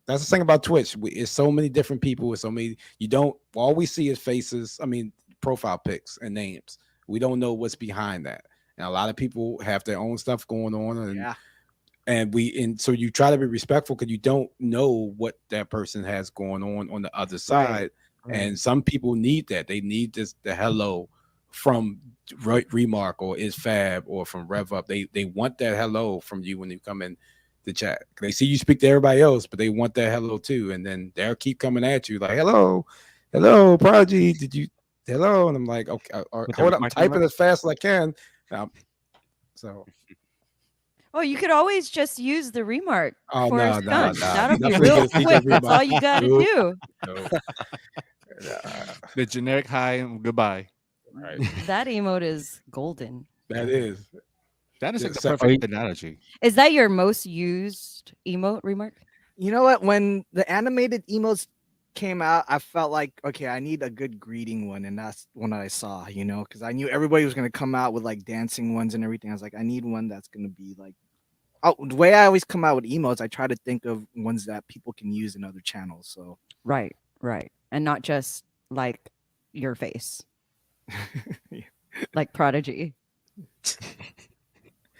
that's the thing about Twitch. It's so many different people. It's so many. All we see is faces. I mean, profile pics and names. We don't know what's behind that. And a lot of people have their own stuff going on. And so you try to be respectful because you don't know what that person has going on the other side. Right. And some people need that. They need the hello from Remark or is Fab or from Rev Up. They want that hello from you when you come in the chat. They see you speak to everybody else, but they want that hello too. And then they'll keep coming at you like, hello, Prodigy, did you hello? And I'm like, okay, hold up, I'm typing as fast as I can. Oh, you could always just use the Remark. Oh, no. That'll be real quick. That's all you got to do. The generic hi and goodbye. Right. That emote is golden. That is like the perfect analogy. Is that your most used emote, Remark? You know what? When the animated emotes came out, I felt like, okay, I need a good greeting one, and that's one that I saw, because I knew everybody was going to come out with like dancing ones and everything. I was like, I need one that's going to be like, the way I always come out with emotes, I try to think of ones that people can use in other channels. So right, and not just like your face, like Prodigy.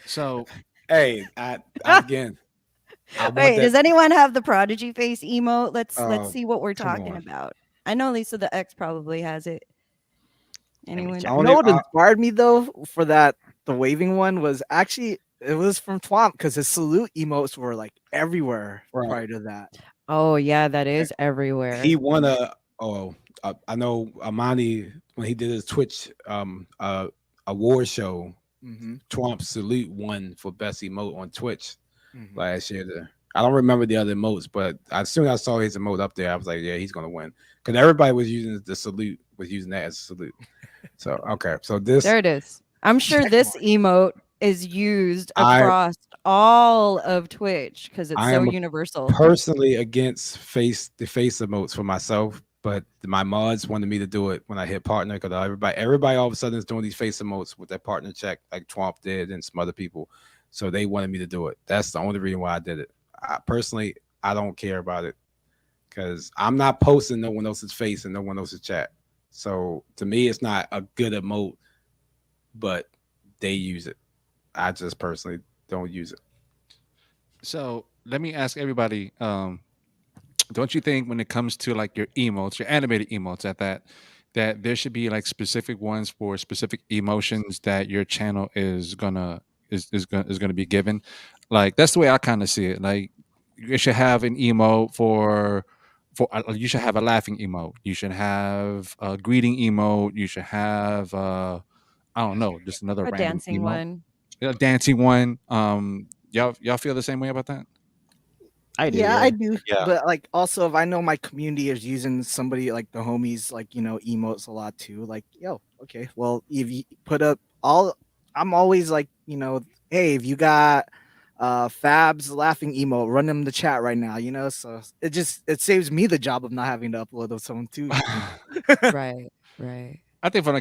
So, hey, again. Wait, does anyone have the Prodigy face emote? Let's see what we're talking about. I know Lisa the X probably has it. Anyone? You know what inspired me though for that? The waving one was actually It was from Twomp because his salute emotes were like everywhere Right. prior to that. Oh yeah, that is everywhere. He won I know Amani when he did his Twitch award show. Mm-hmm. Trump Salute won for best emote on Twitch Mm-hmm. last year. I don't remember the other emotes, but as soon as I saw his emote up there, I was like, yeah, he's gonna win because everybody was using the salute, was using that as a salute. So okay, so this There it is. I'm sure this emote is used across all of Twitch because it's I so am universal. personally against the face emotes for myself, but my mods wanted me to do it when I hit partner because everybody all of a sudden is doing these face emotes with their partner check like Trump did and some other people. So they wanted me to do it. That's the only reason why I did it. Personally, I don't care about it because I'm not posting no one else's face and no one else's chat. So to me, it's not a good emote, but they use it. I just personally don't use it. So let me ask everybody, don't you think when it comes to like your emotes, your animated emotes that there should be like specific ones for specific emotions that your channel is gonna be given? Like that's the way I kind of see it. Like you should have an emote for you should have a laughing emote. You should have a greeting emote. You should have I don't know, just another A random dancing emote. one. A dancing one. Y'all feel the same way about that? I do. Yeah, I do. Yeah. But like also if I know my community is using somebody like the homies, like, emotes a lot too, like, yo, okay, well, if you put up I'm always like, hey, if you got Fab's laughing emote, run them the chat right now, so it saves me the job of not having to upload of someone too. Right, right. I think from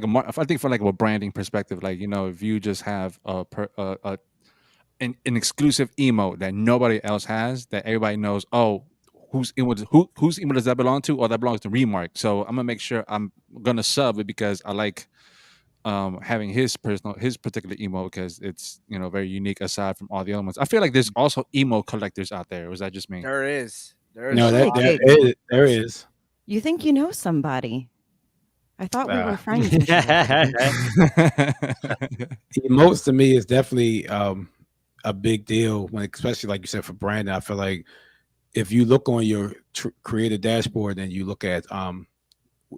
like a branding perspective, like if you just have an exclusive emote that nobody else has, that everybody knows, oh, whose emote does that belong to? Or that belongs to Remark. So I'm gonna make sure I'm gonna sub it because I like having his particular emote because it's very unique aside from all the other ones. I feel like there's also emo collectors out there. Or is that just me? There is. No, a Hey, lot of kids. emote there collectors. is. You think you know somebody? I thought we were Ah. friends. And shit. Emotes to me is definitely a big deal when, especially like you said for branding. I feel like if you look on your creative dashboard and you look at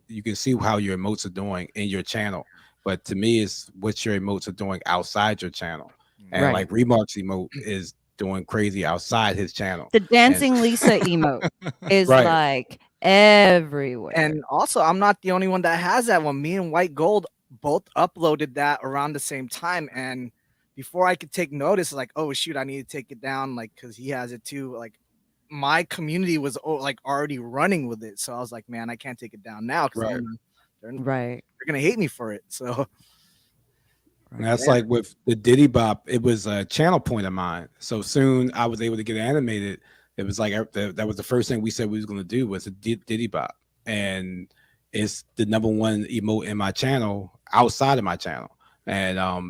you can see how your emotes are doing in your channel. But to me, it's what your emotes are doing outside your channel. And Right. like Remark's emote is doing crazy outside his channel. The dancing Lisa emote is Right. like everywhere. And also, I'm not the only one that has that one. Me and White Gold both uploaded that around the same time. And before I could take notice, like, oh shoot, I need to take it down, like, because he has it too. Like, my community was like already running with it, so I was like, man, I can't take it down now because Right. Right. they're gonna hate me for it. So And that's like with the Diddy Bop, it was a channel point of mine. So soon I was able to get animated. It was like that was the first thing we said we was going to do was a Diddy Bop, and it's the number one emote in my channel outside of my channel. And I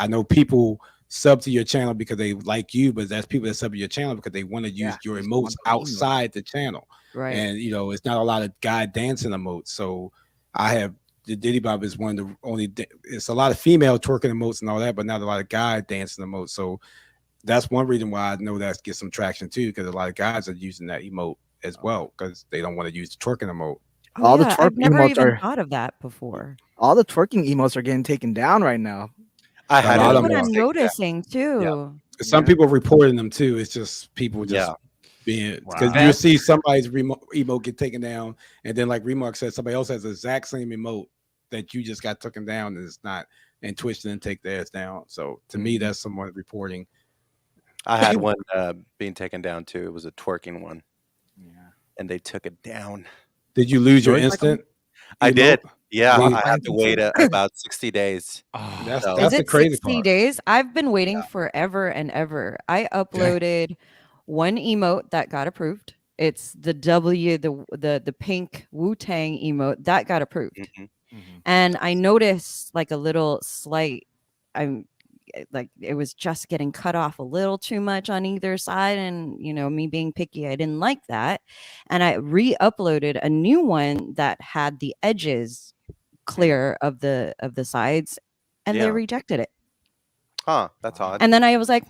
know people sub to your channel because they like you, but that's people that sub to your channel because they want to use your emotes outside the channel. Right. And it's not a lot of guy dancing emotes. So I have the Diddy Bop is one of the only. It's a lot of female twerking emotes and all that, but not a lot of guy dancing emotes. So that's one reason why I know that gets some traction too, because a lot of guys are using that emote as well because they don't want to use the twerking emote. Oh, all the yeah, twerk I've never emotes even are thought of that before. all the twerking emotes are getting taken down right now. I had lot That's of what them I'm are. noticing too. Some people reporting them too. It's just people just being because Wow. you see somebody's emote get taken down, and then like Remark said, somebody else has the exact same emote that you just got taken down, and it's not, and Twitch didn't take theirs down. So to me, that's someone reporting. I had one being taken down too. It was a twerking one. Yeah. And they took it down. Did you lose your Yours, Michael? instant? I did. emote? Yeah, They- I had to wait about 60 days. That's So- Is the it crazy 60 part. days? I've been waiting forever and ever. I uploaded one emote that got approved. It's the the pink Wu-Tang emote that got approved. Mhm. And I noticed like a little slight like it was just getting cut off a little too much on either side, and me being picky, I didn't like that, and I re-uploaded a new one that had the edges clear of the sides, and they Yeah. rejected it. Huh? That's odd. And then I was like,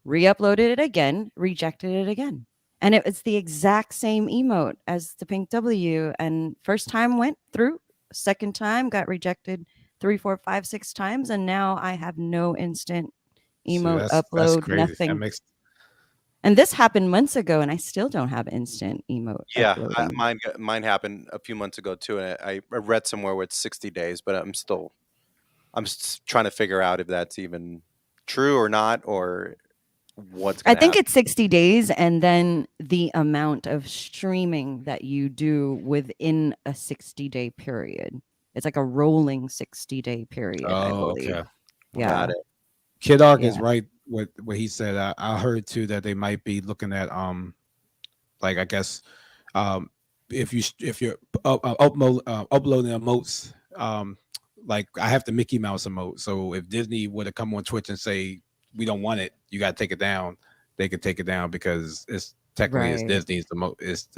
re-uploaded it again, rejected it again. And it was the exact same emote as the pink W. And first time went through, second time got rejected 3, 4, 5, 6 times. And now I have no instant See, emote that's upload, crazy. That nothing. makes And this happened months ago, and I still don't have instant emote Yeah, uploading. mine happened a few months ago too, and I read somewhere where it's 60 days, but I'm trying to figure out if that's even true or not, or what's I going to think happen. it's 60 days, and then the amount of streaming that you do within a 60-day period. It's like a rolling 60-day period, I Oh, believe. okay. Yeah. Got it. Kid Arc Yeah. is right with what he said. I heard too that they might be looking at like I guess if you're uploading emotes, like I have the Mickey Mouse emote. So if Disney were to come on Twitch and say we don't want it, you got to take it down, they could take it down because it's technically it's Right. Disney's it's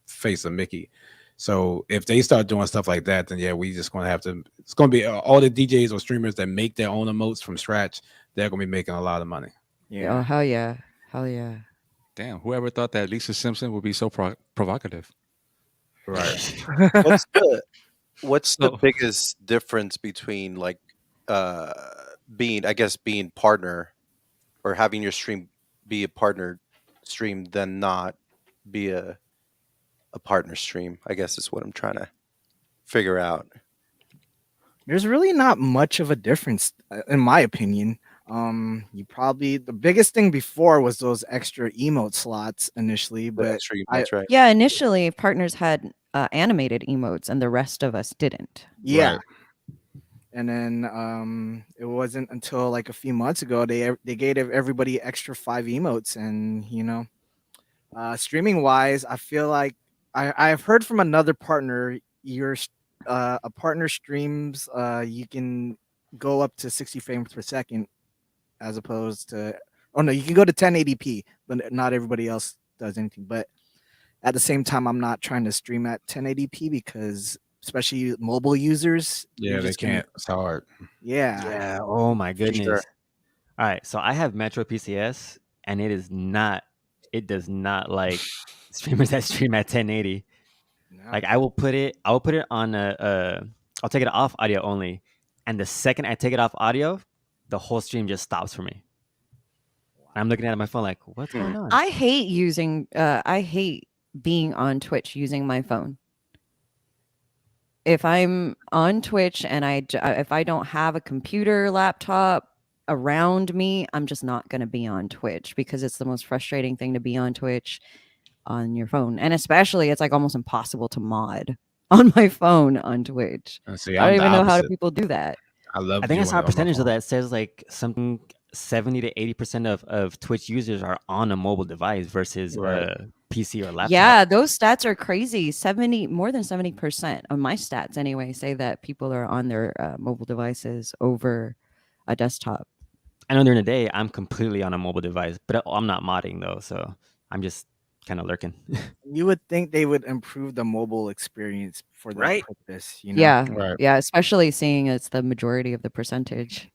face of Mickey. So if they start doing stuff like that, then yeah, we just gonna have to. It's gonna be all the DJs or streamers that make their own emotes from scratch. They're gonna be making a lot of money. Oh, hell yeah. Hell yeah. Damn, whoever thought that Lisa Simpson would be so provocative. Right. What's the So- biggest difference between like being partner or having your stream be a partner stream than not be a partner stream? I guess is what I'm trying to figure out. There's really not much of a difference, in my opinion. The biggest thing before was those extra emote slots initially, The but extra emotes, right? Yeah, initially partners had animated emotes, and the rest of us didn't. yeah. Right. And then it wasn't until like a few months ago they gave everybody extra 5 emotes, and streaming wise, I feel like I've heard from another partner a partner streams you can go up to 60 frames per second as opposed to you can go to 1080p, but not everybody else does anything. But at the same time, I'm not trying to stream at 1080p because especially mobile users, Yeah, you're they just gonna- can't. It's hard. yeah. Yeah. Oh my For sure. goodness. All right. So I have Metro PCS, and it does not like streamers that stream at 1080. No. Like I will put it on I'll take it off audio only, and the second I take it off audio, the whole stream just stops for me. I'm looking at my phone like, what's going on? I hate being on Twitch using my phone. If I'm on Twitch and if I don't have a computer, laptop around me, I'm just not going to be on Twitch because it's the most frustrating thing to be on Twitch on your phone. And especially it's like almost impossible to mod on my phone on Twitch. And see, I don't I'm the even know how opposite. people do that. I love. I think I saw a viewing it on my percentage of phone. that. It says like something 70 to 80% of Twitch users are on a mobile device versus Right. a PC or laptop. Yeah, those stats are crazy. More than 70% of my stats anyway say that people are on their mobile devices over a desktop. I know during the day I'm completely on a mobile device, but I'm not modding though, so I'm just kind of lurking. You would think they would improve the mobile experience for that Right? purpose, Yeah, Right. yeah, especially seeing it's the majority of the percentage.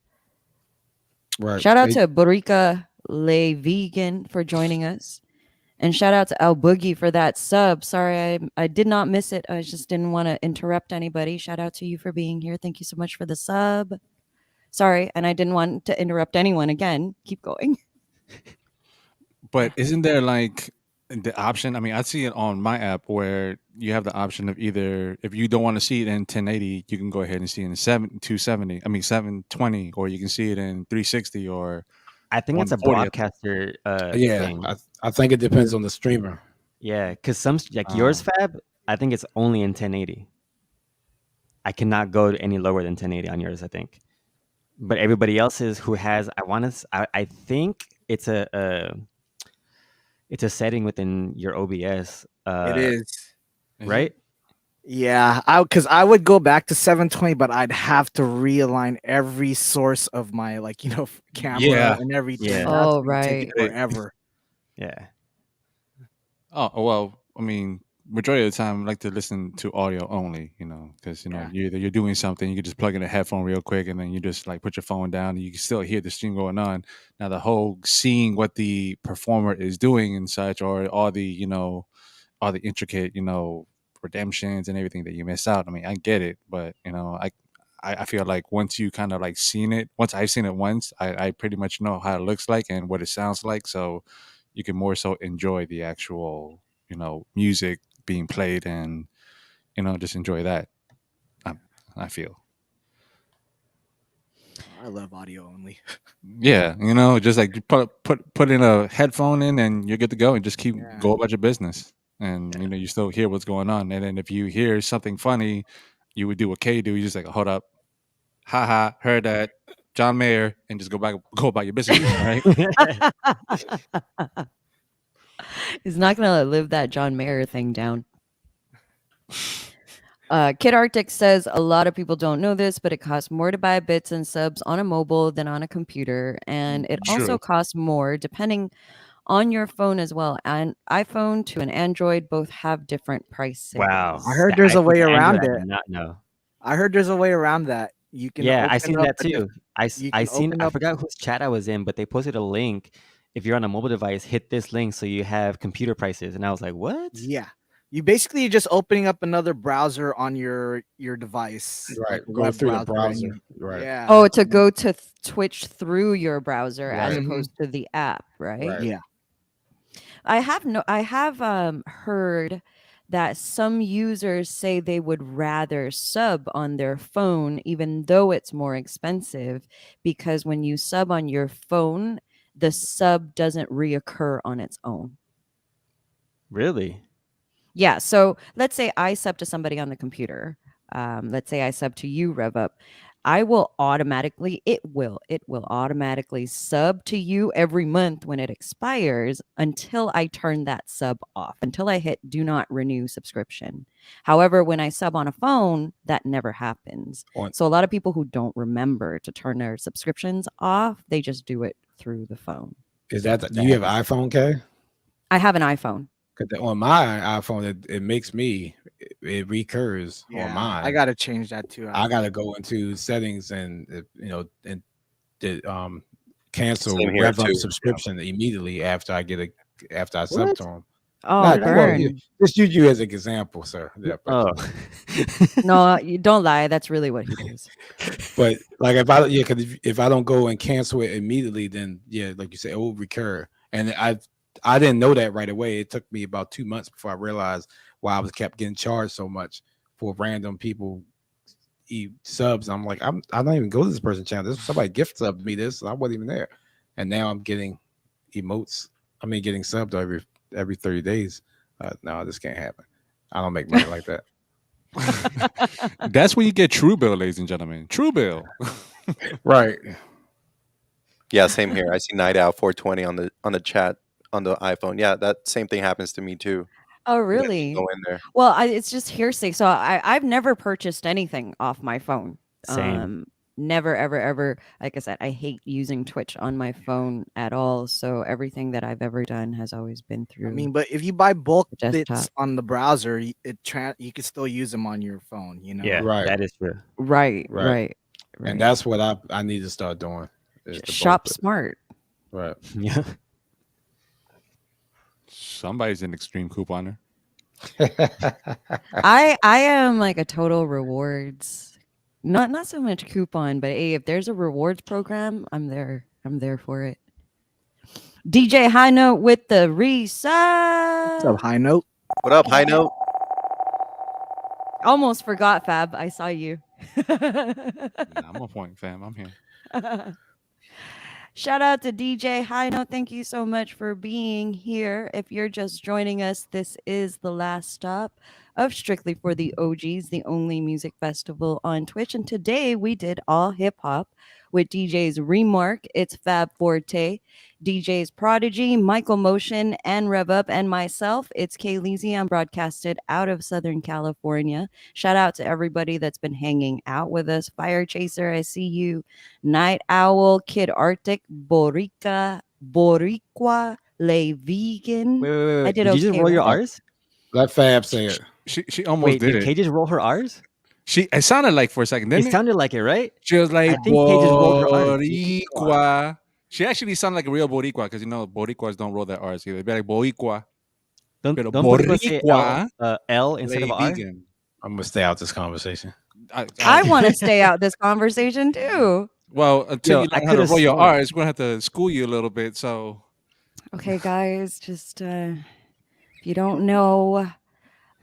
Right. Shout out to Borika Le Vegan for joining us. And shout out to El Boogie for that sub. Sorry, I did not miss it. I just didn't want to interrupt anybody. Shout out to you for being here. Thank you so much for the sub. Sorry, and I didn't want to interrupt anyone again. Keep going. But isn't there like the option? I mean, I see it on my app where you have the option of either if you don't want to see it in 1080, you can go ahead and see it in 720, or you can see it in 360 or I think it's a 140. broadcaster Yeah, thing. I think it depends on the streamer. Yeah, because some like yours, Fab, I think it's only in 1080. I cannot go any lower than 1080 on yours, I think. But everybody else's who has, I think it's a setting within your OBS. It is. Right? Yeah, because I would go back to 720, but I'd have to realign every source of my camera Yeah. and everything. Yeah. That's Oh, gonna take right. forever. Yeah. Oh well, I mean, majority of the time I like to listen to audio only, because Yeah. you're doing something, you can just plug in a headphone real quick, and then you just like put your phone down, and you can still hear the stream going on. Now the whole seeing what the performer is doing and such, or all the intricate, redemptions and everything that you miss out. I mean, I get it, but I feel like once you kind of like once I've seen it once, I pretty much know how it looks like and what it sounds like. So you can more so enjoy the actual, music being played, and, just enjoy that. I, I feel. I love audio only. Yeah, just like you put in a headphone in, and you're good to go, and just keep Yeah. go about your business. And you still hear what's going on. And then if you hear something funny, you would do what Kay do. You just like, hold up, haha, heard that, John Mayer, and just go about your business, right? He's not gonna live that John Mayer thing down. Kid Arctic says a lot of people don't know this, but it costs more to buy bits and subs on a mobile than on a computer, and it also True. costs more depending on your phone as well. An iPhone to an Android both have different prices. Wow. I heard The there's a iPhone way to Android, around I it. did not know. I heard there's a way around that. You can Yeah, I open seen up that a diff- too. you I can seen. open I up forgot whose chat I was in, but they posted a link. If you're on a mobile device, hit this link so you have computer prices. And I was like, what? Yeah. You basically just opening up another browser on your device, Right. like a Go web through the and browser. you- Right. Yeah. Oh, to go to Twitch through your browser as Right. opposed to the app, right? Right. Yeah. I have heard that some users say they would rather sub on their phone even though it's more expensive, because when you sub on your phone, the sub doesn't reoccur on its own. Really? Yeah, so let's say I sub to somebody on the computer. Let's say I sub to you, Rev Up. It will automatically sub to you every month when it expires until I turn that sub off, until I hit do not renew subscription. However, when I sub on a phone, that never happens. So a lot of people who don't remember to turn their subscriptions off, they just do it through the phone. Is that do you have an iPhone, Kay? I have an iPhone. Because on my iPhone, it makes me it recurs on Yeah. mine. I gotta change that too. I gotta go into settings and and cancel Same here, Rev Up too. subscription immediately after I sub What? to them. Oh, Well, burn. just use you as an example, sir. Yeah, Oh. No, you don't lie. That's really what he does. but like if I don't go and cancel it immediately, then like you said, it will recur. And I didn't know that right away. It took me about 2 months before I realized why I was kept getting charged so much for random people subs. I'm like, I don't even go to this person's channel. This somebody gift subbed me this, and I wasn't even there. And now I'm getting emotes. I mean, getting subbed every 30 days. No, this can't happen. I don't make money like that. That's when you get True Bill, ladies and gentlemen. True Bill. Right. Yeah, same here. I see Night Owl 420 on the chat on the iPhone. Yeah, that same thing happens to me too. Oh, You gotta just really? go in there. Well, it's just hearsay. So I've never purchased anything off my phone. Same. Never, ever, ever. Like I said, I hate using Twitch on my phone at all. So everything that I've ever done has always been through. I mean, but if you buy bulk the desktop. bits on the browser, you can still use them on your phone. Yeah, Right. that is true. Right. And that's what I need to start doing. is the Shop bulk bit. smart. Right. Yeah. Somebody's an extreme couponer. I am like a total rewards, not so much coupon, but hey, if there's a rewards program, I'm there for it. DJ High Note with the reset. What's up, High Note? What up, High Note? Almost forgot, Fab. I saw you. Nah, I'm on point, fam. I'm here. Shout out to DJ High Note. Thank you so much for being here. If you're just joining us, this is the last stop of Strictly for the OGs, the only music festival on Twitch. And today we did all hip hop with DJs Remark, it's Fab Forte, DJs Prodigy, Michael Motion, and Rev Up, and myself, it's Kay Leezy. I'm broadcasted out of Southern California. Shout out to everybody that's been hanging out with us. Fire Chaser, I see you. Night Owl, Kid Arctic, Boricua, Le Vegan. Wait. I did you just okay, roll your right? R's? Let Fab say it. She almost Wait, did did it. Kay just roll her R's? It sounded like for a second, It didn't it? sounded like it, right? She was like I think Kay just rolled her R's. Boricua. She actually sounded like a real Boricua because Boricuas don't roll their R's either. They'd be like Boricua. Don't Pero Boricua say Boricua, L instead of a R? vegan. I'm gonna stay out this conversation. I want to stay out this conversation too. Well, until Yo, you I learn how to could've roll your sworn. R's, we're gonna have to school you a little bit. So Okay, guys, just if you don't know,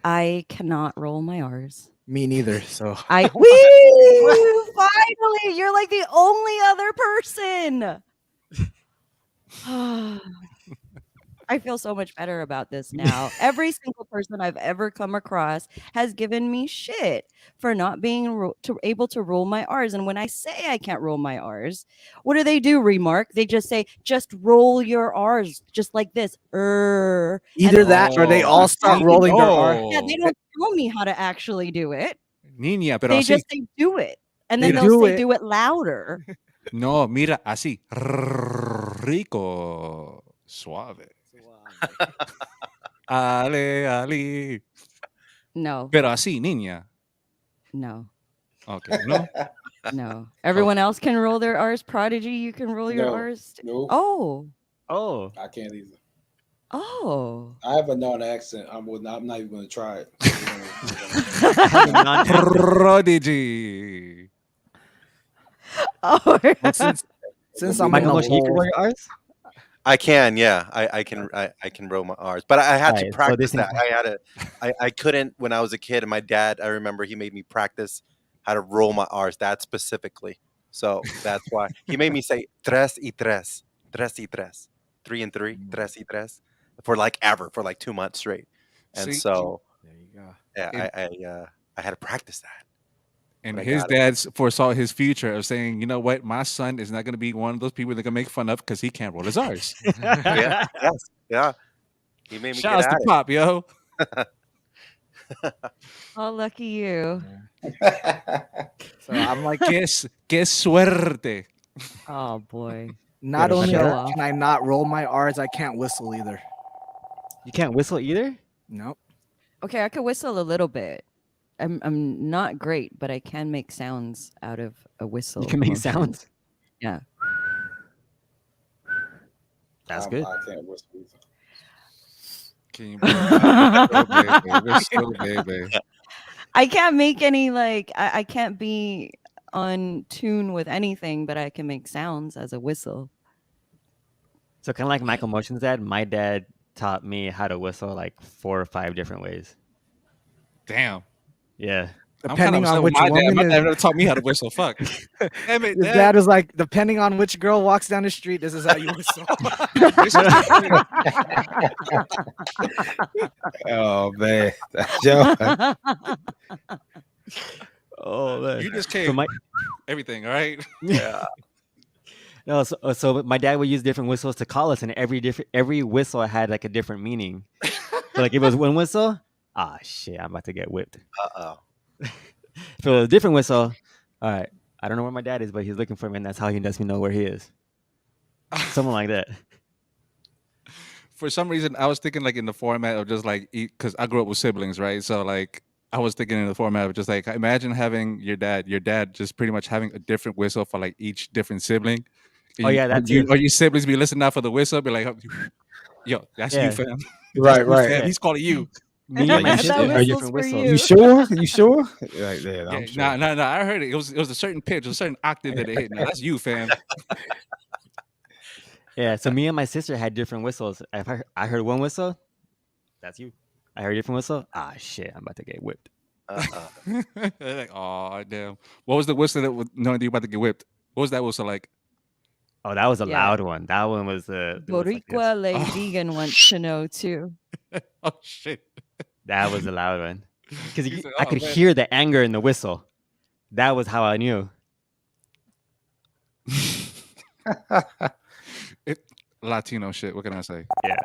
I cannot roll my R's. Me neither. So Finally, you're like the only other person. I feel so much better about this now. Every single person I've ever come across has given me shit for not being able to roll my R's. And when I say I can't roll my R's, what do? Remark. They just say, just roll your R's, just like this. Either that or they all start rolling their R. Yeah, they don't tell me how to actually do it. Niña, pero They así. just say do it. And then They they'll do say it. do it louder. No, mira, así. Rico. Suave. Ale, ali. No, Pero así, niña. no, Okay, no. no. Everyone else can roll their R's. Prodigy, you can roll your No. R's. Nope. Oh, Oh. I can't either. oh. I have a non accent. I'm not even gonna try it. Prodigy. Oh, Well, since I'm Michael on Motion, you can roll your R's? I can, yeah. I can roll my R's, but I had to Alright, so practice this that. I couldn't when I was a kid, and my dad, I remember he made me practice how to roll my R's that specifically. So that's why he made me say tres y tres, 3 and 3, tres y tres, for like 2 months straight. And See? so There you go. yeah, I had to practice that. And But I his got it. dad foresaw his future of saying, you know what, my son is not going to be one of those people they're going to make fun of because he can't roll his R's. Yeah, yes, yeah. He made me Shout out get to at it. Pop, yo. oh, lucky you. So I'm like, Que suerte. Oh boy. not Yeah, only show that, off. can I not roll my R's, I can't whistle either. You can't whistle either? Nope. Okay, I could whistle a little bit. I'm not great, but I can make sounds out of a whistle. You can make motion. sounds. Yeah. That's good. I can't whistle either. Can you we're still baby. I can't make any I can't be on tune with anything, but I can make sounds as a whistle. So kind of like Michael Motion's dad, my dad taught me how to whistle like 4 or 5 different ways. Damn. Yeah. Depending on which my woman dad is- never taught me how to whistle. Fuck. Damn it, His dad was like, depending on which girl walks down the street, this is how you whistle. Oh man, Joe. Oh man. You just came So my everything, all right? Yeah. no, so my dad would use different whistles to call us, and every whistle had like a different meaning. So like if it was one whistle, shit, I'm about to get whipped. Uh-oh. If it was a different whistle, all right, I don't know where my dad is, but he's looking for me, and that's how he lets me know where he is. Something like that. For some reason, I was thinking like in the format of just like, because I grew up with siblings, right? So like, I was thinking in the format of just like, imagine having your dad just pretty much having a different whistle for like each different sibling. Oh, yeah, that's you, it. or your siblings be listening out for the whistle, be like, yo, that's Yeah. you, fam. Right, That's you, right. fam. He's calling you. Me and my That sister had whistle's different for whistles. You sure? You sure? Right there. I'm Yeah, sure. no. I heard it. It was a certain pitch, a certain octave that it hit. Now that's you, fam. Yeah, so me and my sister had different whistles. If I heard one whistle, that's you. I heard a different whistle. Shit, I'm about to get whipped. They're like, oh damn. What was the whistle that was knowing you about to get whipped? What was that whistle like? Oh, that was a Yeah. loud one. That one was it was like this. Boricua Lady Vegan wants to know too. Oh shit. That was a loud one. Because You said, I "Oh, could man." hear the anger in the whistle. That was how I knew. Latino shit. What can I say? Yeah.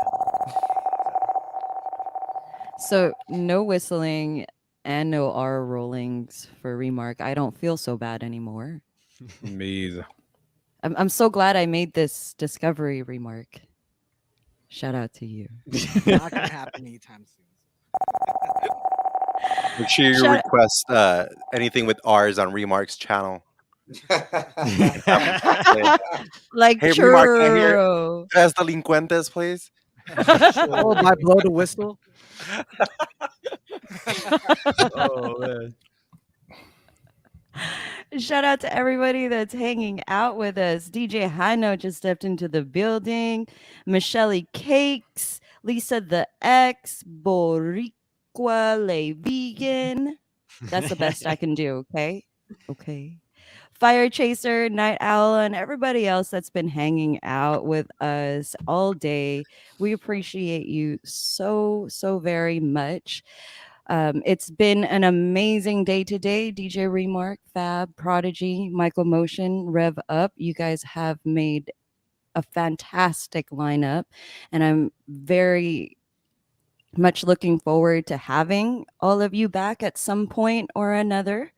So no whistling and no R rollings for Remark. I don't feel so bad anymore. Me either. I'm so glad I made this discovery, Remark. Shout out to you. Not gonna happen anytime soon. Make sure you Shout- request anything with R's on Remark's channel. Like Hey, Remark, can I hear churro. Tres Delincuentes, please? Oh, by blow the whistle. Oh man. Shout out to everybody that's hanging out with us. DJ Hino just stepped into the building. Michelle Cakes, Lisa the X, Boricua Le Vegan. That's the best I can do, okay? Okay. Fire Chaser, Night Owl, and everybody else that's been hanging out with us all day. We appreciate you so, so very much. It's been an amazing day today. DJ Remark, Fab, Prodigy, Michael Motion, Rev Up. You guys have made a fantastic lineup, and I'm very much looking forward to having all of you back at some point or another.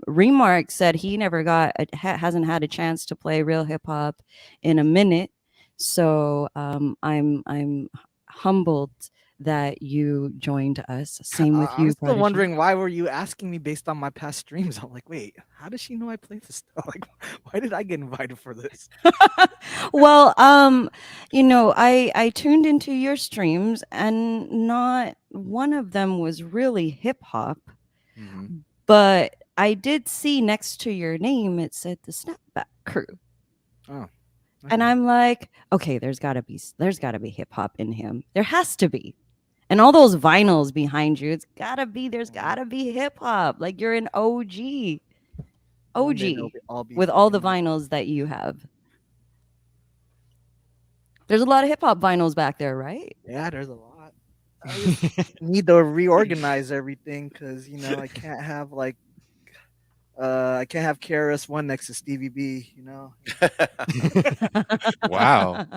Remark said he never hasn't had a chance to play real hip hop in a minute, so I'm humbled that you joined us. Same with I'm you, still Prodigy. wondering why were you asking me based on my past streams? I'm like, wait, how does she know I play this stuff? Like, why did I get invited for this? Well, I tuned into your streams and not one of them was really hip hop, but I did see next to your name it said the Snapback Crew. Oh. And I'm like, okay, there's gotta be hip hop in him. There has to be. And all those vinyls behind you, there's gotta be hip hop. Like you're an OG. One day they'll all be With all the fucking- vinyls that you have. There's a lot of hip hop vinyls back there, right? Yeah, there's a lot. I just need to reorganize everything because I can't have I can't have KRS-One next to Stevie B. Wow.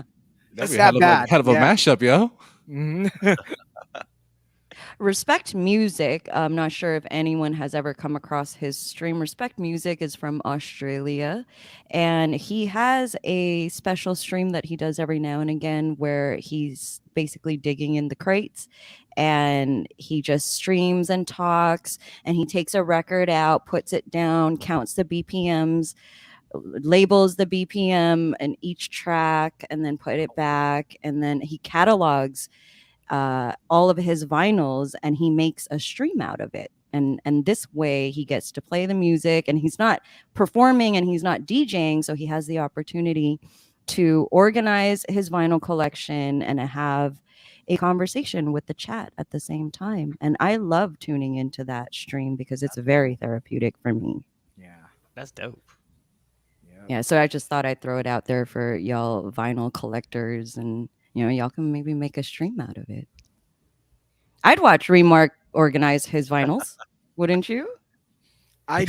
That's That'd be that a bad. hell of a Yeah. mashup, yo. Mhm. Respect Music. I'm not sure if anyone has ever come across his stream. Respect Music is from Australia, and he has a special stream that he does every now and again where he's basically digging in the crates and he just streams and talks and he takes a record out, puts it down, counts the BPMs, labels the BPM and each track and then put it back, and then he catalogs all of his vinyls and he makes a stream out of it, and this way he gets to play the music and he's not performing and he's not DJing, so he has the opportunity to organize his vinyl collection and have a conversation with the chat at the same time. And I love tuning into that stream because it's very therapeutic for me. Yeah. That's dope. Yeah, so I just thought I'd throw it out there for y'all vinyl collectors, and y'all can maybe make a stream out of it. I'd watch Remark organize his vinyls, wouldn't you? I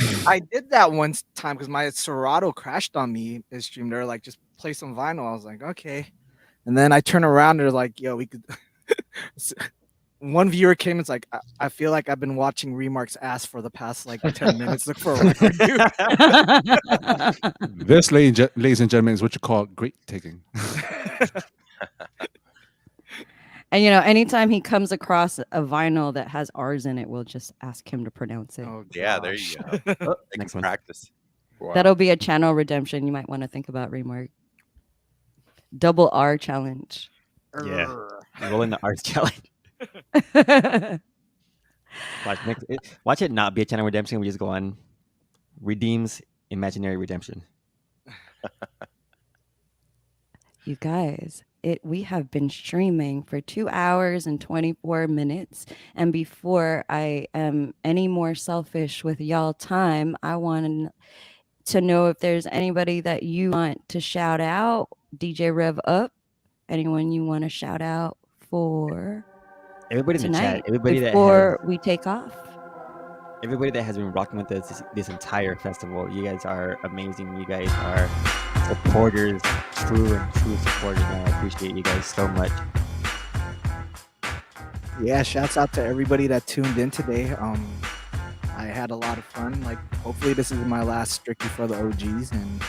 did that one time because my Serato crashed on me. His stream, they're like, just play some vinyl. I was like, okay. And then I turn around, they're like, yo, we could. One viewer came, it's like, I feel like I've been watching Remark's ass for the past 10 minutes. Look for a record, dude. This, ladies and gentlemen, is what you call great taking. And anytime he comes across a vinyl that has R's in it, we'll just ask him to pronounce it. Oh, Yeah, there you go. Oh, They next can one. practice. Wow. That'll be a channel redemption you might want to think about, Remark. Double R challenge. Yeah. Rolling the arts challenge. Watch it not be a channel redemption. We just go on redeems imaginary redemption. You guys, we have been streaming for 2 hours and 24 minutes. And before I am any more selfish with y'all time, I want to know if there's anybody that you want to shout out. DJ Rev Up. Anyone you want to shout out for Everybody in the tonight chat, everybody before we take off? everybody that has been rocking with us this entire festival. You guys are amazing. You guys are supporters, true supporters. And I appreciate you guys so much. Yeah, shouts out to everybody that tuned in today. I had a lot of fun. Hopefully this is my last strictly for the OGs, and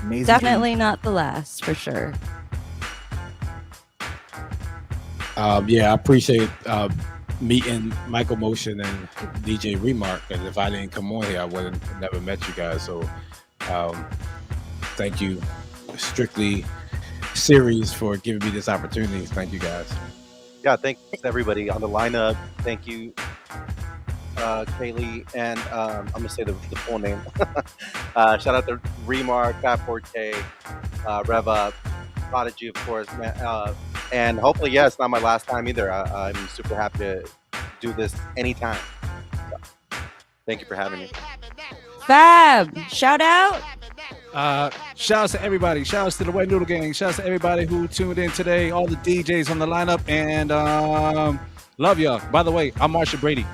amazing. Definitely not the last, for sure. Yeah, I appreciate meeting Michael Motion and DJ Remark. And if I didn't come on here, I would have never met you guys. So thank you, Strictly Series, for giving me this opportunity. Thank you, guys. Yeah, thanks everybody on the lineup. Thank you, Kaylee, and I'm gonna say the full name. Shout out to Remark, Fab Forte, Rev Up, Prodigy, of course, man. And hopefully, yeah, it's not my last time either. I'm super happy to do this anytime. So, thank you for having me. Fab, shout out. Shout outs to everybody. Shout outs to the White Noodle Gang. Shout outs to everybody who tuned in today. All the DJs on the lineup, and love y'all. By the way, I'm Marsha Brady.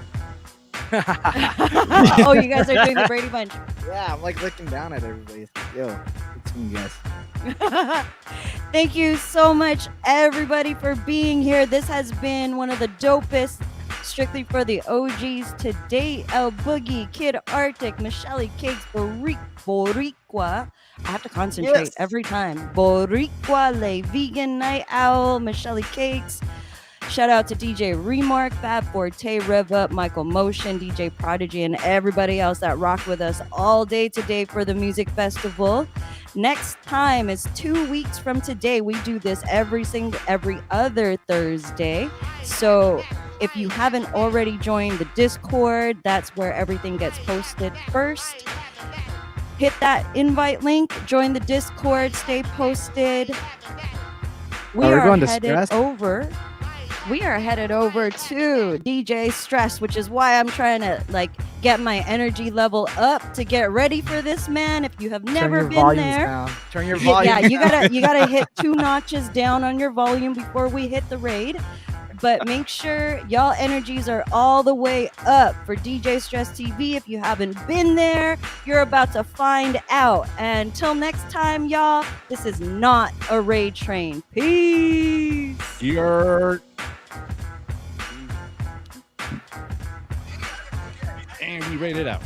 Oh, you guys are doing the Brady Bunch. Yeah, I'm like looking down at everybody. Yo, it's me, guys. Thank you so much, everybody, for being here. This has been one of the dopest Strictly for the OGs to date. El Boogie, Kid Arctic, Michelle Cakes, Boricua. I have to concentrate every time. Boricua, Le Vegan Night Owl, Michelle Cakes. Shout out to DJ Remark, Fab Forte, Rev Up, Michael Motion, DJ Prodigy, and everybody else that rocked with us all day today for the music festival. Next time is 2 weeks from today. We do this every other Thursday. So if you haven't already joined the Discord, that's where everything gets posted first. Hit that invite link, join the Discord, stay posted. We are headed over to DJ Stress, which is why I'm trying to get my energy level up to get ready for this, man. If you have never been there, Turn your volume down. you gotta hit 2 notches down on your volume before we hit the raid. But make sure y'all energies are all the way up for DJ Stress TV. If you haven't been there, you're about to find out. And until next time, y'all, this is not a raid train. Peace. And we rated out.